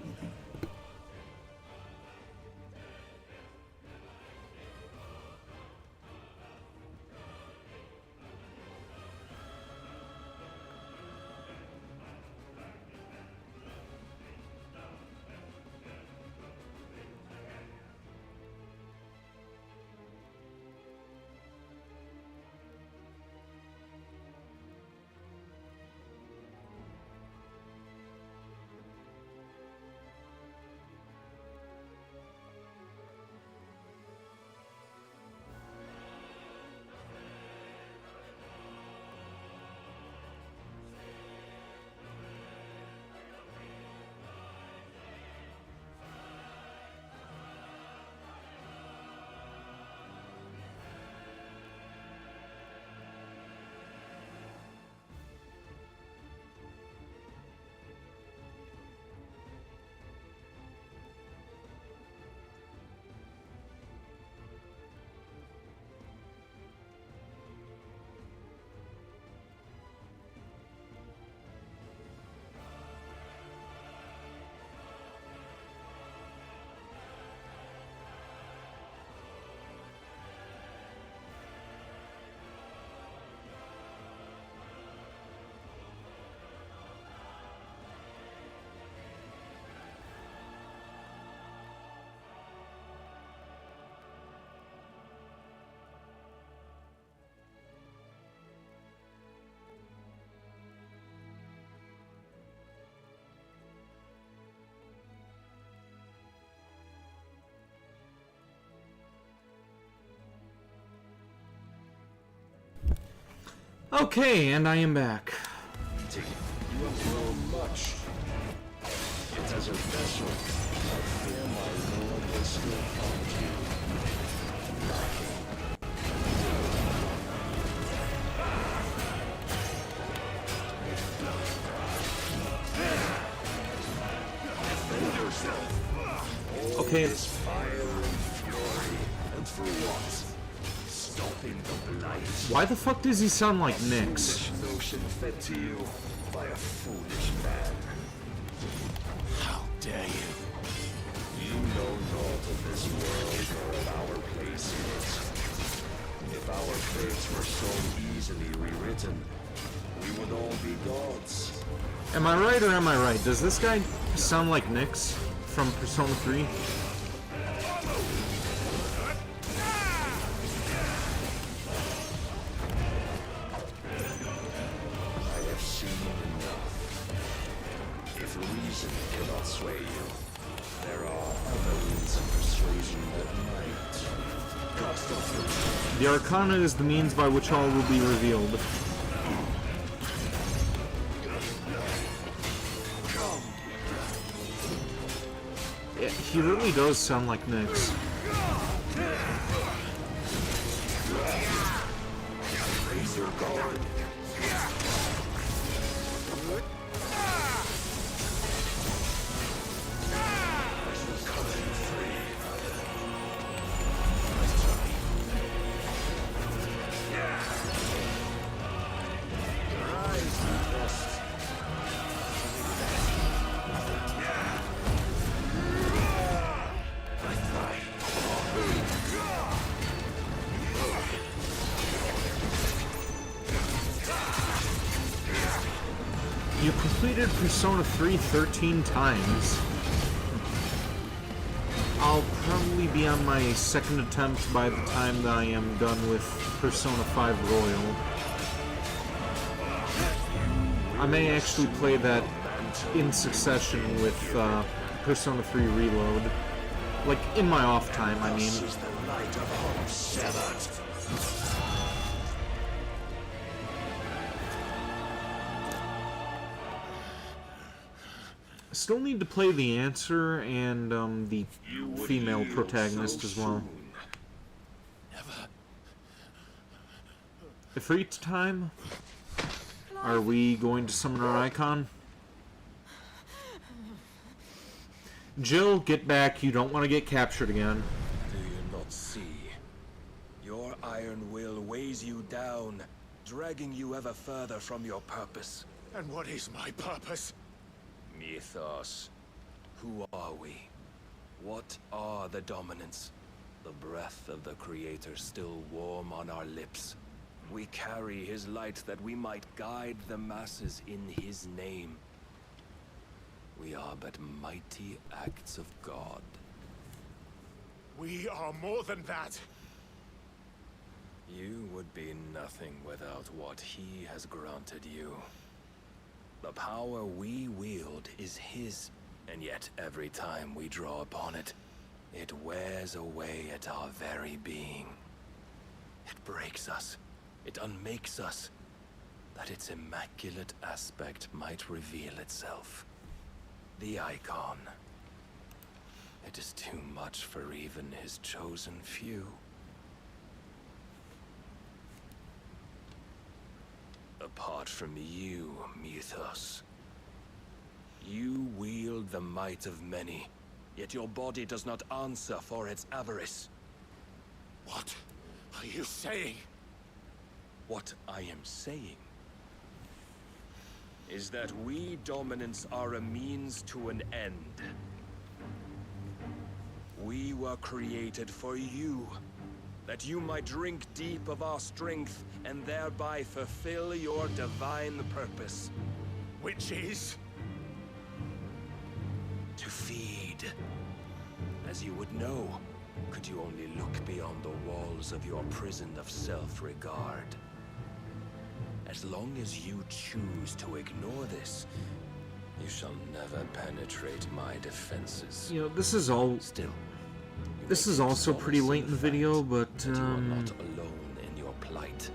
Okay, and I am back. much. Yet as a vessel, I fear my lord will still find you lacking. Defend yourself. Okay. This fire and fury, and for what? Stopping the blight. Why the fuck does he sound like Nyx? Foolish notion fed to you by a foolish man. How dare you? You know naught of this world or of our place in it. If our fates were so easily rewritten, we would all be gods. Am I right or am I right? Does this guy sound like Nyx from Persona 3? Reason cannot sway you. There are other means of persuasion that might. Cost of The Arcana is the means by which all will be revealed. Yeah, he really does sound like Nyx. Raise your guard. You completed Persona 3 13 times. I'll probably be on my second attempt by the time that I am done with Persona 5 Royal. I may actually play that in succession with Persona 3 Reload. Like, in my off time, I mean. Still need to play the answer and the female protagonist as well. Ifrit time? Are we going to summon our icon? Jill, get back. You don't want to get captured again. Do you not see? Your iron will weighs you down, dragging you ever further from your purpose. And what is my purpose? Mythos. Who are we? What are the dominants? The breath of the Creator still warm on our lips. We carry his light that we might guide the masses in his name. We are but mighty acts of God. We are more than that. You would be nothing without what he has granted you. The power we wield is his, and yet every time we draw upon it, it wears away at our very being. It breaks us, it unmakes us, that its immaculate aspect might reveal itself. The icon. It is too much for even his chosen few. Apart from you, Mythos. You wield the might of many, yet your body does not answer for its avarice. What are you saying? What I am saying is that we dominants are a means to an end. We were created for you, that you might drink deep of our strength and thereby fulfill your divine purpose. Which is? To feed. As you would know, could you only look beyond the walls of your prison of self-regard. As long as you choose to ignore this, you shall never penetrate my defenses. You know, this is all... Still, this is also pretty late in the video, but, you are not alone in your plight.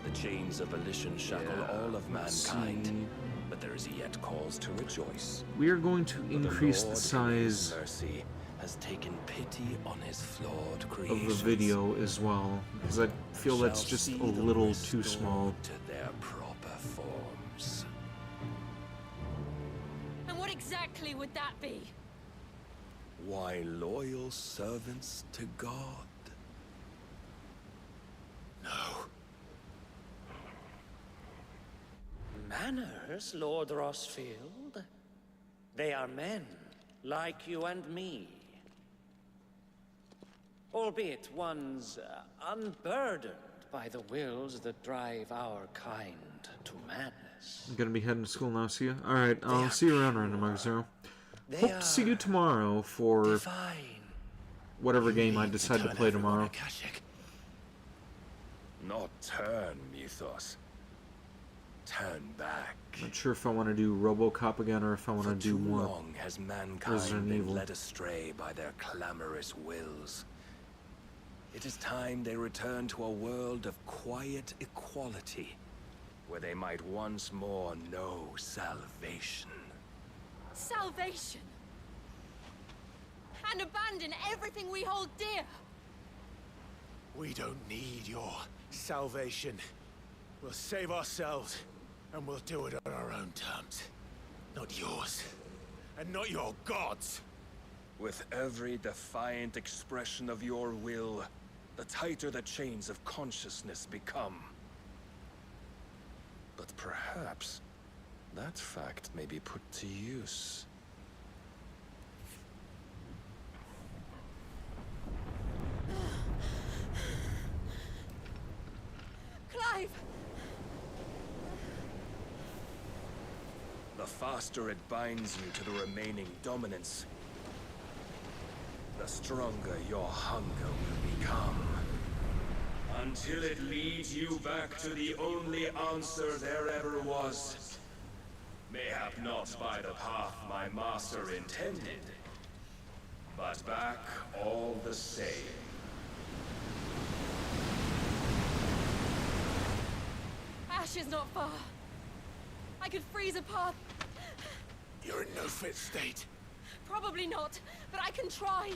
The chains of volition shackle all of mankind, but others yet cause to rejoice. We are going to increase the size mercy has taken pity on his flawed of creations. the video as well, because I feel that's just a little too small. To their proper forms. And what exactly would that be? Why, loyal servants to God. No. Manners, Lord Rossfield? They are men, like you and me. Albeit ones unburdened by the wills that drive our kind to madness. I'm gonna be heading to school now, see ya. Alright, I'll see you around, Random Zero. Hope to see you tomorrow for whatever game I decide to play tomorrow. Not turn, Mythos. Turn back. Not sure if I want to do RoboCop again or if I want to do more Too long has mankind Resident been Evil. led astray by their clamorous wills. It is time they return to a world of quiet equality, where they might once more know salvation. Salvation! And abandon everything we hold dear! We don't need your salvation. We'll save ourselves, and we'll do it on our own terms. Not yours. And not your gods. With every defiant expression of your will, the tighter the chains of consciousness become. But perhaps that fact may be put to use. Clive! The faster it binds you to the remaining dominance, the stronger your hunger will become. Until it leads you back to the only answer there ever was. Mayhap not by the path my master intended, but back all the same. Ash is not far. I could freeze a path. You're in no fit state. Probably not, but I can try.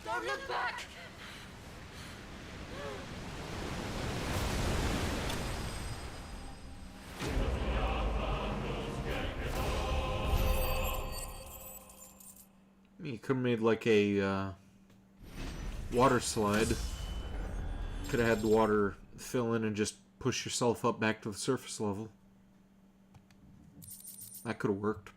Don't look back! You could have made like a water slide. Could have had the water fill in and just push yourself up back to the surface level. That could have worked.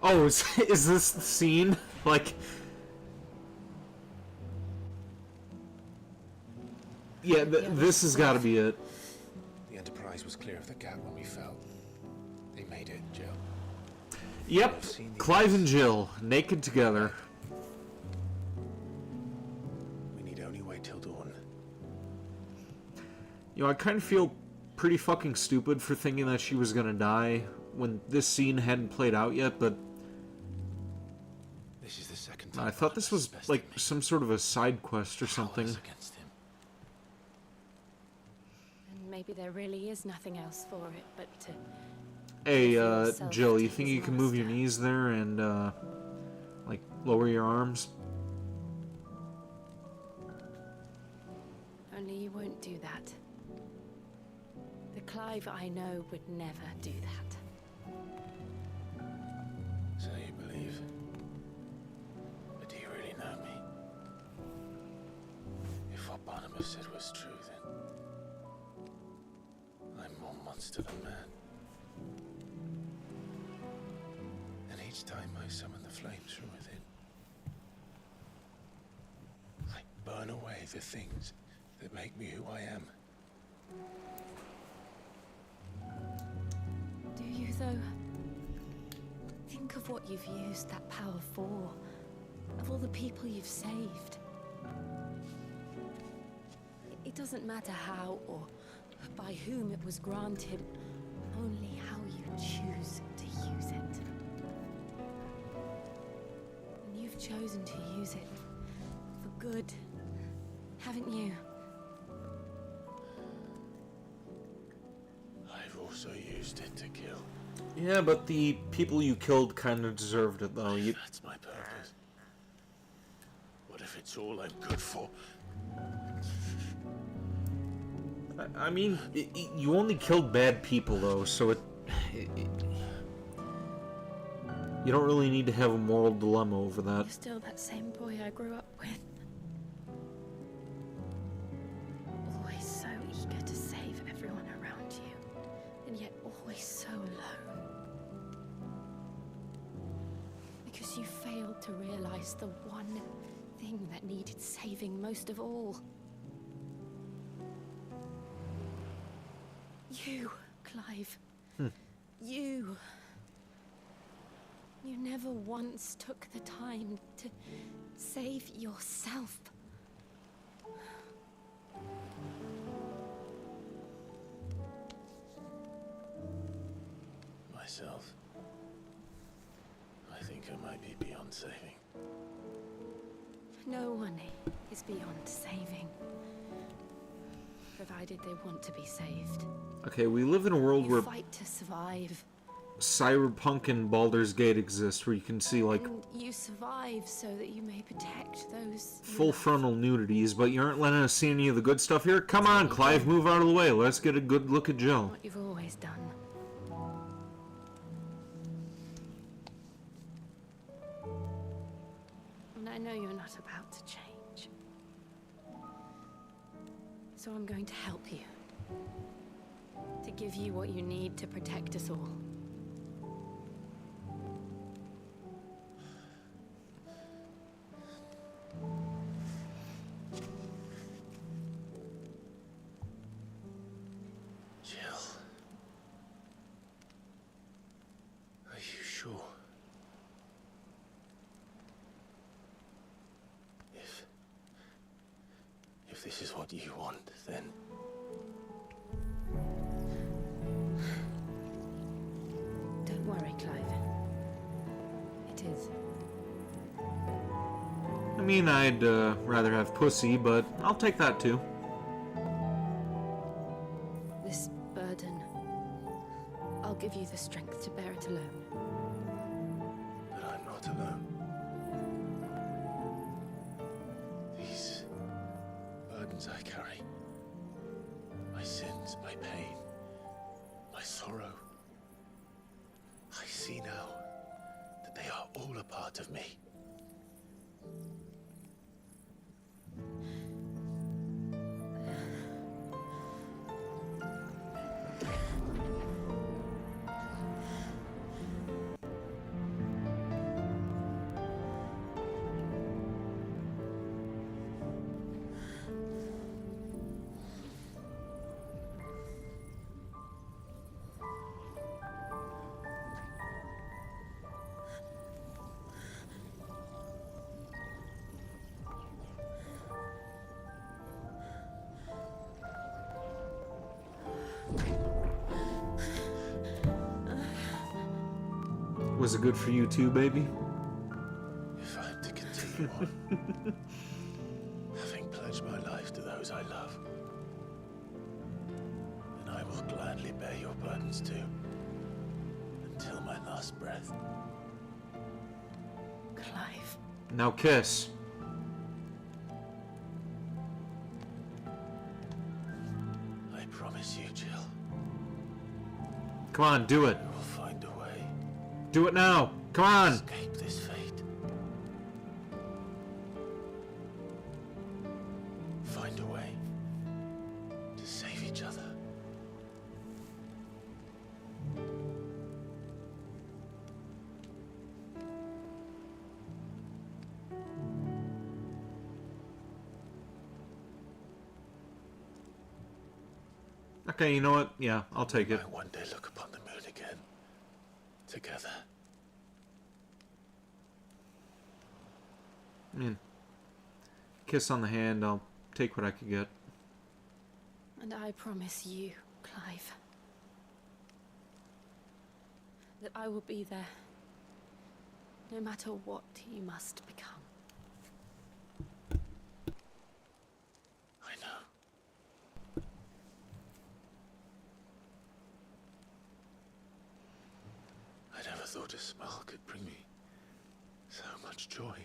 Oh, is this the scene? Like... Yeah, this has got to be it. The Enterprise was clear of the gap when we fell. They made it, Jill. Yep, Clive and Jill, naked together. We need only wait till dawn. You know, I kind of feel pretty fucking stupid for thinking that she was gonna die when this scene hadn't played out yet, but... This is the second time I thought this was like some sort of a side quest or something. And maybe there really is nothing else for it but to... Hey, Jill, you think you can move your knees there and, like, lower your arms? Only you won't do that. The Clive I know would never do that. So you believe? But do you really know me? If what Barnabas said was true, then I'm more monster than man. And each time I summon the flames from within, I burn away the things that make me who I am. Do you, though? Think of what you've used that power for. of all the people you've saved. It doesn't matter how or by whom it was granted, only how you choose to use it. And you've chosen to use it for good, haven't you? I've also used it to kill. Yeah, but the people you killed kind of deserved it, though. That's my purpose. What if it's all I'm good for? I mean, you only killed bad people, though, so you don't really need to have a moral dilemma over that. You're still that same boy I grew up with. Always so eager to save everyone around you, and yet always so alone. Because you failed to realize the one thing that needed saving most of all. You, Clive. You. You never once took the time to save yourself. Myself. I think I might be beyond saving. No one is beyond saving. Provided they want to be saved. Okay, we live in a world You where fight to survive. Cyberpunk and Baldur's Gate exist, where you can see, like, And you survive so that you may protect those you full love. frontal nudities, but you aren't letting us see any of the good stuff here? Come on, Clive, move out of the way. Let's get a good look at Jill. What you've always done. And I know you're not about to change. So I'm going to help you. To give you what you need to protect us all. Jill. Are you sure? If this is what you want, then... Don't worry, Clive. It is. I mean, I'd rather have pussy, but I'll take that too. This burden, I'll give you the strength to bear it alone. But I'm not alone. These burdens I carry, my sins, my pain, my sorrow, I see now that they are all a part of me. Was it good for you too, baby? If I am to continue on, having pledged my life to those I love, then I will gladly bear your burdens too, until my last breath. Clive. Now kiss. I promise you, Jill. Come on, do it. I will find a way. Do it now. Come on. Escape this fate. Find a way to save each other. Okay, you know what? Yeah, I'll take it. I one day look upon the moon again. Together. I mean, kiss on the hand, I'll take what I could get. And I promise you, Clive, that I will be there, no matter what you must become. I know. I never thought a smile could bring me so much joy.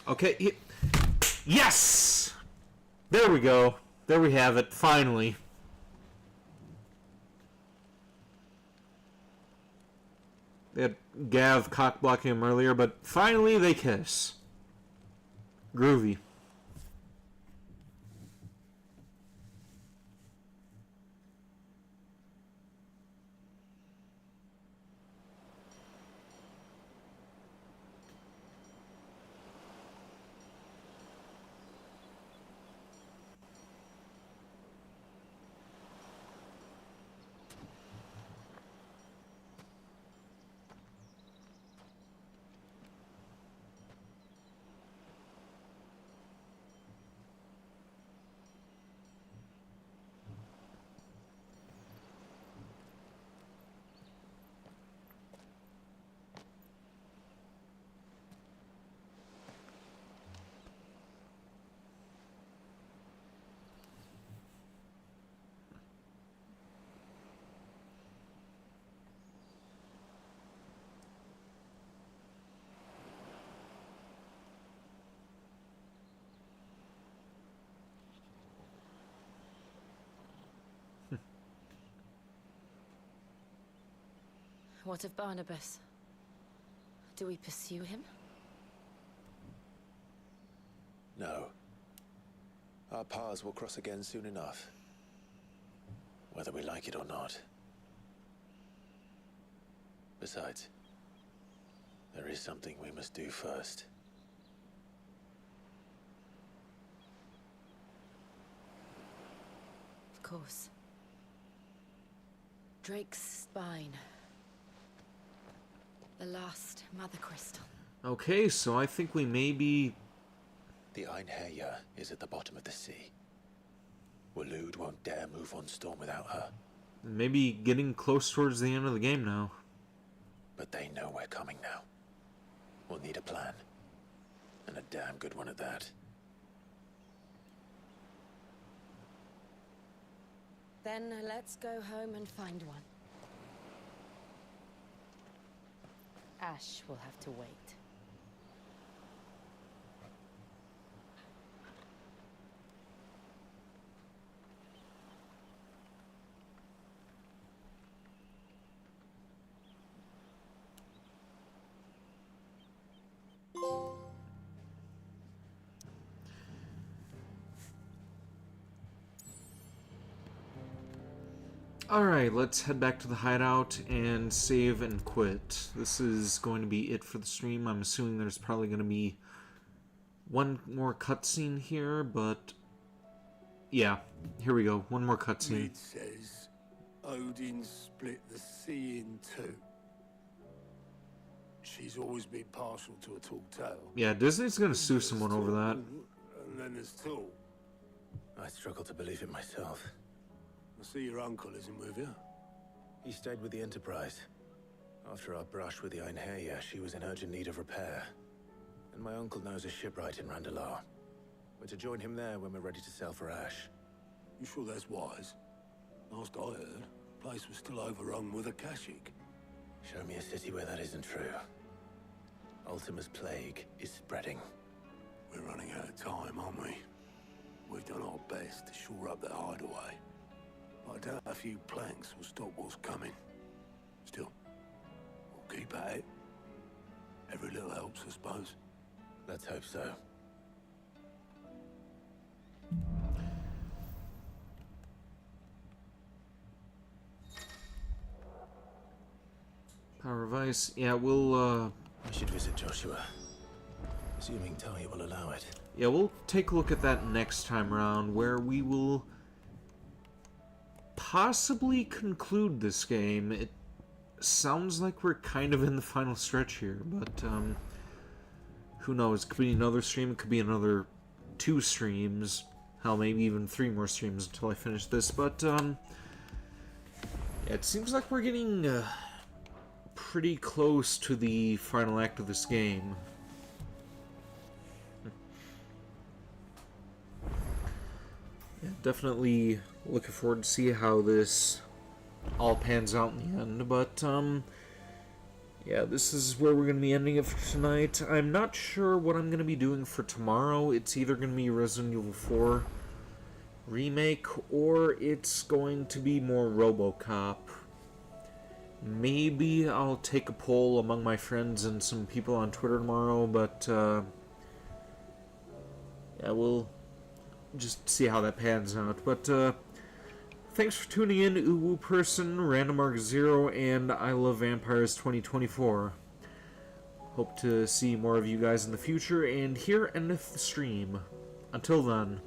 Okay, yes! There we go. There we have it, finally. They had Gav cock-blocking him earlier, but finally they kiss. Groovy. What of Barnabas? Do we pursue him? No. Our paths will cross again soon enough. Whether we like it or not. Besides, there is something we must do first. Of course. Drake's spine. The last Mother Crystal. Okay, so I think we may be... The Einherja is at the bottom of the sea. Waloed won't dare move on storm without her. maybe getting close towards the end of the game now. But they know we're coming now. We'll need a plan. And a damn good one at that. Then let's go home and find one. Ash will have to wait. Alright, let's head back to the hideout and save and quit. This is going to be it for the stream. I'm assuming there's probably going to be one more cutscene here, but yeah, here we go. One more cutscene. It says Odin split the sea in two. She's always been partial to a tall tale. Yeah, Disney's going to sue someone over that. And then there's tall. I struggle to believe it myself. I see your uncle isn't with you. He stayed with the Enterprise. After our brush with the Einherja, she was in urgent need of repair. And my uncle knows a shipwright in Randalar. We're to join him there when we're ready to sail for Ash. You sure that's wise? Last I heard, the place was still overrun with Akashic. Show me a city where that isn't true. Ultima's plague is spreading. We're running out of time, aren't we? We've done our best to shore up that hideaway. I doubt a few planks will stop what's coming. Still, we'll keep at it. Every little helps, I suppose. Let's hope so. Power of Ice. Yeah, we'll, I should visit Joshua. Assuming Talia will allow it. Yeah, we'll take a look at that next time around, where we will possibly conclude this game. It sounds like we're kind of in the final stretch here, but who knows? It could be another stream, it could be another 2 streams, hell, maybe even 3 more streams until I finish this, but yeah, it seems like we're getting pretty close to the final act of this game. Yeah, definitely looking forward to see how this all pans out in the end, but yeah, this is where we're going to be ending it for tonight. I'm not sure what I'm going to be doing for tomorrow. It's either going to be Resident Evil 4 Remake, or it's going to be more RoboCop. Maybe I'll take a poll among my friends and some people on Twitter tomorrow, but yeah, we'll just see how that pans out. But thanks for tuning in, Uwu Person, RandomArc0, and I Love Vampires 2024. Hope to see more of you guys in the future, and here endeth the stream. Until then.